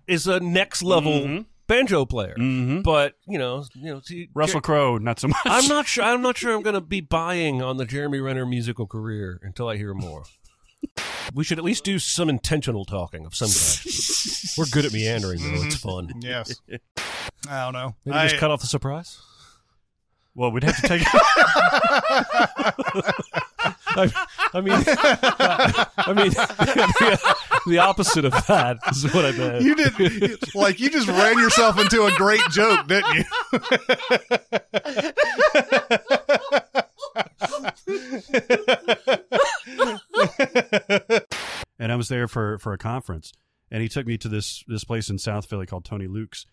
is a next level banjo player, but Russell Crowe, not so much. I'm not sure I'm going to be buying on the Jeremy Renner musical career until I hear more. We should at least do some intentional talking of some kind. We're good at meandering, though. It's fun. Yes. I don't know. Maybe just cut off the surprise? Well, we'd have to take I mean, the opposite of that is what I meant. You just ran yourself into a great joke, didn't you? And I was there for a conference, and he took me to this place in South Philly called Tony Luke's.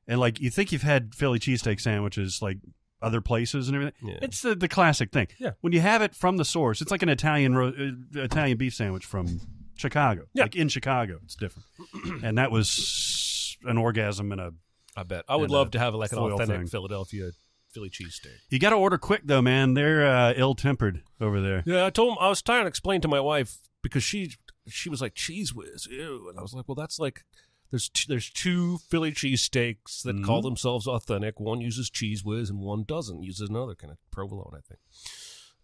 And like, you think you've had Philly cheesesteak sandwiches like other places and everything. Yeah. It's the classic thing. Yeah. When you have it from the source, it's like an Italian beef sandwich from Chicago. Yeah. Like in Chicago, it's different. And that was an orgasm I bet. I would love to have like an authentic Philadelphia Philly cheesesteak. You got to order quick though, man. They're ill-tempered over there. Yeah, I was trying to explain to my wife because she was like, Cheese Whiz, ew. And I was like, well, that's like, there's two Philly cheesesteaks that call themselves authentic. One uses Cheese Whiz and one doesn't. Uses another kind of provolone, I think.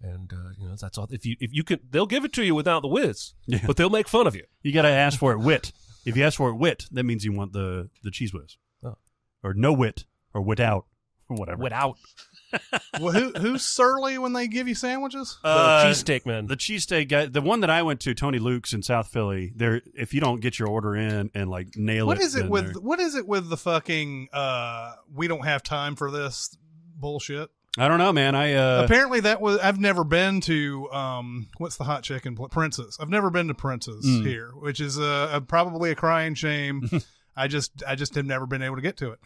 And that's all. If you can, they'll give it to you without the whiz, but they'll make fun of you. You got to ask for it wit. If you ask for it wit, that means you want the Cheese Whiz, or no wit, or wit out, or whatever. Wit out. Well, who's surly when they give you sandwiches? The cheesesteak man. The cheesesteak guy. The one that I went to, Tony Luke's in South Philly. There, if you don't get your order in and like nail what is it with the fucking we don't have time for this bullshit? I don't know, man. Apparently I've never been to what's the hot chicken Prince's. I've never been to Prince's here, which is probably a crying shame. I just have never been able to get to it.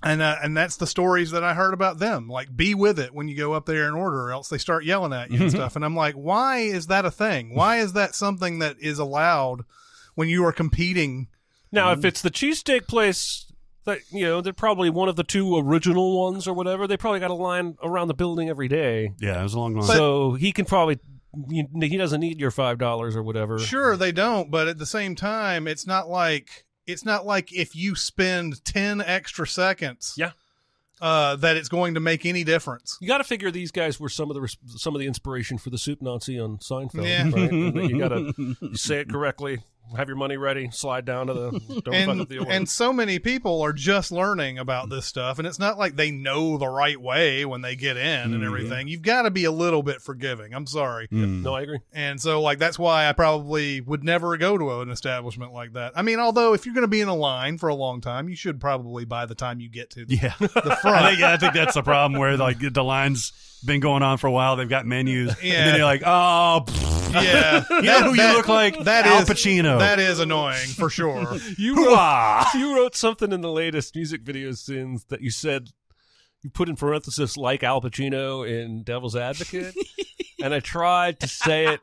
And that's the stories that I heard about them. Like, be with it when you go up there and order, or else they start yelling at you and stuff. And I'm like, why is that a thing? Why is that something that is allowed when you are competing? Now, if it's the cheesesteak place that, they're probably one of the two original ones or whatever, they probably got a line around the building every day. Yeah, it was a long line. So he can probably, he doesn't need your $5 or whatever. Sure, they don't. But at the same time, it's not like if you spend 10 extra seconds, that it's going to make any difference. You got to figure these guys were some of the inspiration for the soup Nazi on Seinfeld. Yeah. Right? You got to say it correctly. Have your money ready. Slide down to the. Don't fuck up the order. And so many people are just learning about this stuff, and it's not like they know the right way when they get in and everything. You've got to be a little bit forgiving. I'm sorry. No, I agree. And so, like, that's why I probably would never go to an establishment like that. I mean, although if you're going to be in a line for a long time, you should probably by the time you get to the front. I think that's the problem where like the line's been going on for a while. They've got menus, and then you're like, oh. Yeah, you know who you look like? That Al is Pacino. That is annoying for sure. You wrote something in the latest music video scenes that you said you put in parenthesis like Al Pacino in Devil's Advocate, and I tried to say it,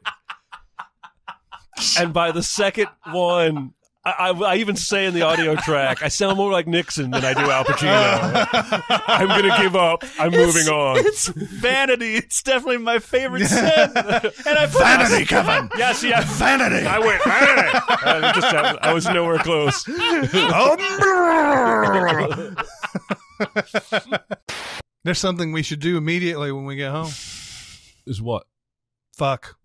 and by the second one, I even say in the audio track, I sound more like Nixon than I do Al Pacino. I'm going to give up. I'm moving on. It's vanity. It's definitely my favorite sin. And Vanity, Kevin. Yeah, see, vanity. I went, vanity. I was nowhere close. There's something we should do immediately when we get home. Is what? Fuck.